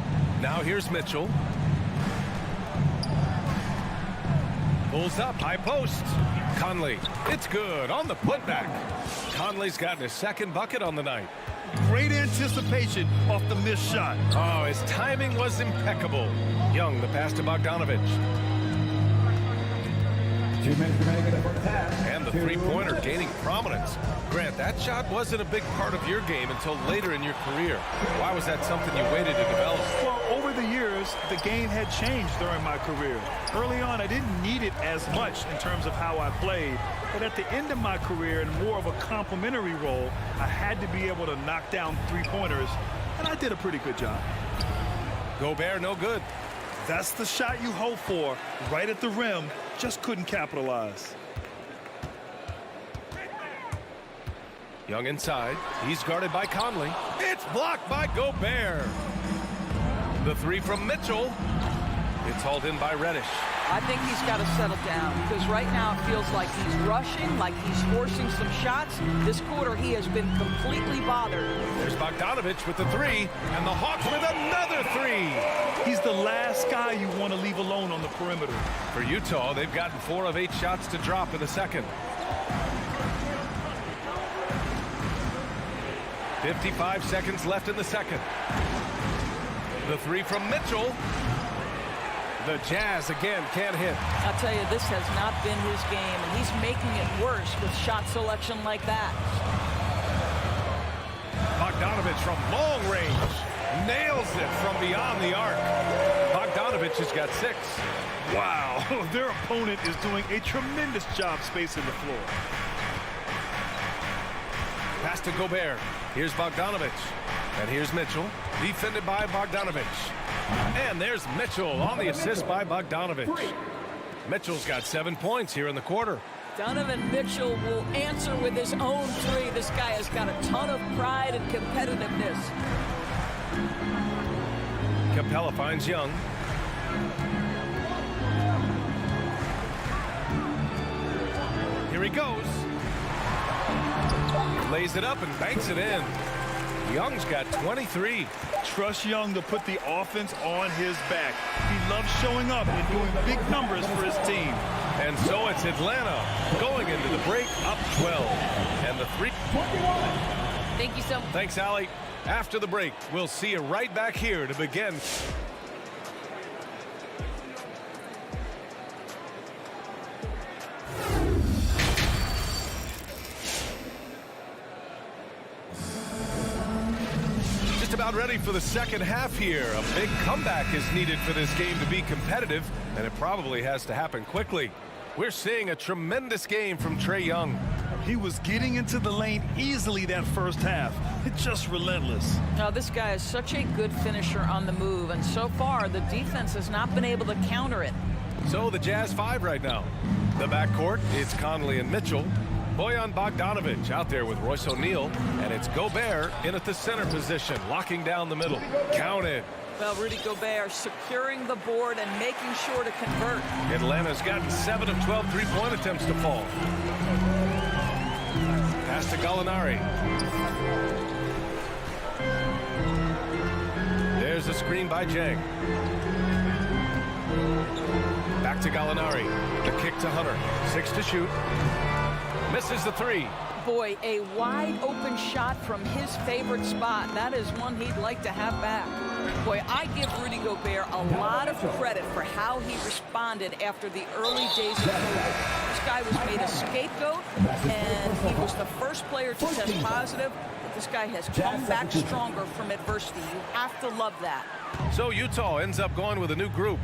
Now here's Mitchell. Pulls up, high post. Conley, it's good on the putback. Conley's gotten his second bucket on the night. Great anticipation off the missed shot. Oh, his timing was impeccable. Young, the pass to Bogdanovich. 2 minutes remaining in the first half. And the three-pointer gaining prominence. Grant, that shot wasn't a big part of your game until later in your career. Why was that something you waited to develop? Well, over the years, the game had changed during my career. Early on, I didn't need it as much in terms of how I played. But at the end of my career, in more of a complementary role, I had to be able to knock down three-pointers, and I did a pretty good job. Gobert, no good. That's the shot you hope for, right at the rim, just couldn't capitalize. Young inside. He's guarded by Conley. It's blocked by Gobert. The three from Mitchell. It's hauled in by Reddish. I think he's got to settle down because right now it feels like he's rushing, like he's forcing some shots. This quarter he has been completely bothered. There's Bogdanovich with the three, and the Hawks with another three. He's the last guy you want to leave alone on the perimeter. For Utah, they've gotten 4 of 8 shots to drop in the second. 55 seconds left in the second. The three from Mitchell. The Jazz again can't hit. I'll tell you, this has not been his game, and he's making it worse with shot selection like that. Bogdanovich from long range nails it from beyond the arc. Bogdanovich has got 6. Wow, their opponent is doing a tremendous job spacing the floor. Pass to Gobert. Here's Bogdanovich. And here's Mitchell, defended by Bogdanovich. And there's Mitchell on the assist by Bogdanovich. Mitchell's got 7 points here in the quarter. Donovan Mitchell will answer with his own three. This guy has got a ton of pride and competitiveness. Capella finds Young. Here he goes. Lays it up and banks it in. Young's got 23. Trust Young to put the offense on his back. He loves showing up and doing big numbers for his team. And so it's Atlanta going into the break up 12. And the three. Thank you so much. Thanks, Allie. After the break, we'll see you right back here to begin. Just about ready for the second half here. A big comeback is needed for this game to be competitive, and it probably has to happen quickly. We're seeing a tremendous game from Trae Young. He was getting into the lane easily that first half. It's just relentless. Now, this guy is such a good finisher on the move, and so far the defense has not been able to counter it. So the Jazz 5 right now. The backcourt, it's Conley and Mitchell. Bojan Bogdanovich out there with Royce O'Neal, and it's Gobert in at the center position, locking down the middle. Count it. Well, Rudy Gobert securing the board and making sure to convert. Atlanta's gotten 7 of 12 three-point attempts to fall. Pass to Gallinari. There's a screen by Jang. Back to Gallinari. The kick to Hunter. 6 to shoot. Misses the three. Boy, a wide open shot from his favorite spot. That is one he'd like to have back. Boy, I give Rudy Gobert a lot of credit for how he responded after the early days of COVID. This guy was made a scapegoat, and he was the first player to test positive. But this guy has come back stronger from adversity. You have to love that. So Utah ends up going with a new group.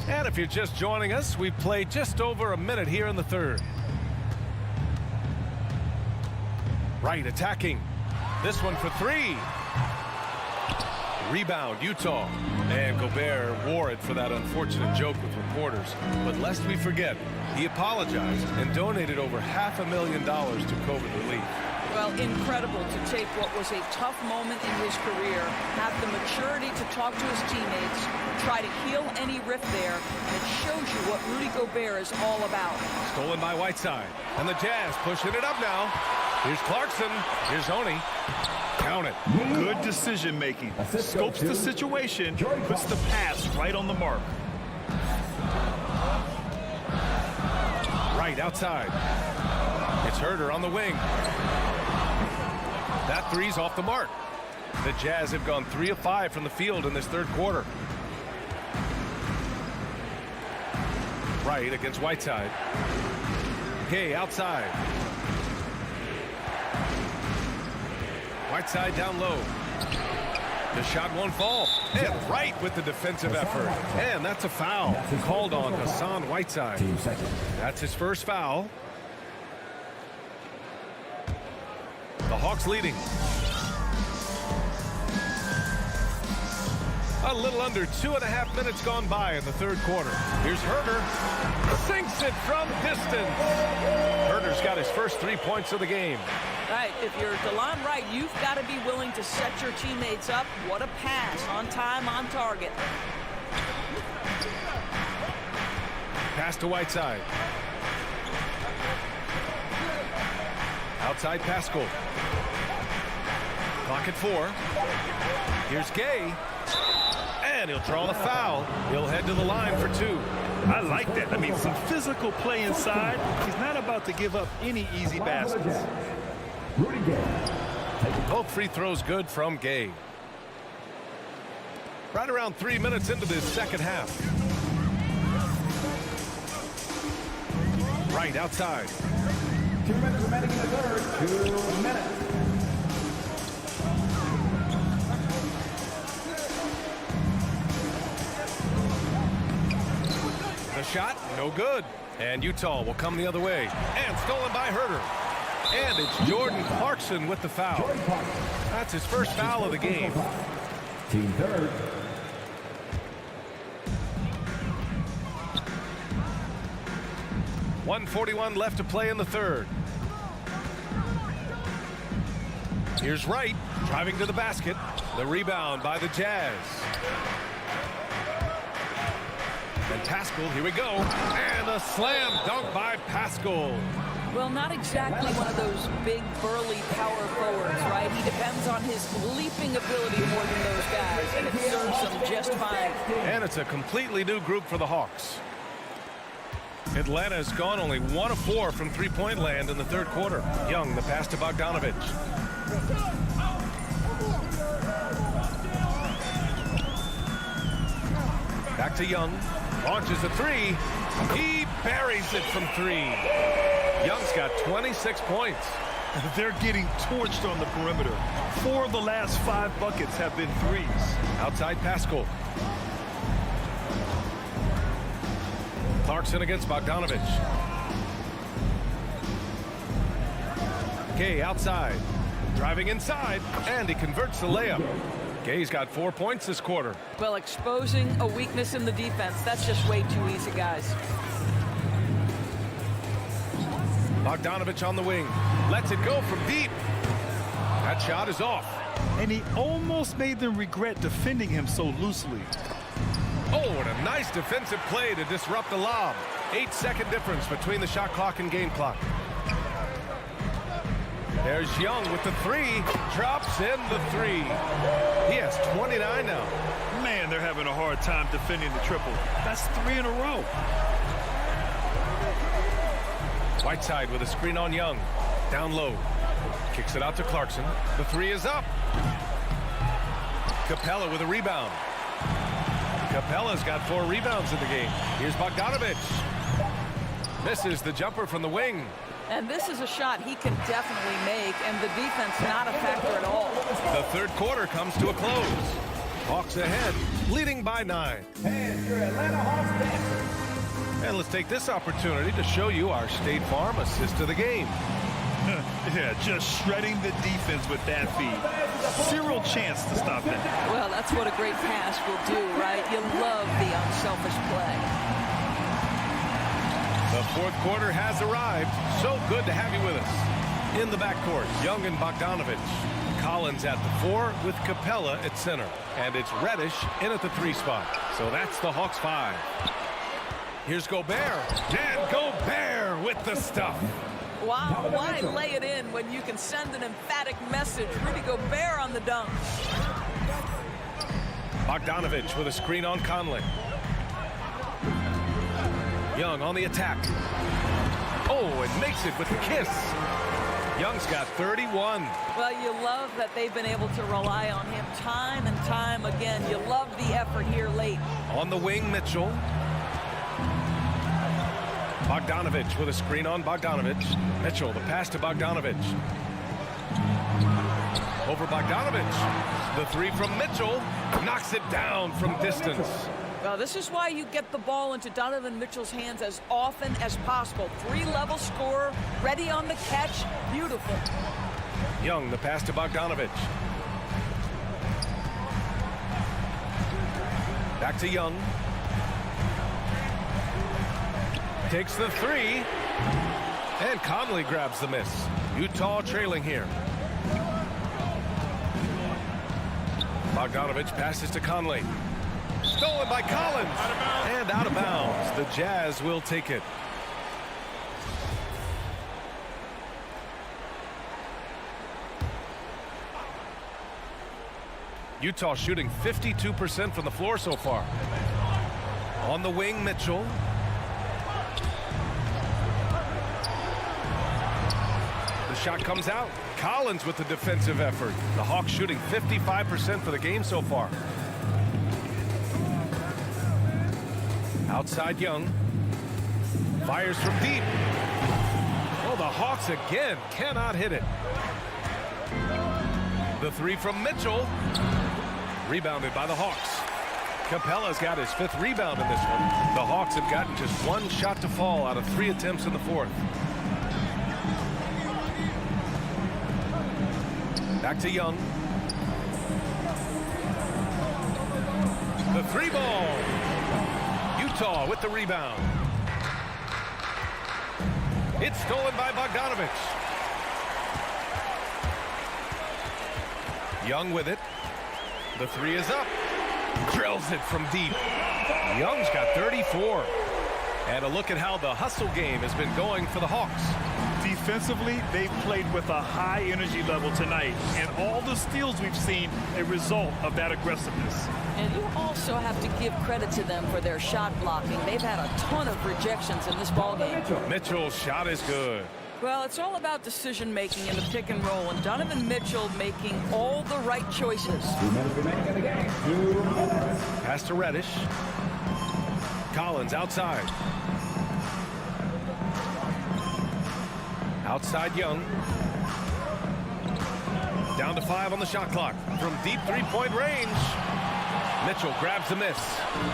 And if you're just joining us, we've played just over a minute here in the third. Wright attacking. This one for 3. Rebound, Utah. And Gobert wore it for that unfortunate joke with reporters. But lest we forget, he apologized and donated over $500,000 to COVID relief. Well, incredible to take what was a tough moment in his career, have the maturity to talk to his teammates, try to heal any rift there, and it shows you what Rudy Gobert is all about. Stolen by Whiteside, and the Jazz pushing it up now. Here's Clarkson, here's Oni. Count it. Good decision making. Scopes the situation, puts the pass right on the mark. Right outside. It's Herter on the wing. That three's off the mark. The Jazz have gone 3 of 5 from the field in this third quarter. right against Whiteside. Gay outside. Whiteside down low. The shot won't fall. And right with the defensive effort. And that's a foul called on Hassan Whiteside. That's his first foul. The Hawks leading. A little under 2.5 minutes gone by in the third quarter. Here's Herder. Sinks it from distance. Herder's got his first 3 points of the game. Right, if you're DeLon Wright, you've got to be willing to set your teammates up. What a pass, on time, on target. Pass to Whiteside. Outside Pascal. Clock at 4. Here's Gay. And he'll draw the foul. He'll head to the line for 2. I like that. I mean, some physical play inside. He's not about to give up any easy baskets. Both free throws good from Gay. Right around 3 minutes into this second half. Right outside. 2 minutes remaining in the third. 2 minutes. The shot, no good. And Utah will come the other way. And stolen by Herder. And it's Jordan Clarkson with the foul. That's his first foul of the game. Team third. .141 left to play in the third. Here's Wright, driving to the basket. The rebound by the Jazz. And Pascal, here we go. And a slam dunk by Pascal. Well, not exactly one of those big, burly power forwards, right? He depends on his leaping ability more than those guys, and it serves him just fine. And it's a completely new group for the Hawks. Atlanta's gone only 1 of 4 from three-point land in the third quarter. Young, the pass to Bogdanovich. Back to Young. Launches a 3. He buries it from 3. Young's got 26 points. They're getting torched on the perimeter. 4 of the last 5 buckets have been threes. Outside Pascal. Clarkson against Bogdanovich. Gay outside. Driving inside. And he converts the layup. Gay's got 4 points this quarter. Well, exposing a weakness in the defense, that's just way too easy, guys. Bogdanovich on the wing. Lets it go from deep. That shot is off. And he almost made them regret defending him so loosely. Oh, and a nice defensive play to disrupt the lob. 8-second difference between the shot clock and game clock. There's Young with the 3. Drops in the 3. He has 29 now. Man, they're having a hard time defending the triple. That's 3 in a row. Whiteside with a screen on Young. Down low. Kicks it out to Clarkson. The 3 is up. Capella with a rebound. Capella's got 4 rebounds in the game. Here's Bogdanovich. Misses the jumper from the wing. And this is a shot he can definitely make, and the defense not a factor at all. The third quarter comes to a close. Hawks ahead, leading by 9. And your Atlanta Hawks dancers. And let's take this opportunity to show you our State Farm assist to the game. Yeah, just shredding the defense with that feed. 0 chance to stop that. Well, that's what a great pass will do, right? You love the unselfish play. The fourth quarter has arrived. So good to have you with us. In the backcourt, Young and Bogdanovich. Collins at the 4 with Capella at center. And it's Reddish in at the 3 spot. So that's the Hawks 5. Here's Gobert. And Gobert with the stuff. Wow, why lay it in when you can send an emphatic message? Rudy Gobert on the dunk. Bogdanovich with a screen on Conley. Young on the attack. Oh, and makes it with the kiss. Young's got 31. Well, you love that they've been able to rely on him time and time again. You love the effort here late. On the wing, Mitchell. Bogdanovich with a screen on Bogdanovich. Mitchell, the pass to Bogdanovich. Over Bogdanovich. The three from Mitchell. Knocks it down from distance. Well, this is why you get the ball into Donovan Mitchell's hands as often as possible. Three-level scorer, ready on the catch. Beautiful. Young, the pass to Bogdanovich. Back to Young. Takes the three. And Conley grabs the miss. Utah trailing here. Bogdanovich passes to Conley. Stolen by Collins. And out of bounds. The Jazz will take it. Utah shooting 52% from the floor so far. On the wing, Mitchell. The shot comes out. Collins with the defensive effort. The Hawks shooting 55% for the game so far. Outside Young. Fires from deep. Oh, the Hawks again cannot hit it. The three from Mitchell. Rebounded by the Hawks. Capella's got his 5th rebound in this one. The Hawks have gotten just 1 shot to fall out of 3 attempts in the 4th. Back to Young. The 3 ball. Utah with the rebound. It's stolen by Bogdanovich. Young with it. The 3 is up. Drills it from deep. Young's got 34. And a look at how the hustle game has been going for the Hawks. Defensively, they've played with a high energy level tonight, and all the steals we've seen a result of that aggressiveness. And you also have to give credit to them for their shot blocking. They've had a ton of rejections in this ballgame. Mitchell's shot is good. Well, it's all about decision-making in the pick and roll, and Donovan Mitchell making all the right choices. 2 minutes remaining in the game. 2 minutes. Pass to Reddish. Collins outside. Outside Young. Down to 5 on the shot clock. From deep 3-point range. Mitchell grabs the miss.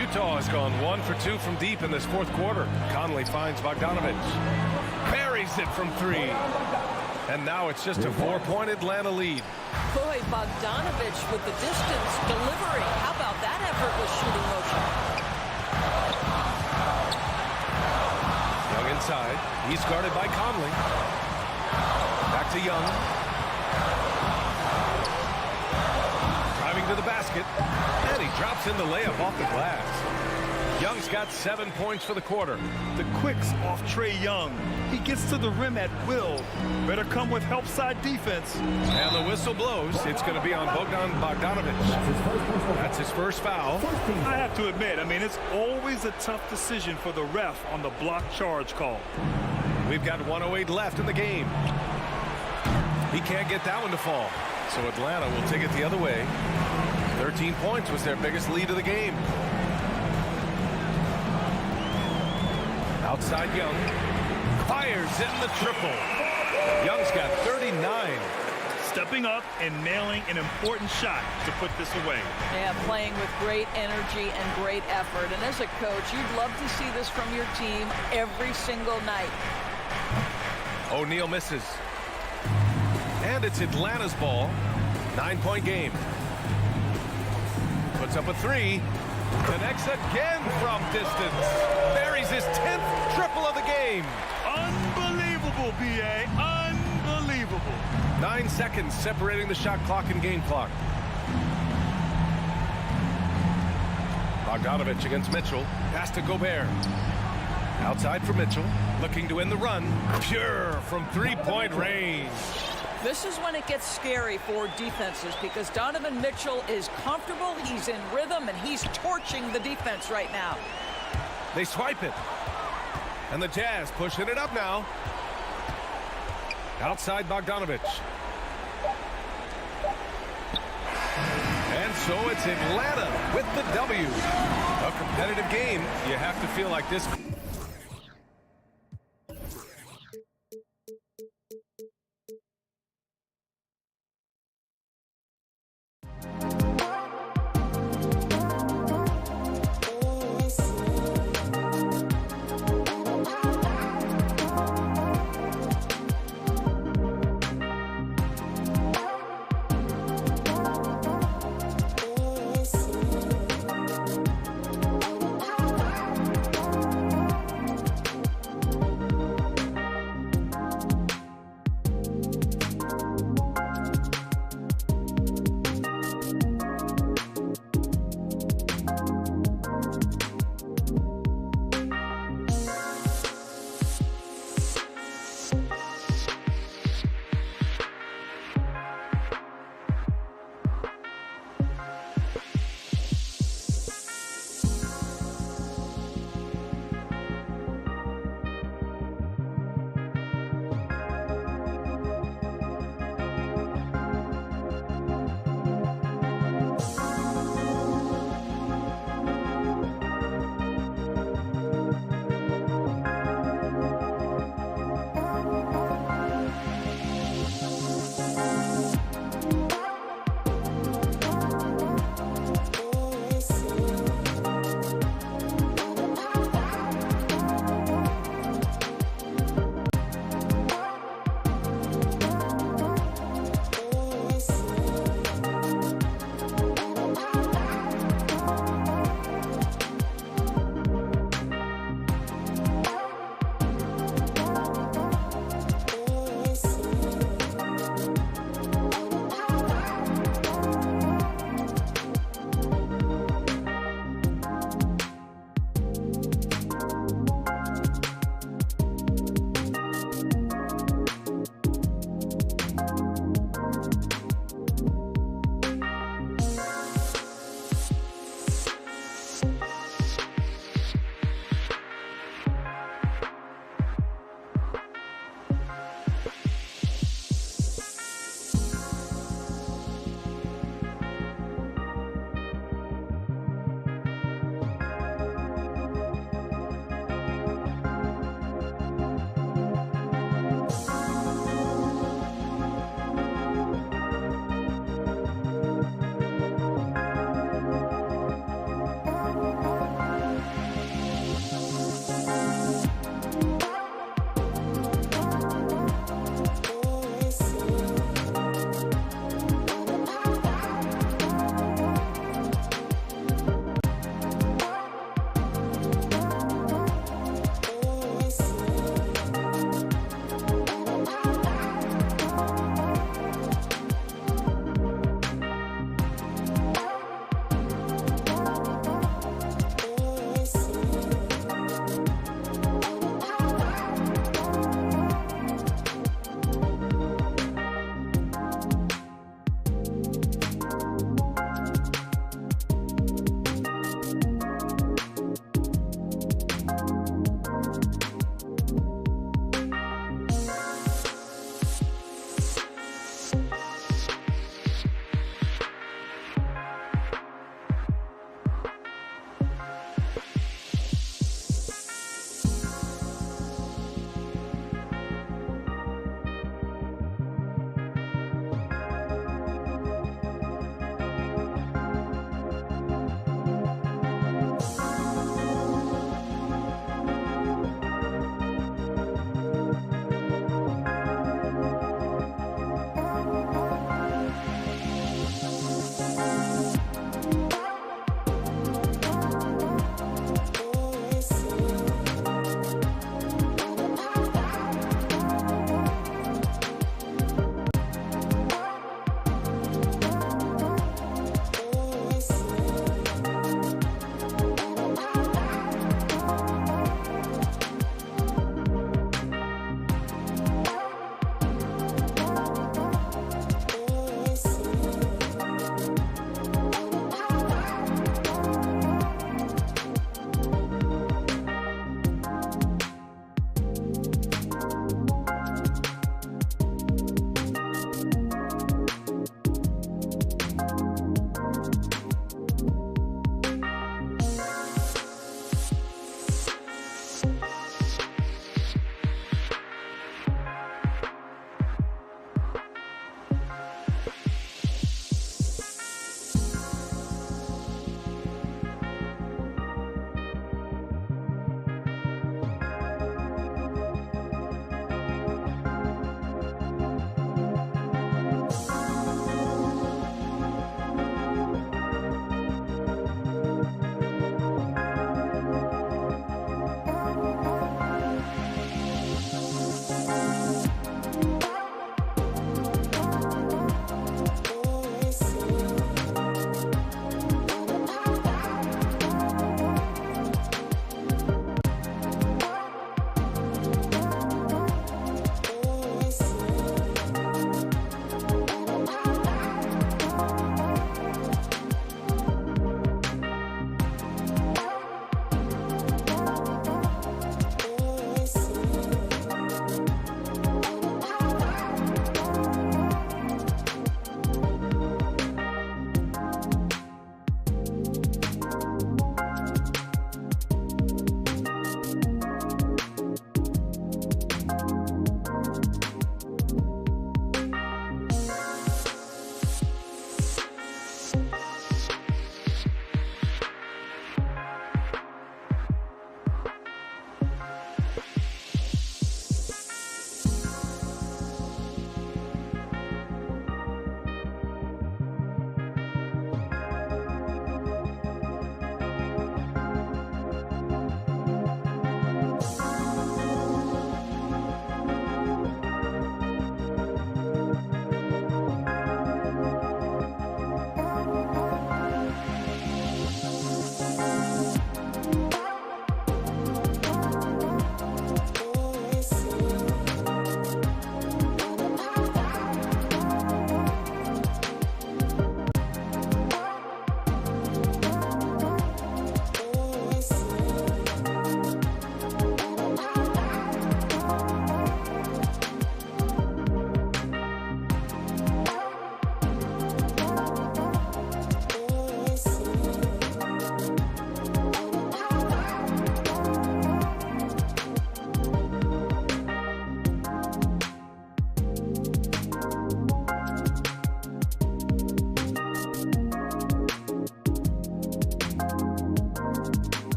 Utah has gone 1 for 2 from deep in this 4th quarter. Conley finds Bogdanovich. Buries it from 3. And now it's just a 4-point Atlanta lead. Boy, Bogdanovich with the distance delivery. How about that effortless shooting motion? Young inside. He's guarded by Conley. Back to Young. Driving to the basket. And he drops in the layup off the glass. Young's got 7 points for the quarter. The quicks off Trae Young. He gets to the rim at will. Better come with help side defense. And the whistle blows. It's going to be on Bogdanovich. That's his first foul. I have to admit, it's always a tough decision for the ref on the block charge call. We've got 1:08 left in the game. He can't get that one to fall. So Atlanta will take it the other way. 13 points was their biggest lead of the game. Outside Young. Fires in the triple. Young's got 39. Stepping up and nailing an important shot to put this away. Yeah, playing with great energy and great effort. And as a coach, you'd love to see this from your team every single night. O'Neal misses. And it's Atlanta's ball. 9-point game. Puts up a 3. Connects again from distance. Buries his 10th triple of the game. Unbelievable, B.A. Unbelievable. 9 seconds separating the shot clock and game clock. Bogdanovich against Mitchell. Pass to Gobert. Outside for Mitchell. Looking to end the run. Pure from 3-point range. This is when it gets scary for defenses because Donovan Mitchell is comfortable, he's in rhythm, and he's torching the defense right now. They swipe it. And the Jazz pushing it up now. Outside Bogdanovich. And so it's Atlanta with the W. A competitive game. You have to feel like this.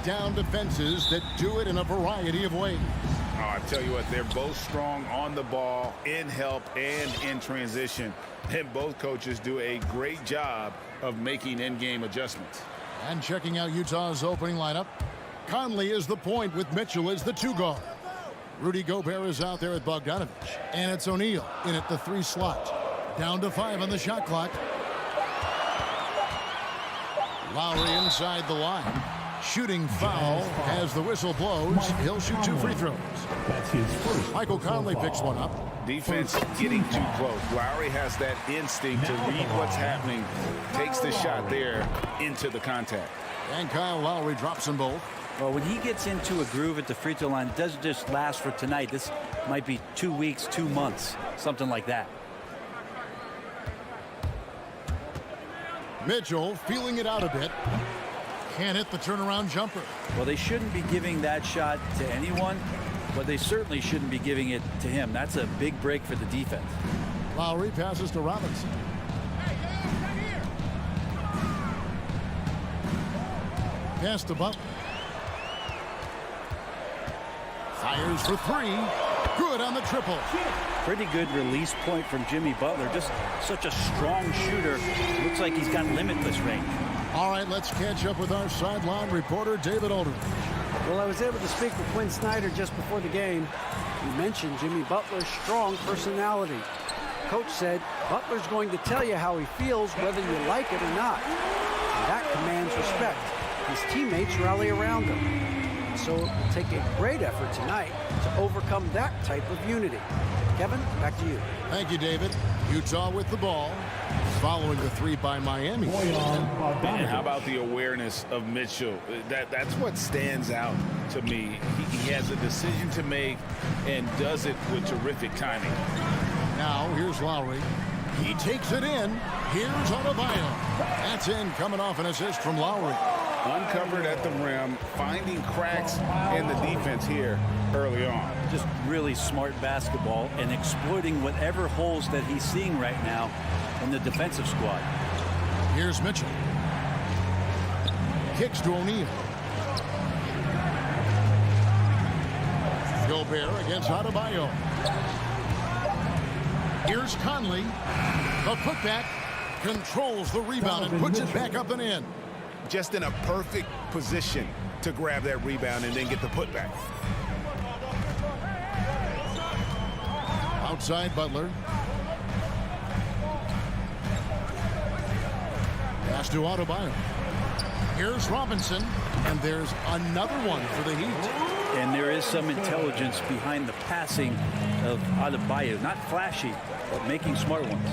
down defenses that do it in a variety of ways. Oh, I tell you what, they're both strong on the ball, in help, and in transition. And both coaches do a great job of making in-game adjustments. And checking out Utah's opening lineup, Conley is the point with Mitchell as the 2 guard. Rudy Gobert is out there at Bogdanovich. And it's O'Neal in at the 3 slot. Down to 5 on the shot clock. Lowry inside the line. Shooting foul as the whistle blows. He'll shoot 2 free throws. That's his first. Michael Conley picks one up. Defense getting too close. Lowry has that instinct to read what's happening. Takes the shot there into the contact. And Kyle Lowry drops them both. Well, when he gets into a groove at the free throw line, it doesn't just last for tonight. This might be 2 weeks, 2 months, something like that. Mitchell feeling it out a bit. Can't hit the turnaround jumper. Well, they shouldn't be giving that shot to anyone, but they certainly shouldn't be giving it to him. That's a big break for the defense. Lowry passes to Robinson. Pass to Butler. Fires for 3. Good on the triple. Pretty good release point from Jimmy Butler. Just such a strong shooter. Looks like he's got limitless range. All right, let's catch up with our sideline reporter, David Aldridge. Well, I was able to speak with Quinn Snyder just before the game. He mentioned Jimmy Butler's strong personality. Coach said Butler's going to tell you how he feels whether you like it or not. And that commands respect. His teammates rally around him. So it will take a great effort tonight to overcome that type of unity. Kevin, back to you. Thank you, David. Utah with the ball. Following the 3 by Miami. And how about the awareness of Mitchell? That's what stands out to me. He has a decision to make and does it with terrific timing. Now, here's Lowry. He takes it in. Here's Adebayo. That's in, coming off an assist from Lowry. Uncovered at the rim, finding cracks in the defense here early on. Just really smart basketball and exploiting whatever holes that he's seeing right now in the defensive squad. Here's Mitchell. Kicks to O'Neal. Gobert against Adebayo. Here's Conley. The putback controls the rebound and puts it back up and in. Just in a perfect position to grab that rebound and then get the putback. Outside Butler. Pass to Adebayo. Here's Robinson. And there's another one for the Heat. And there is some intelligence behind the passing of Adebayo. Not flashy, but making smart ones.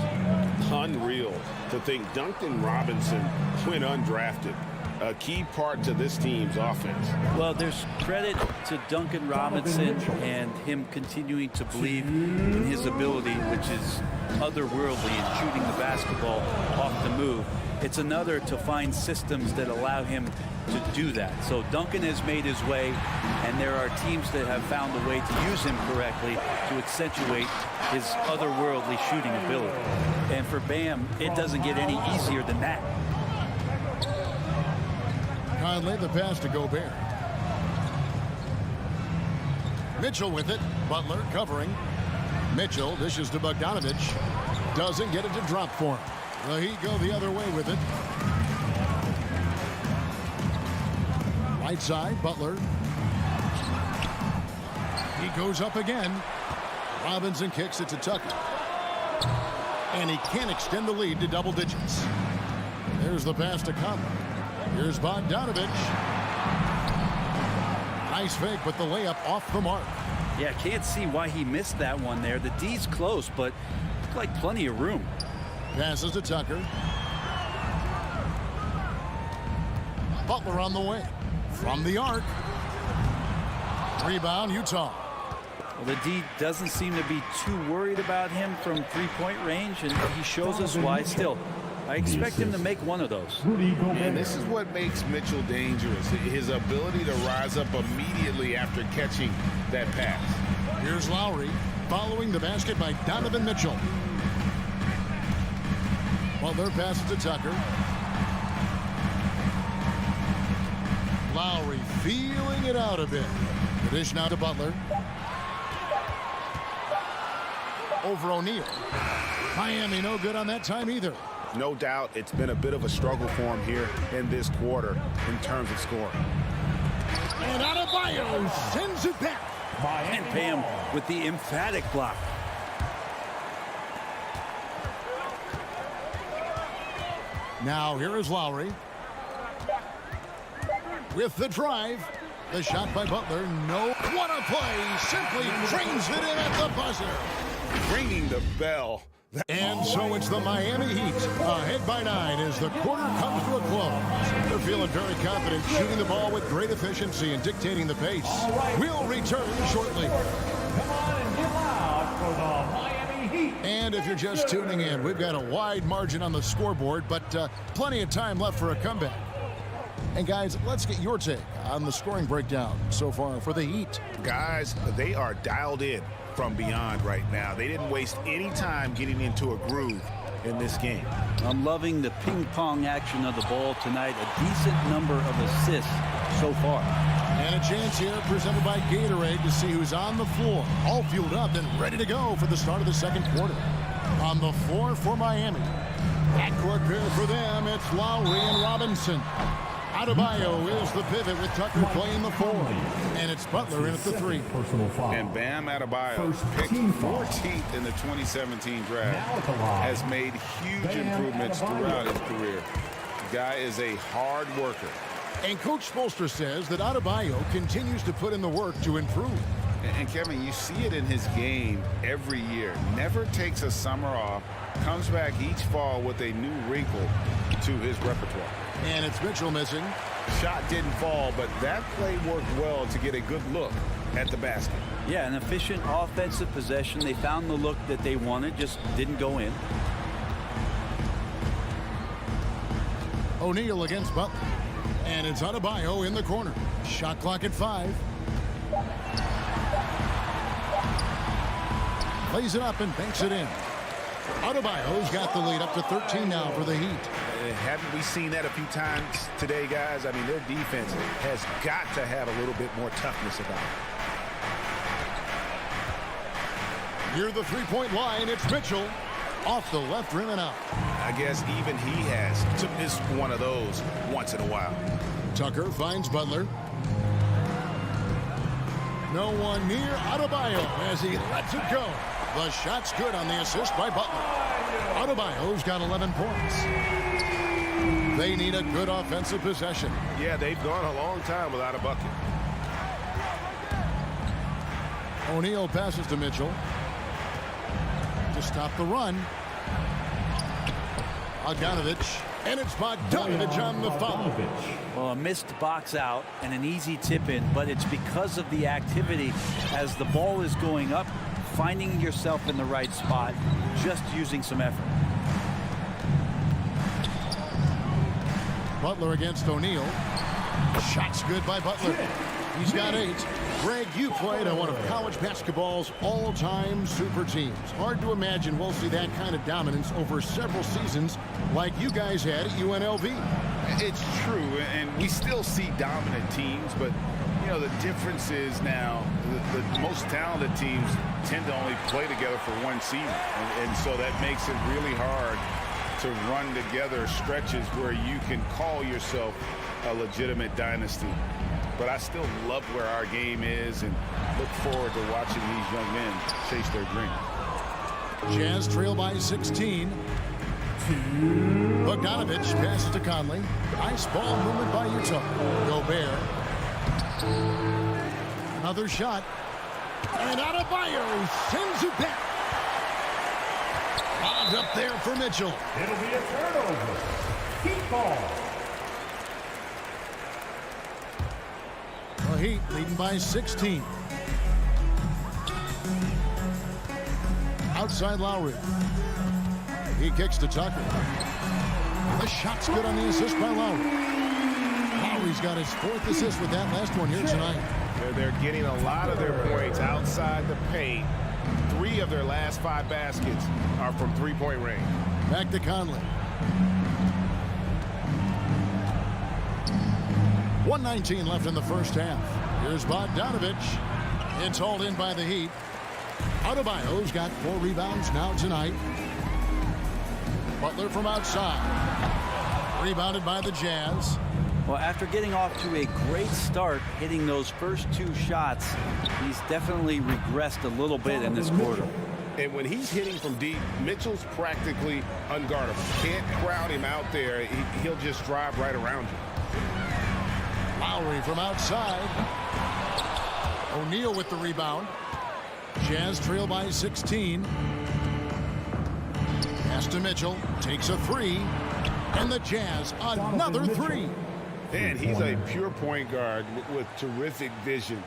Unreal to think Duncan Robinson went undrafted. A key part to this team's offense. Well, there's credit to Duncan Robinson and him continuing to believe in his ability, which is otherworldly in shooting the basketball off the move. It's another to find systems that allow him to do that. So Duncan has made his way, and there are teams that have found a way to use him correctly to accentuate his otherworldly shooting ability. And for Bam, it doesn't get any easier than that. Conley, the pass to Gobert. Mitchell with it. Butler covering. Mitchell dishes to Bogdanovich. Doesn't get it to drop for him. The Heat go the other way with it. Right side, Butler. He goes up again. Robinson kicks it to Tucker. And he can't extend the lead to double digits. There's the pass to Conley. Here's Bogdanovich. Nice fake, but the layup off the mark. Yeah, can't see why he missed that one there. The D's close, but looked like plenty of room. Passes to Tucker. Butler on the way. From the arc. Rebound, Utah. Well, the D doesn't seem to be too worried about him from three-point range, and he shows us why still. I expect him to make one of those. And this is what makes Mitchell dangerous. His ability to rise up immediately after catching that pass. Here's Lowry following the basket by Donovan Mitchell. Butler passes to Tucker. Lowry it out a bit. The dish now to Butler. Over O'Neal. Miami no good on that time either. No doubt it's been a bit of a struggle for him here in this quarter in terms of scoring. And Adebayo sends it back. And Bam with the emphatic block. Now here is Lowry. With the drive. The shot by Butler. No. What a play. Simply drains it in at the buzzer. Ringing the bell. And so it's the Miami Heat ahead by 9 as the quarter comes to a close. They're feeling very confident, shooting the ball with great efficiency and dictating the pace. We'll return shortly. Come on and get loud for the Miami Heat. And if you're just tuning in, we've got a wide margin on the scoreboard, but plenty of time left for a comeback. And guys, let's get your take on the scoring breakdown so far for the Heat. Guys, they are dialed in from beyond right now. They didn't waste any time getting into a groove in this game. I'm loving the ping pong action of the ball tonight. A decent number of assists so far. And a chance here presented by Gatorade to see who's on the floor. All fueled up and ready to go for the start of the second quarter. On the floor for Miami. Backcourt pair for them, it's Lowry and Robinson. Adebayo is the pivot with Tucker playing the 4. And it's Butler in at the 3. And Bam Adebayo, picked 14th in the 2017 draft, has made huge improvements throughout his career. The guy is a hard worker. And Coach Spoelstra says that Adebayo continues to put in the work to improve. And Kevin, you see it in his game every year. Never takes a summer off, comes back each fall with a new wrinkle to his repertoire. And it's Mitchell missing. Shot didn't fall, but that play worked well to get a good look at the basket. Yeah, an efficient offensive possession. They found the look that they wanted, just didn't go in. O'Neal against Butler. And it's Adebayo in the corner. Shot clock at 5. Lays it up and banks it in. Adebayo's got the lead up to 13 now for the Heat. Haven't we seen that a few times today, guys? I mean, their defense has got to have a little bit more toughness about it. Near the three-point line, it's Mitchell. Off the left rim and out. I guess even he has to miss one of those once in a while. Tucker finds Butler. No one near Adebayo as he lets it go. The shot's good on the assist by Butler. Adebayo's got 11 points. They need a good offensive possession. Yeah, they've gone a long time without a bucket. O'Neal passes to Mitchell to stop the run. Bogdanovich, and it's Bogdanovich on the foul. Well, a missed box out and an easy tip in, but it's because of the activity as the ball is going up, finding yourself in the right spot, just using some effort. Butler against O'Neal. Shot's good by Butler. He's got 8. Greg, you played on one of college basketball's all-time super teams. Hard to imagine we'll see that kind of dominance over several seasons like you guys had at UNLV. It's true, and we still see dominant teams, but you know the difference is now the most talented teams tend to only play together for one season, and so that makes it really hard to run together stretches where you can call yourself a legitimate dynasty. But I still love where our game is and look forward to watching these young men chase their dream. Jazz trail by 16. Bogdanovich passes to Conley. Nice ball movement by Utah. Gobert. Another shot. And Adebayo sends it back. Lobbed up there for Mitchell. It'll be a turnover. Heat ball. The Heat leading by 16. Outside Lowry. He kicks to Tucker. The shot's good on the assist by Lowry. Lowry's got his 4th assist with that last one here tonight. They're getting a lot of their points outside the paint. 3 of their last 5 baskets are from three-point range. Back to Conley. 1:19 left in the first half. Here's Bogdanovich. It's hauled in by the Heat. Adebayo's got 4 rebounds now tonight. Butler from outside. Rebounded by the Jazz. Well, after getting off to a great start, hitting those first 2 shots, he's definitely regressed a little bit in this quarter. And when he's hitting from deep, Mitchell's practically unguardable. Can't crowd him out there. He'll just drive right around you. Lowry from outside. O'Neal with the rebound. Jazz trail by 16. Pass to Mitchell. Takes a 3. And the Jazz another 3. And he's a pure point guard with terrific vision.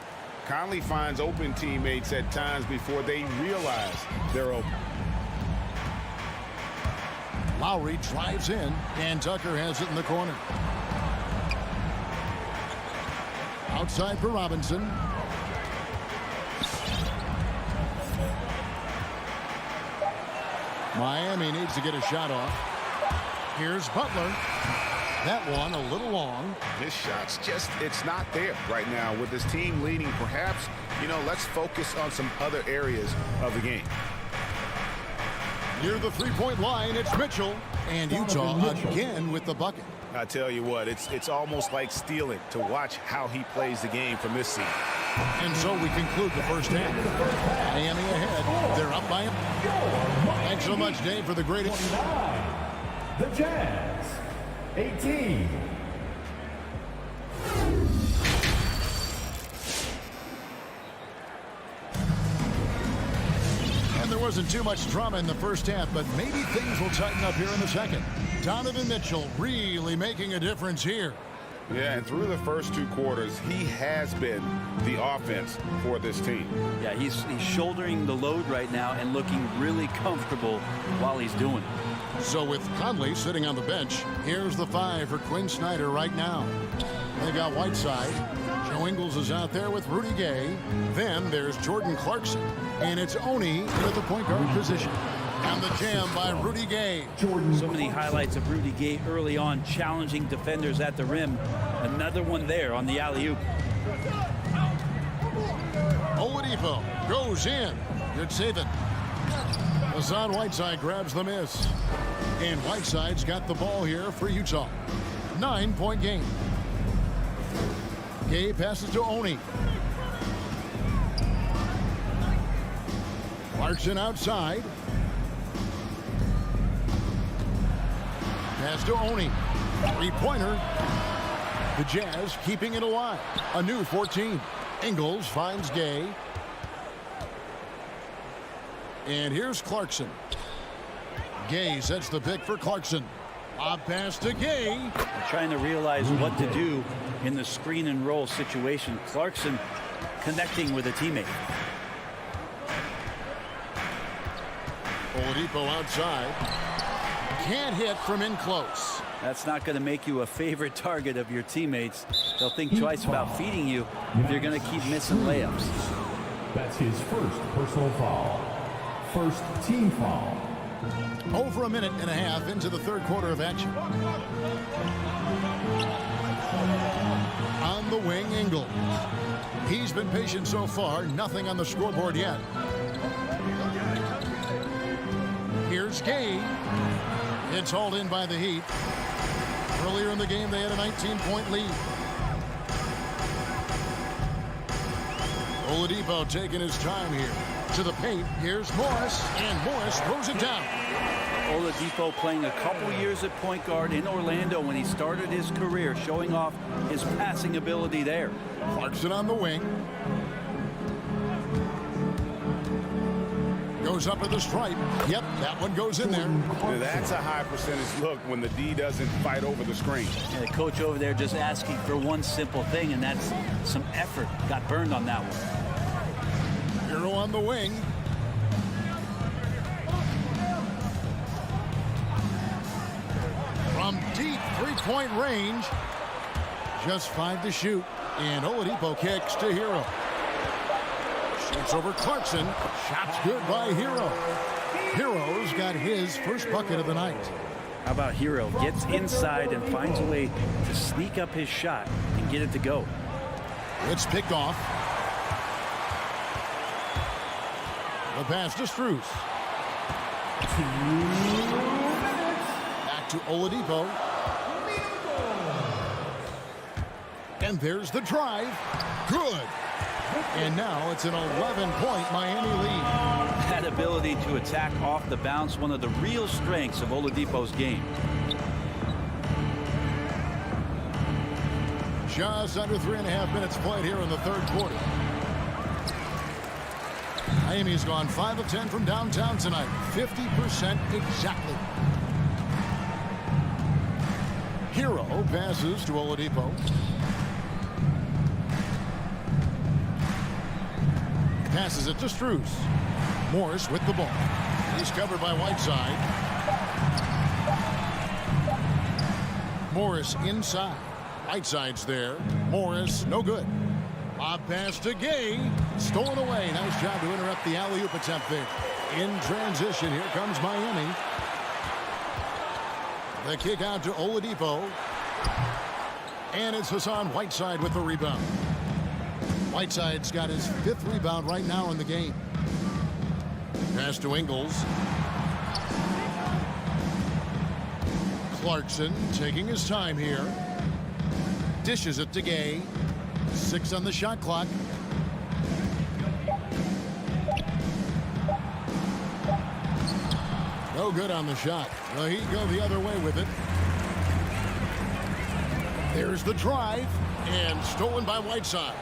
Conley finds open teammates at times before they realize they're open. Lowry drives in, and Tucker has it in the corner. Outside for Robinson. Miami needs to get a shot off. Here's Butler. That one a little long. His shot's just, it's not there right now with his team leading. Perhaps, let's focus on some other areas of the game. Near the three-point line, it's Mitchell. And Utah again with the bucket. I tell you what, it's almost like stealing to watch how he plays the game from this seat. And so we conclude the first half. Miami ahead. They're up by him. Thanks so much, Dave, for the great... The Jazz, 18. And there wasn't too much drama in the first half, but maybe things will tighten up here in the second. Donovan Mitchell really making a difference here. Yeah, and through the first 2 quarters, he has been the offense for this team. Yeah, he's shouldering the load right now and looking really comfortable while he's doing it. So with Conley sitting on the bench, here's the 5 for Quinn Snyder right now. They've got Whiteside. Joe Ingles is out there with Rudy Gay. Then there's Jordan Clarkson. And it's Oni at the point guard position. And the jam by Rudy Gay. So many highlights of Rudy Gay early on, challenging defenders at the rim. Another one there on the alley-oop. Oladipo goes in. Good save it. Hassan Whiteside grabs the miss. And Whiteside's got the ball here for Utah. 9-point game. Gay passes to Oni. Clarkson outside. Pass to Oni. 3-pointer. The Jazz keeping it alive. A new 14. Ingles finds Gay. And here's Clarkson. Gay sets the pick for Clarkson. A pass to Gay. Trying to realize what to do in the screen and roll situation. Clarkson connecting with a teammate. Oladipo outside. Can't hit from in close. That's not going to make you a favorite target of your teammates. They'll think twice about feeding you if you're going to keep missing layups. That's his first personal foul. First team foul. Over a minute and a half into the third quarter of action. On the wing, Ingles. He's been patient so far. Nothing on the scoreboard yet. Here's Gay. It's hauled in by the Heat. Earlier in the game, they had a 19-point lead. Oladipo taking his time here. To the paint, here's Morris, and Morris throws it down. Oladipo playing a couple years at point guard in Orlando when he started his career, showing off his passing ability there. Clarkson on the wing. Goes up at the stripe. Yep, that one goes in there. That's a high percentage look when the D doesn't fight over the screen. And the coach over there just asking for one simple thing, and that's some effort. Got burned on that one. Hero on the wing. From deep three-point range. Just 5 to shoot. And Oladipo kicks to Hero. Shoots over Clarkson. Shot's good by Hero. Hero's got his first bucket of the night. How about Hero? Gets inside and finds a way to sneak up his shot and get it to go. It's picked off. The pass to Strus. Back to Oladipo. And there's the drive. Good. And now it's an 11-point Miami lead. That ability to attack off the bounce, one of the real strengths of Oladipo's game. Just under 3.5 minutes played here in the third quarter. Miami's gone 5 of 10 from downtown tonight. 50% exactly. Hero passes to Oladipo. Passes it to Strus. Morris with the ball. He's covered by Whiteside. Morris inside. Whiteside's there. Morris, no good. Lob pass to Gay. Stolen away. Nice job to interrupt the alley-oop attempt there. In transition, here comes Miami. The kick out to Oladipo. And it's Hassan Whiteside with the rebound. Whiteside's got his 5th rebound right now in the game. Pass to Ingles. Clarkson taking his time here. Dishes it to Gay. 6 on the shot clock. No good on the shot. The Heat go the other way with it. There's the drive. And stolen by Whiteside.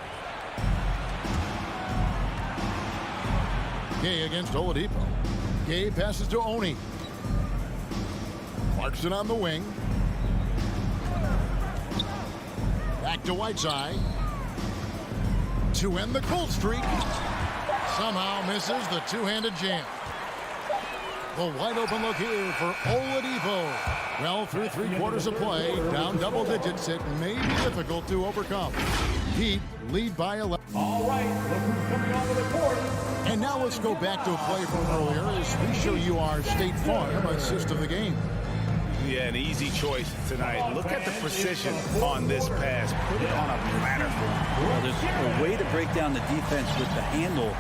Gay against Oladipo. Gay passes to Oni. Clarkson on the wing. Back to Whiteside. To end the cold streak. Somehow misses the two-handed jam. The wide open look here for Oladipo. Well, through 3 quarters of play, down double digits, it may be difficult to overcome. Heat lead by 11. All right, look who's coming onto the court. And now let's go back to a play from earlier as we show you our State Farm assist of the game. Yeah, an easy choice tonight. Look at the precision on this pass. Put it on a platter for him. Well, there's a way to break down the defense with the handle,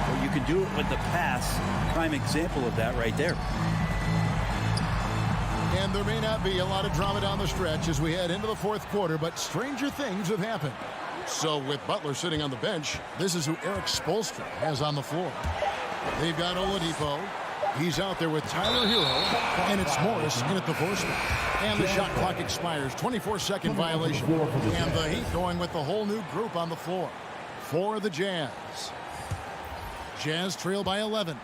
but you can do it with the pass. Prime example of that right there. And there may not be a lot of drama down the stretch as we head into the 4th quarter, but stranger things have happened. So with Butler sitting on the bench, this is who Eric Spoelstra has on the floor. They've got Oladipo. He's out there with Tyler Hero, and it's Morris in at the 4 spot. And the shot clock expires. 24-second violation. And the Heat going with the whole new group on the floor. For the Jazz. Jazz trail by 11.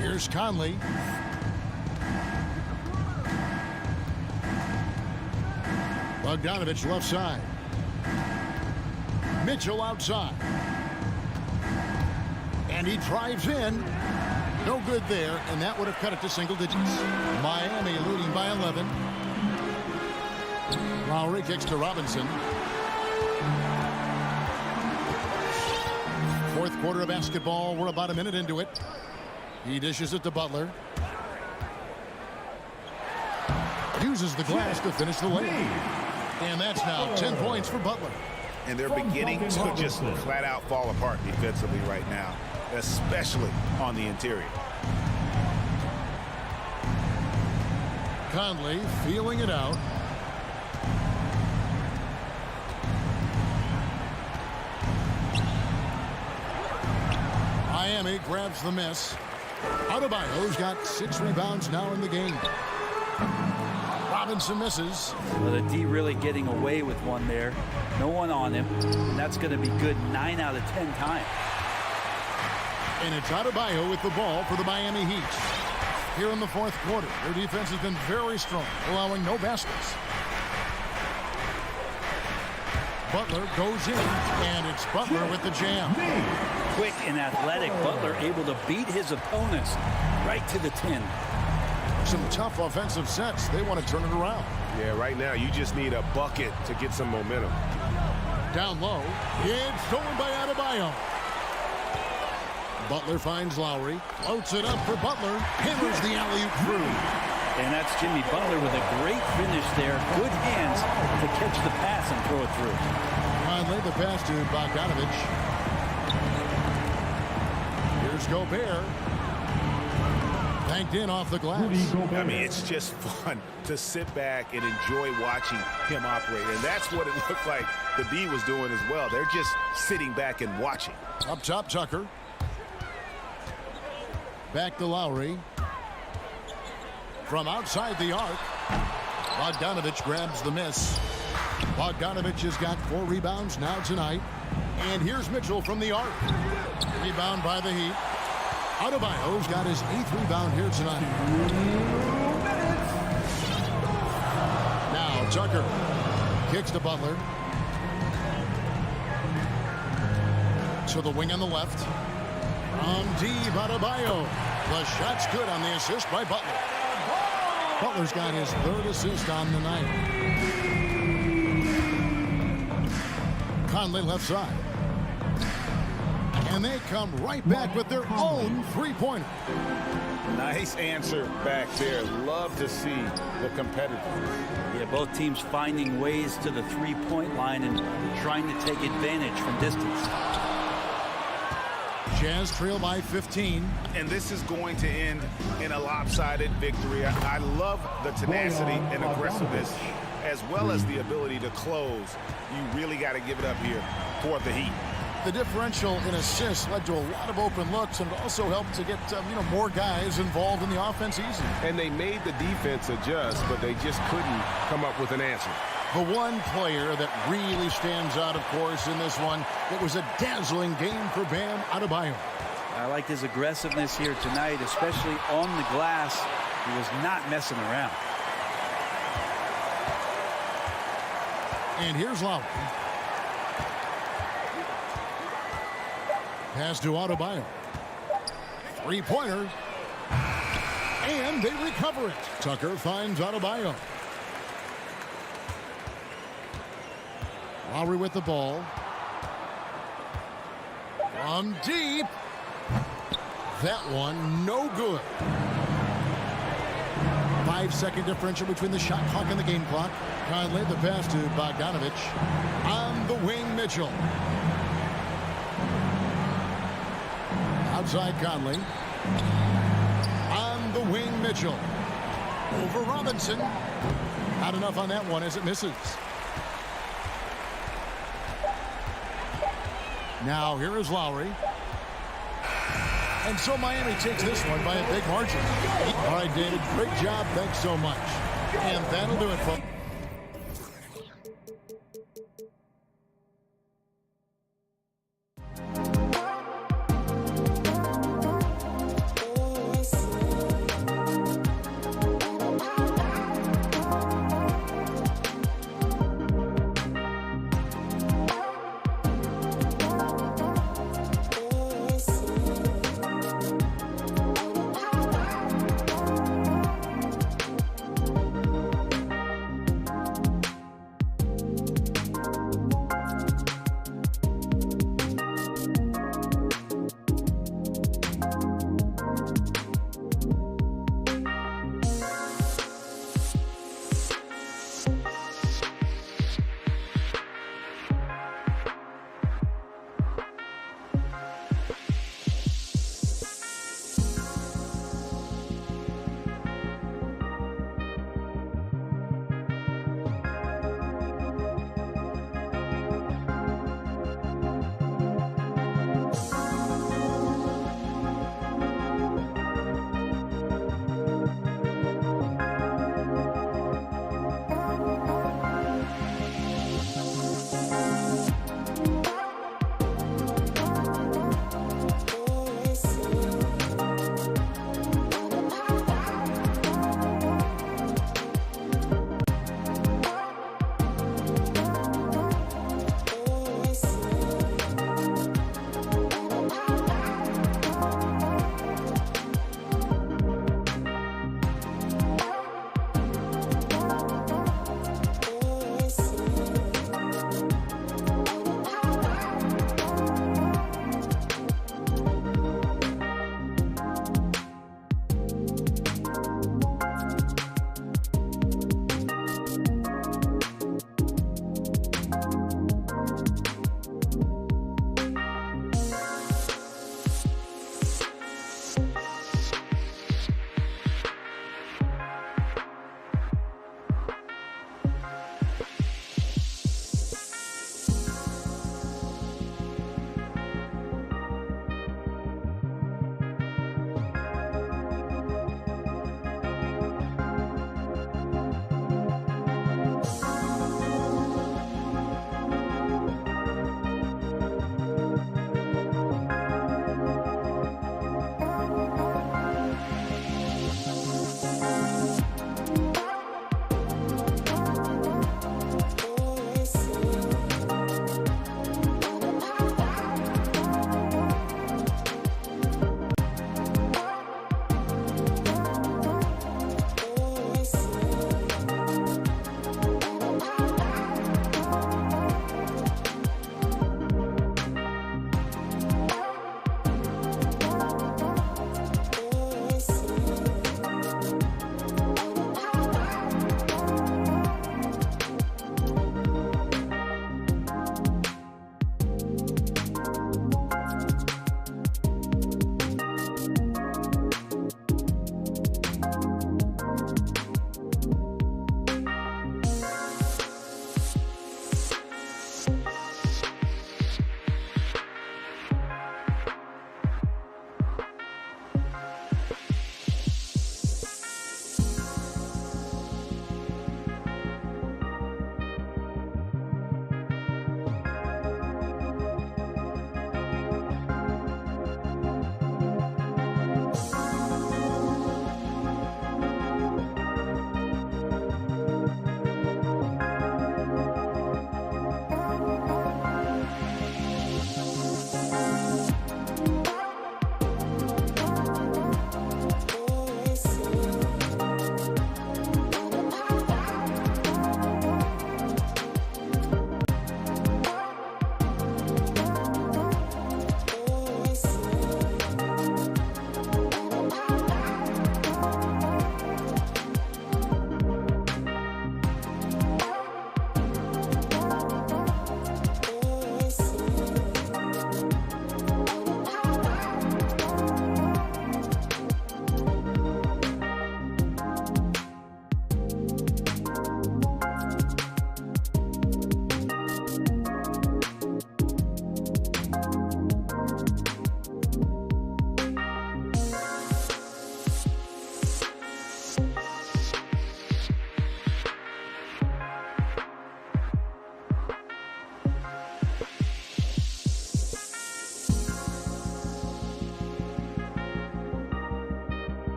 Here's Conley. Bogdanovich left side. Mitchell outside. And he drives in. No good there, and that would have cut it to single digits. Miami leading by 11. Lowry kicks to Robinson. 4th quarter of basketball. We're about a minute into it. He dishes it to Butler. Uses the glass to finish the layup. And that's now 10 points for Butler. And they're beginning to just flat out fall apart defensively right now, especially on the interior. Conley feeling it out. Miami grabs the miss. Adebayo's got 6 rebounds now in the game. Robinson misses. Well, the D really getting away with one there. No one on him. And that's going to be good 9 out of 10 times. And it's Adebayo with the ball for the Miami Heat. Here in the 4th quarter, their defense has been very strong, allowing no baskets. Butler goes in, and it's Butler with the jam. Quick and athletic, Butler able to beat his opponents right to the 10. Some tough offensive sets. They want to turn it around. Yeah, right now you just need a bucket to get some momentum. Down low. It's stolen by Adebayo. Butler finds Lowry. Floats it up for Butler. Hammers the alley-oop through. And that's Jimmy Butler with a great finish there. Good hands to catch the pass and throw it through. Conley, the pass to Bogdanovich. Here's Gobert. Banked in off the glass. I mean, it's just fun to sit back and enjoy watching him operate. And that's what it looked like the D was doing as well. They're just sitting back and watching. Up top, Tucker. Back to Lowry. From outside the arc, Bogdanovich grabs the miss. Bogdanovich has got 4 rebounds now tonight. And here's Mitchell from the arc. Rebound by the Heat. Adebayo's got his 8th rebound here tonight. Now Tucker kicks to Butler. To the wing on the left. From deep, Adebayo. The shot's good on the assist by Butler. Butler's got his 3rd assist on the night. Conley left side. And they come right back with their own three-pointer. Nice answer back there. Love to see the competitors. Yeah, both teams finding ways to the three-point line and trying to take advantage from distance. Jazz trail by 15. And this is going to end in a lopsided victory. I love the tenacity and aggressiveness, as well as the ability to close. You really got to give it up here for the Heat. The differential in assists led to a lot of open looks, and it also helped to get more guys involved in the offense easy. And they made the defense adjust, but they just couldn't come up with an answer. The one player that really stands out, of course, in this one, it was a dazzling game for Bam Adebayo. I liked his aggressiveness here tonight, especially on the glass. He was not messing around. And here's Lowry. Pass to Adebayo. Three-pointer. And they recover it. Tucker finds Adebayo. Lowry with the ball. From deep. That one no good. 5-second differential between the shot clock and the game clock. Conley, the pass to Bogdanovich. On the wing, Mitchell. Outside Conley. On the wing, Mitchell. Over Robinson. Not enough on that one as it misses. Now here is Lowry. And so Miami takes this one by a big margin. All right, David, great job. Thanks so much. And that'll do it, folks.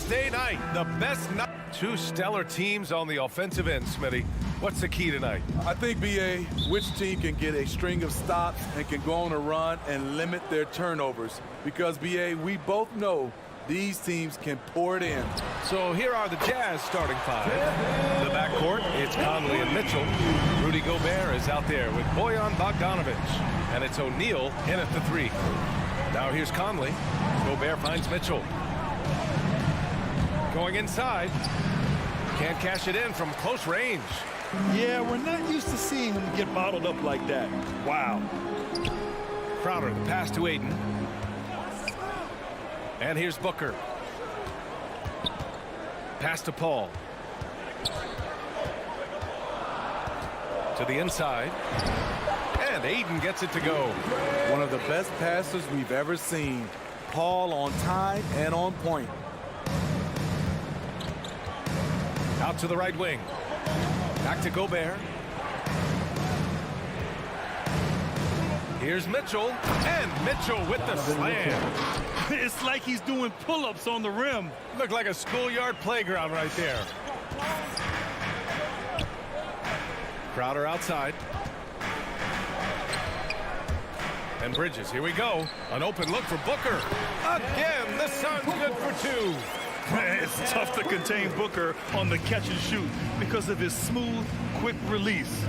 Thursday night, the best night. Two stellar teams on the offensive end, Smitty. What's the key tonight? I think, B.A., which team can get a string of stops and can go on a run and limit their turnovers? Because, B.A., we both know these teams can pour it in. So here are the Jazz starting five. The backcourt, it's Conley and Mitchell. Rudy Gobert is out there with Bojan Bogdanovic. And it's O'Neal in at the three. Now here's Conley. Gobert finds Mitchell. Going inside. Can't cash it in from close range. Yeah, we're not used to seeing him get bottled up like that. Wow. Crowder, the pass to Ayton. And here's Booker. Pass to Paul. To the inside. And Ayton gets it to go. One of the best passers we've ever seen. Paul on time and on point. Out to the right wing. Back to Gobert. Here's Mitchell. And Mitchell with the slam. It's like he's doing pull-ups on the rim. Looked like a schoolyard playground right there. Crowder outside. And Bridges, here we go. An open look for Booker. Again, the Suns good for two. It's tough to contain Booker on the catch and shoot because of his smooth, quick release.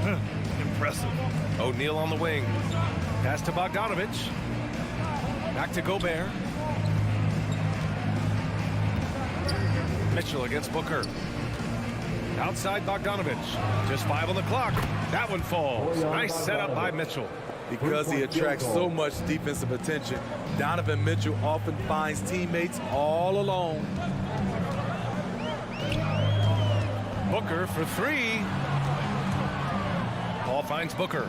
Impressive. O'Neal on the wing. Pass to Bogdanovic. Back to Gobert. Mitchell against Booker. Outside Bogdanovic. Just 5 on the clock. That one falls. Nice setup by Mitchell. Because he attracts so much defensive attention, Donovan Mitchell often finds teammates all alone. Booker for three. Paul finds Booker.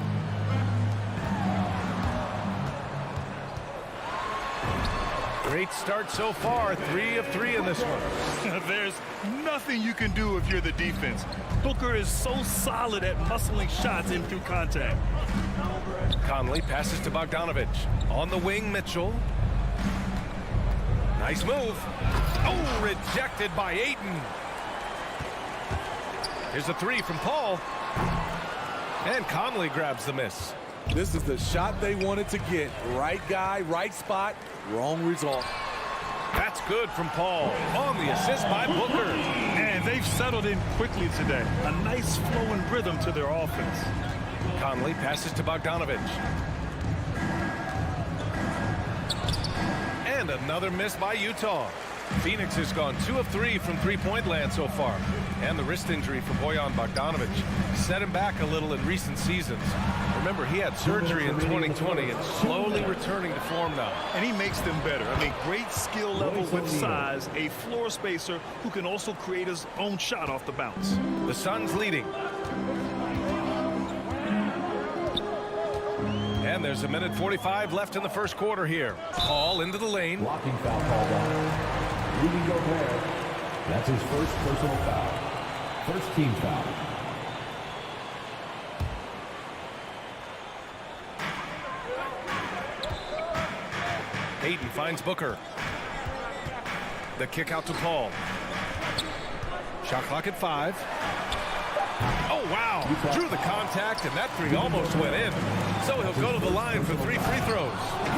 Great start so far. 3 of 3 in this one. There's nothing you can do if you're the defense. Booker is so solid at muscling shots in through contact. Conley passes to Bogdanovic. On the wing, Mitchell. Nice move. Oh, rejected by Ayton. Here's a three from Paul. And Conley grabs the miss. This is the shot they wanted to get. Right guy, right spot, wrong result. That's good from Paul. On the assist by Booker. And they've settled in quickly today. A nice flowing rhythm to their offense. Conley passes to Bogdanovic. And another miss by Utah. Phoenix has gone 2 of 3 from three-point land so far. And the wrist injury for Bojan Bogdanovic set him back a little in recent seasons. Remember, he had surgery in 2020 and slowly returning to form now. And he makes them better. I mean, great skill level with size, a floor spacer who can also create his own shot off the bounce. The Suns leading. And there's a minute 45 left in the first quarter here. Paul into the lane. Blocking foul called on Rudy Gobert. That's his first personal foul. First team foul. Ayton finds Booker. The kick out to Paul. Shot clock at 5. Oh, wow. Drew the contact, and that three almost went in. So he'll go to the line for 3 free throws.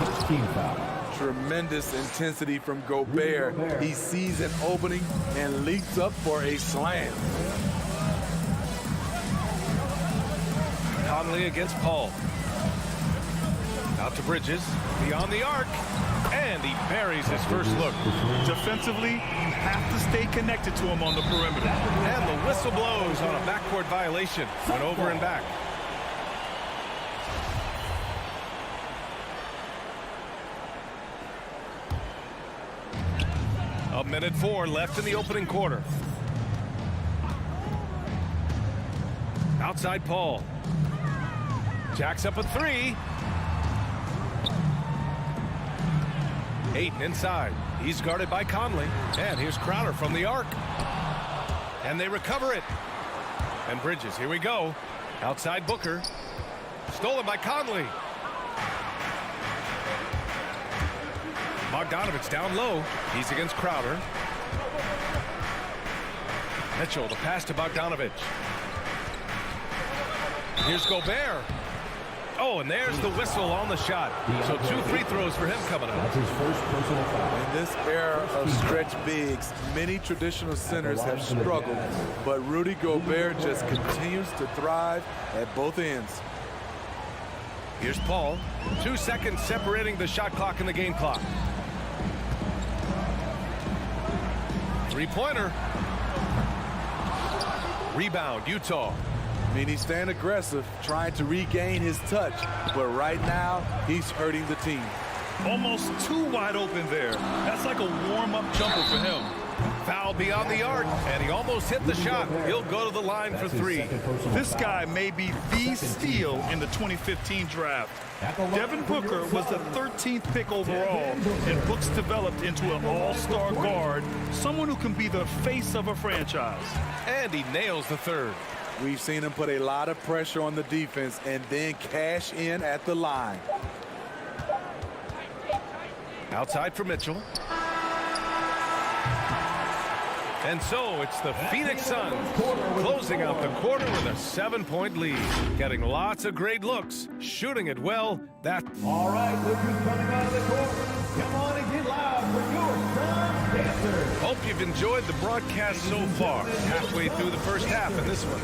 First team foul. Tremendous intensity from Gobert. He sees an opening and leaps up for a slam. Conley against Paul. Out to Bridges. Beyond the arc. And he buries his first look. Defensively, you have to stay connected to him on the perimeter. And the whistle blows on a backcourt violation. Went over and back. A minute 4 left in the opening quarter. Outside Paul. Jacks up a 3. Ayton inside. He's guarded by Conley. And here's Crowder from the arc. And they recover it. And Bridges, here we go. Outside Booker. Stolen by Conley. Bogdanovic down low. He's against Crowder. Mitchell, the pass to Bogdanovich. Here's Gobert. Oh, and there's the whistle on the shot. So 2 free throws for him coming up. That's his first personal foul. In this era of stretch bigs, many traditional centers have struggled, but Rudy Gobert just continues to thrive at both ends. Here's Paul. 2 seconds separating the shot clock and the game clock. Three-pointer. Rebound, Utah. I mean, he's staying aggressive, trying to regain his touch, but right now, he's hurting the team. Almost too wide open there. That's like a warm-up jumper for him. Foul beyond the arc, and he almost hit the shot. He'll go to the line for 3. This guy may be the steal in the 2015 draft. Devin Booker was the 13th pick overall, and Brooks developed into an all-star guard, someone who can be the face of a franchise. And he nails the 3rd. We've seen him put a lot of pressure on the defense and then cash in at the line. Outside for Mitchell. And so it's the Phoenix Suns closing out the quarter with a 7-point lead. Getting lots of great looks, shooting it well. All right, look who's coming out of the court. Come on and get loud for your Suns dancers. Hope you've enjoyed the broadcast so far. Halfway through the first half in this one.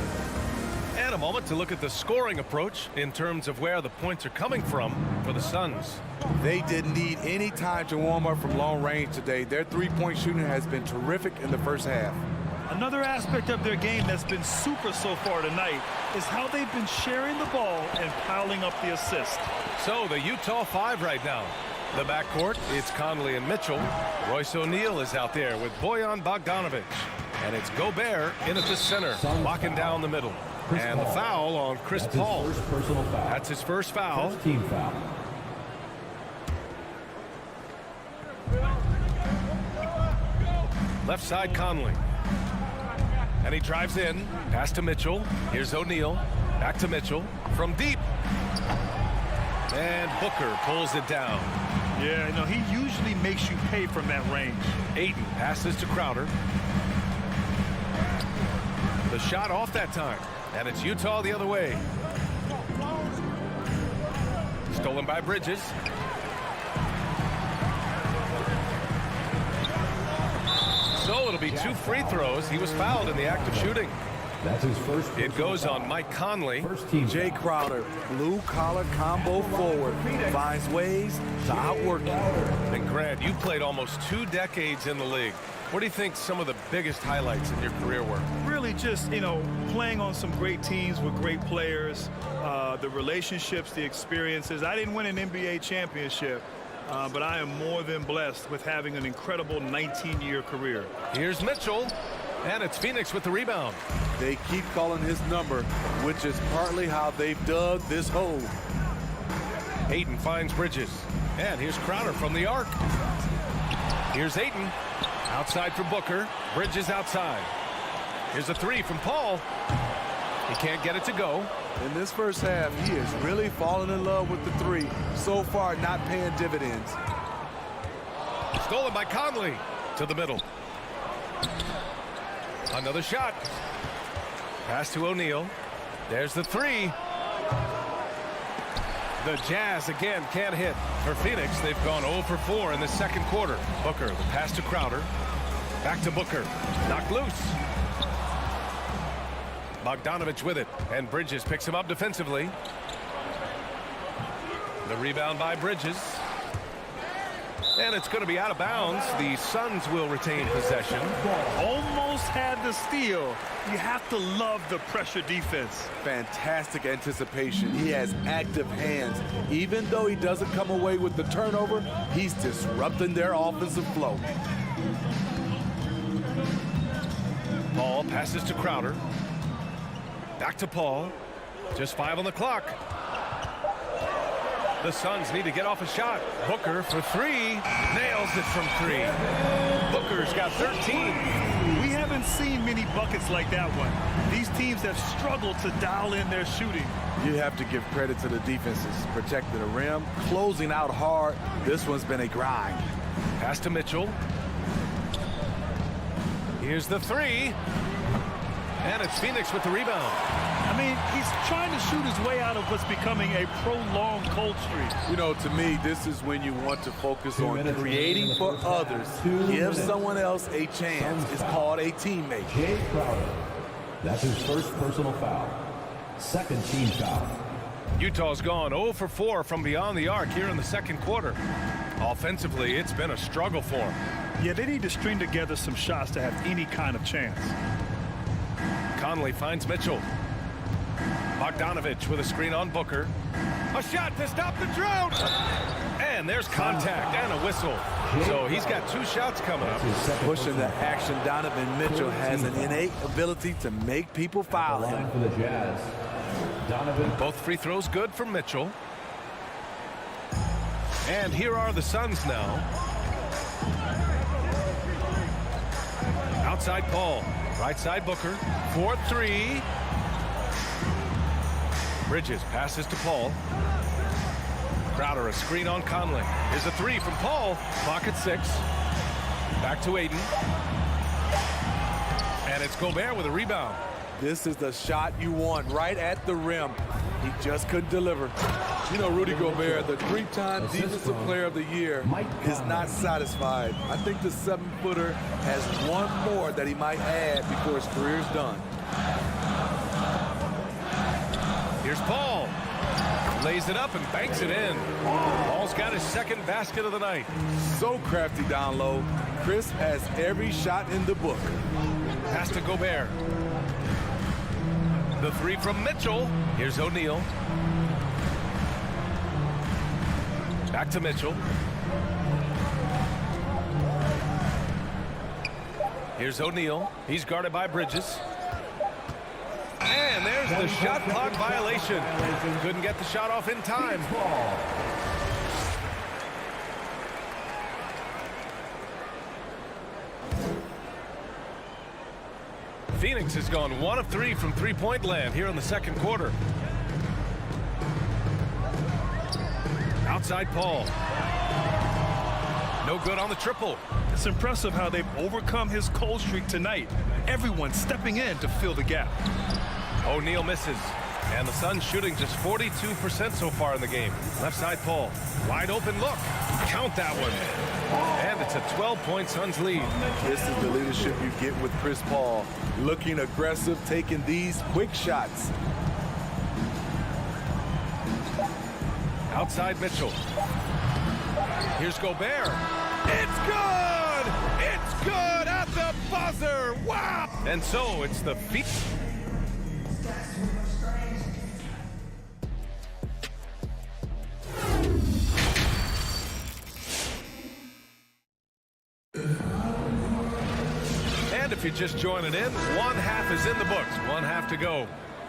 And a moment to look at the scoring approach in terms of where the points are coming from for the Suns. They didn't need any time to warm up from long range today. Their three-point shooting has been terrific in the first half. Another aspect of their game that's been super so far tonight is how they've been sharing the ball and piling up the assist. So the Utah 5 right now. The backcourt, it's Conley and Mitchell. Royce O'Neal is out there with Bojan Bogdanovich. And it's Gobert in at the center, locking down the middle. And the foul on Chris Paul. That's his first foul. Team foul. Left side Conley. And he drives in. Pass to Mitchell. Here's O'Neal. Back to Mitchell. From deep. And Booker pulls it down. Yeah, you know, he usually makes you pay from that range. Ayton passes to Crowder. The shot off that time. And it's Utah the other way. Stolen by Bridges. So it'll be 2 free throws. He was fouled in the act of shooting. That's his first. It goes on Mike Conley. First team. Jay Crowder, blue-collar combo forward, finds ways to outwork you. And Grant, you played almost 2 decades in the league. What do you think some of the biggest highlights in your career were? Really just, you know, playing on some great teams with great players, the relationships, the experiences. I didn't win an NBA championship, but I am more than blessed with having an incredible 19-year career. Here's Mitchell, and it's Phoenix with the rebound. They keep calling his number, which is partly how they've dug this hole. Ayton finds Bridges, and here's Crowder from the arc. Here's Ayton. Outside for Booker. Bridges outside. Here's a 3 from Paul. He can't get it to go. In this first half, he is really falling in love with the 3. So far, not paying dividends. Stolen by Conley. To the middle. Another shot. Pass to O'Neal. There's the 3. The Jazz again can't hit. For Phoenix, they've gone 0 for 4 in the second quarter. Booker, the pass to Crowder. Back to Booker. Knocked loose. Bogdanovich with it. And Bridges picks him up defensively. The rebound by Bridges. And it's going to be out of bounds. The Suns will retain possession. Almost had the steal. You have to love the pressure defense. Fantastic anticipation. He has active hands. Even though he doesn't come away with the turnover, he's disrupting their offensive flow. Paul passes to Crowder. Back to Paul. Just 5 on the clock. The Suns need to get off a shot. Booker for 3. Nails it from 3. Booker's got 13. We haven't seen many buckets like that one. These teams have struggled to dial in their shooting. You have to give credit to the defenses. Protecting the rim, closing out hard. This one's been a grind. Pass to Mitchell. Here's the 3. And it's Phoenix with the rebound. I mean, he's trying to shoot his way out of what's becoming a prolonged cold streak. You know, to me, this is when you want to focus on creating for others. Give someone else a chance. It's called a teammate. Jay Crowder. That's his first personal foul. Second team foul. Utah's gone 0 for 4 from beyond the arc here in the second quarter. Offensively, it's been a struggle for them. Yeah, they need to string together some shots to have any kind of chance. Conley finds Mitchell. Bogdanovich with a screen on Booker. A shot to stop the drought. And there's contact and a whistle. So he's got 2 shots coming up. Pushing the action, Donovan Mitchell has an innate ability to make people foul him. For the Jazz. Donovan. Both free throws good from Mitchell. And here are the Suns now. Outside Paul. Right side Booker. 4-3. Bridges passes to Paul. Crowder a screen on Conley. Here's a 3 from Paul. Clock at 6. Back to Aiden. And it's Gobert with a rebound. This is the shot you want right at the rim. He just couldn't deliver. You know, Rudy Gobert, the 3-time Defensive Player of the Year, is not satisfied. I think the 7-footer has one more that he might add before his career's done. Here's Paul. Lays it up and banks it in. Paul's got his second basket of the night. So crafty down low. Chris has every shot in the book. Pass to Gobert. The 3 from Mitchell. Here's O'Neal. Back to Mitchell. Here's O'Neal. He's guarded by Bridges. And there's the shot clock violation. Couldn't get the shot off in time. Phoenix has gone 1 of 3 from three-point land here in the second quarter. Outside Paul. No good on the triple. It's impressive how they've overcome his cold streak tonight. Everyone stepping in to fill the gap. O'Neal misses. And the Suns shooting just 42% so far in the game. Left side Paul. Wide open look. Count that one. And it's a 12-point Suns lead. This is the leadership you get with Chris Paul. Looking aggressive, taking these quick shots. Outside Mitchell. Here's Gobert. It's good! It's good at the buzzer! Wow! And so it's the feet. And if you're just joining in, 1 half is in the books. 1 half to go.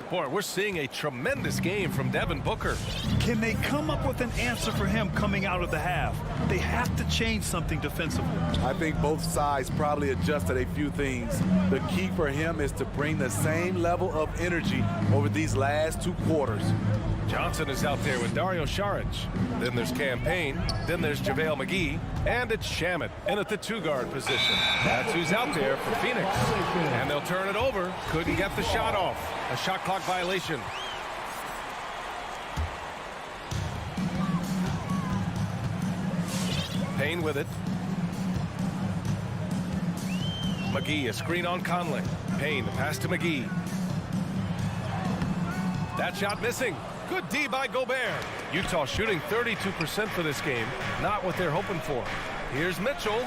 Boy, we're seeing a tremendous game from Devin Booker. Can they come up with an answer for him coming out of the half? They have to change something defensively. I think both sides probably adjusted a few things. The key for him is to bring the same level of energy over these last 2 quarters. Johnson is out there with Dario Saric. Then there's Campaign. Then there's JaVale McGee. And it's Shamet in at the 2-guard position. That's who's out there for Phoenix. And they'll turn it over. Couldn't get the shot off. A shot clock violation. Payne with it. McGee, a screen on Conley. Payne, the pass to McGee. That shot missing. Good D by Gobert. Utah shooting 32% for this game. Not what they're hoping for. Here's Mitchell.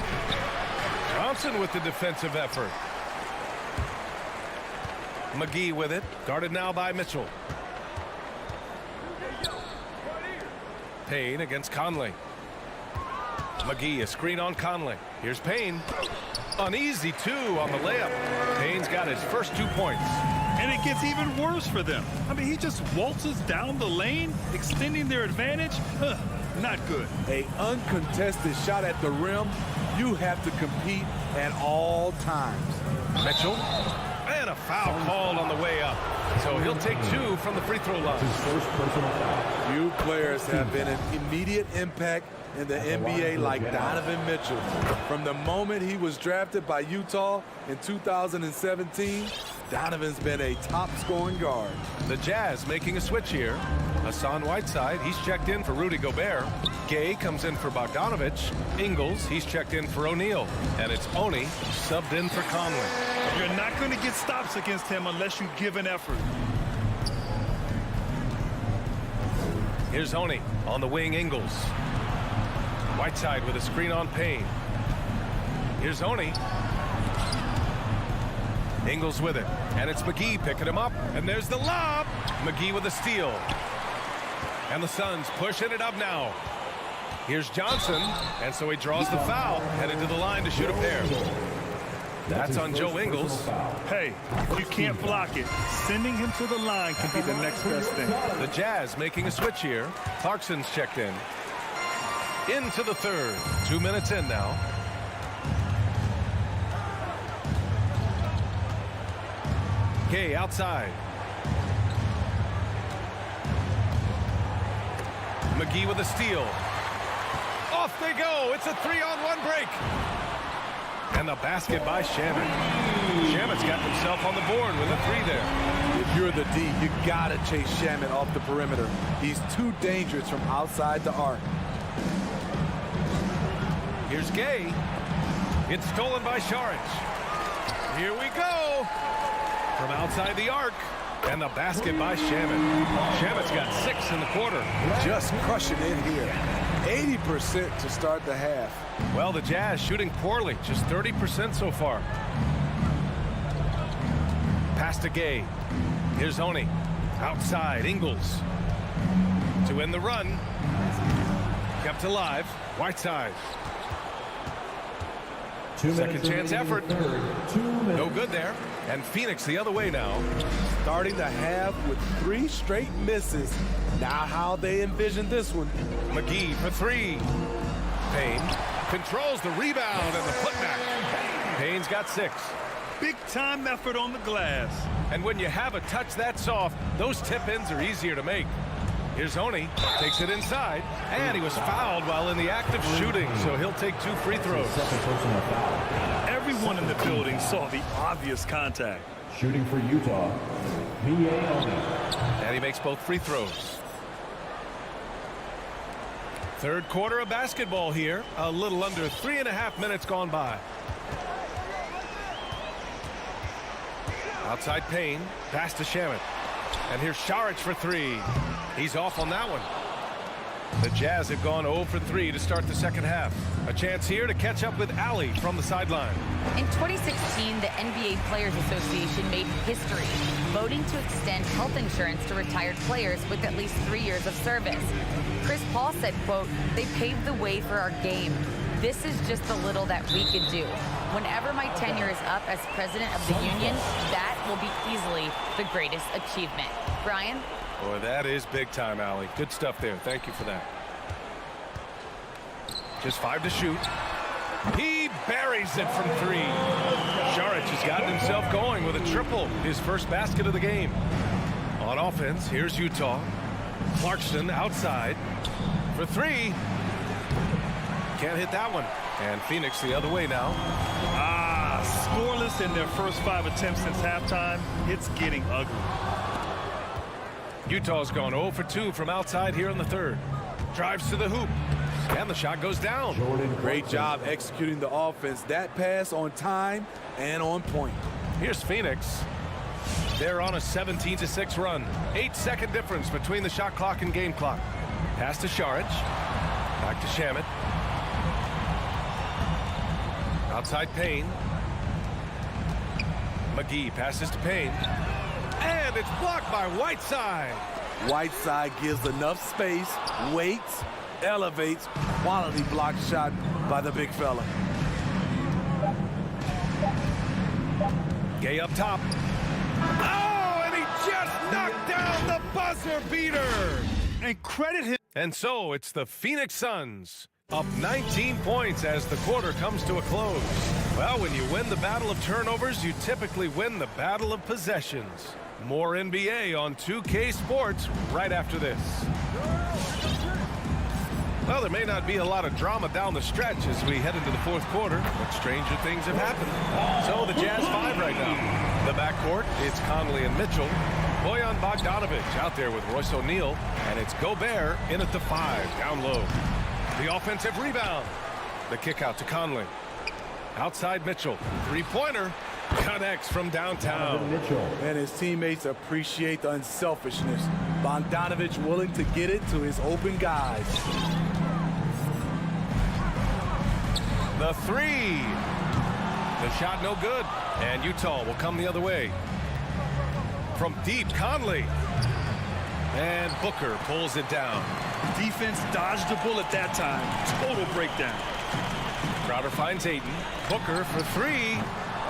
Johnson with the defensive effort. McGee with it. Guarded now by Mitchell. Payne against Conley. McGee, a screen on Conley. Here's Payne. An easy 2 on the layup. Payne's got his first 2 points. And it gets even worse for them. I mean, he just waltzes down the lane, extending their advantage. Not good. An uncontested shot at the rim. You have to compete at all times. Mitchell. And a foul called on the way up. So he'll take 2 from the free throw line. His first personal foul. Few players have been an immediate impact in the NBA like Donovan Mitchell. From the moment he was drafted by Utah in 2017, Donovan's been a top-scoring guard. The Jazz making a switch here. Hassan Whiteside, he's checked in for Rudy Gobert. Gay comes in for Bogdanovich. Ingles, he's checked in for O'Neal. And it's Oni subbed in for Conley. You're not going to get stops against him unless you give an effort. Here's Oni on the wing, Ingles. Whiteside with a screen on Payne. Here's Oni. Ingles with it, and it's McGee picking him up, and there's the lob. McGee with a steal. And the Suns pushing it up now. Here's Johnson, and so he draws the foul, headed to the line to shoot a pair. That's on Joe Ingles. Hey, if you can't block it, sending him to the line can be the next best thing. The Jazz making a switch here. Clarkson's checked in. Into the third. 2 minutes in now. Gay outside. McGee with a steal. Off they go. It's a 3-on-1 break. And the basket by Shamet. Shamet's got himself on the board with a 3 there. If you're the D, you gotta chase Shamet off the perimeter. He's too dangerous from outside the arc. Here's Gay. It's stolen by Šarić. Here we go. From outside the arc. And the basket by Shamet. Shamet's got 6 in the quarter. Just crushing it here. 80% to start the half. Well, the Jazz shooting poorly. Just 30% so far. Pass to Gay. Here's Oni. Outside, Ingles. To win the run. Kept alive. Whiteside. Second chance effort. No good there. And Phoenix the other way now. Starting the half with 3 straight misses. Not how they envisioned this one. McGee for 3. Payne controls the rebound and the putback. Payne's got 6. Big time effort on the glass. And when you have a touch that soft, those tip-ins are easier to make. Here's Oni, takes it inside, and he was fouled while in the act of shooting, so he'll take 2 free throws. Everyone in the building saw the obvious contact. Shooting for Utah, B.A. Oni. And he makes both free throws. Third quarter of basketball here. A little under 3.5 minutes gone by. Outside Payne, pass to Shamet. And here's Šarić for 3. He's off on that one. The Jazz have gone 0 for 3 to start the second half. A chance here to catch up with Allie from the sideline. In 2016, the NBA Players Association made history, voting to extend health insurance to retired players with at least 3 years of service. Chris Paul said, quote, "They paved the way for our game. This is just the little that we could do. Whenever my tenure is up as president of the union, that will be easily the greatest achievement." Brian? Boy, that is big time, Allie. Good stuff there. Thank you for that. Just 5 to shoot. He buries it from 3. Šarić has gotten himself going with a triple, his first basket of the game. On offense, here's Utah. Clarkson outside for 3. Can't hit that one. And Phoenix the other way now. Scoreless in their first 5 attempts since halftime. It's getting ugly. Utah's gone 0 for 2 from outside here in the third. Drives to the hoop. And the shot goes down. Great job executing the offense. That pass on time and on point. Here's Phoenix. They're on a 17-6 run. 8-second difference between the shot clock and game clock. Pass to Šarić. Back to Shamet. Outside Payne. McGee passes to Payne. And it's blocked by Whiteside. Whiteside gives enough space, waits, elevates. Quality block shot by the big fella. Gay up top. Oh, and he just knocked down the buzzer beater. And credit him. And so it's the Phoenix Suns up 19 points as the quarter comes to a close. Well, when you win the battle of turnovers, you typically win the battle of possessions. More NBA on 2K Sports right after this. Well, there may not be a lot of drama down the stretch as we head into the fourth quarter, but stranger things have happened. So the Jazz 5 right now. The backcourt, it's Conley and Mitchell. Bojan Bogdanovic out there with Royce O'Neal. And it's Gobert in at the 5, down low. The offensive rebound. The kick out to Conley. Outside Mitchell. Three-pointer. Connects from downtown. And his teammates appreciate the unselfishness. Bogdanovic willing to get it to his open guys. The 3. The shot no good. And Utah will come the other way. From deep, Conley. And Booker pulls it down. Defense dodged the bullet that time. Total breakdown. Crowder finds Ayton. Booker for 3.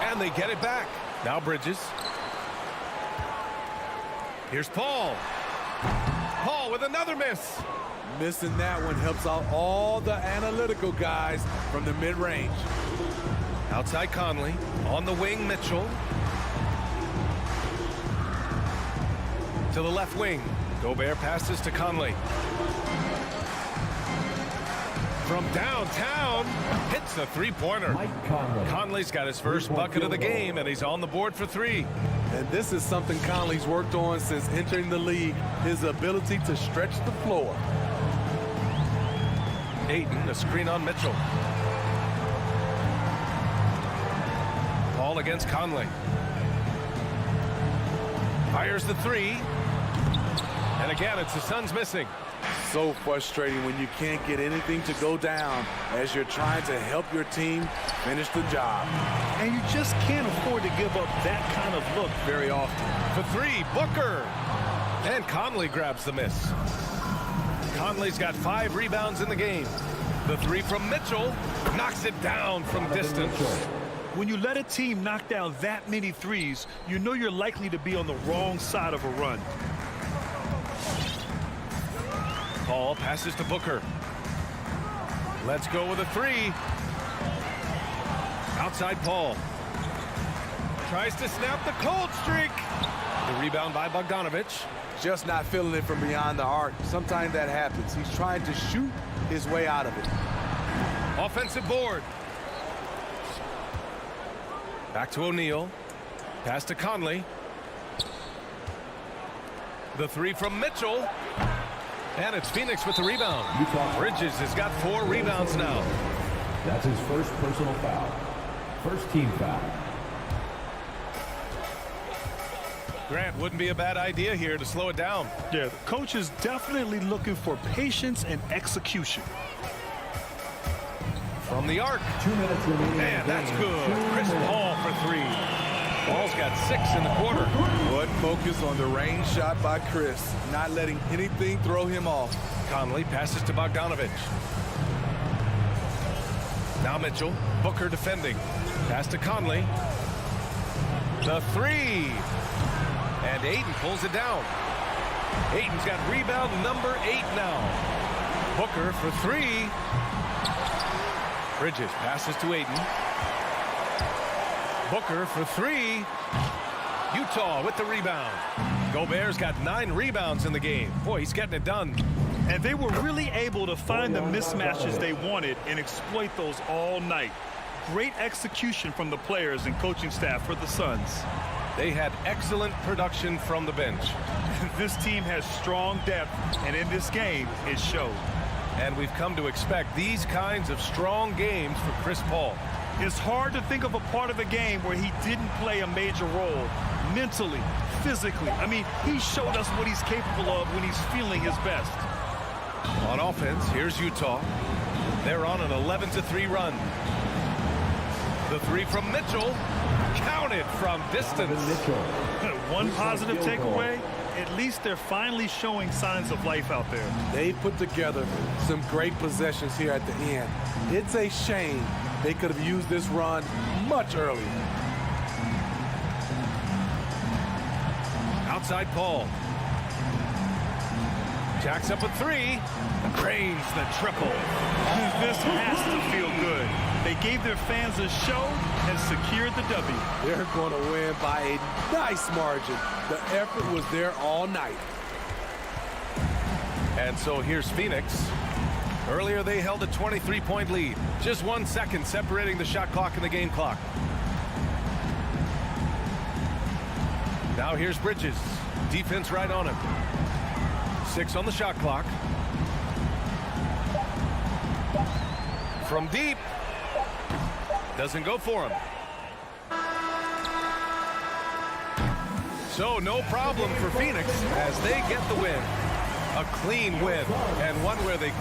And they get it back. Now Bridges. Here's Paul. Paul with another miss. Missing that one helps out all the analytical guys from the mid-range. Outside Conley. On the wing, Mitchell. To the left wing. Gobert passes to Conley. From downtown, hits the three-pointer. Conley's got his first bucket of the game, and he's on the board for 3. And this is something Conley's worked on since entering the league, his ability to stretch the floor. Ayton, a screen on Mitchell. Paul against Conley. Fires the 3. And again, it's the Suns missing. So frustrating when you can't get anything to go down as you're trying to help your team finish the job. And you just can't afford to give up that kind of look very often. For 3, Booker. And Conley grabs the miss. Conley's got 5 rebounds in the game. The 3 from Mitchell knocks it down from distance. When you let a team knock down that many threes, you know you're likely to be on the wrong side of a run. Paul passes to Booker. Let's go with a 3. Outside Paul. Tries to snap the cold streak. The rebound by Bogdanovic. Just not feeling it from beyond the arc. Sometimes that happens. He's trying to shoot his way out of it. Offensive board. Back to O'Neal. Pass to Conley. The 3 from Mitchell. And it's Phoenix with the rebound. Bridges has got 4 rebounds now. That's his first personal foul. First team foul. Grant, wouldn't be a bad idea here to slow it down. Yeah, the coach is definitely looking for patience and execution. From the arc. 2 minutes remaining. And that's good. Chris Paul for 3. Paul's got 6 in the quarter. What focus on the range shot by Chris, not letting anything throw him off. Conley passes to Bogdanovic. Now Mitchell. Booker defending. Pass to Conley. The 3. And Ayton pulls it down. Ayton's got rebound number 8 now. Booker for 3. Bridges passes to Ayton. Booker for 3. Utah with the rebound. Gobert's got 9 rebounds in the game. Boy, he's getting it done. And they were really able to find the mismatches they wanted and exploit those all night. Great execution from the players and coaching staff for the Suns. They had excellent production from the bench. This team has strong depth, and in this game, it showed. And we've come to expect these kinds of strong games for Chris Paul. It's hard to think of a part of the game where he didn't play a major role. Mentally, physically. I mean, he showed us what he's capable of when he's feeling his best. On offense, here's Utah. They're on an 11-3 run. The 3 from Mitchell. Counted from distance. One positive takeaway, at least they're finally showing signs of life out there. They put together some great possessions here at the end. It's a shame they could have used this run much earlier. Outside Paul. Jacks up a 3. Cranes the triple. This has to feel good. They gave their fans a show and secured the W. They're going to win by a nice margin. The effort was there all night. And so here's Phoenix. Earlier they held a 23-point lead. Just 1 second separating the shot clock and the game clock. Now here's Bridges. Defense right on him. 6 on the shot clock. From deep. Doesn't go for him. So no problem for Phoenix as they get the win. A clean win, and one where they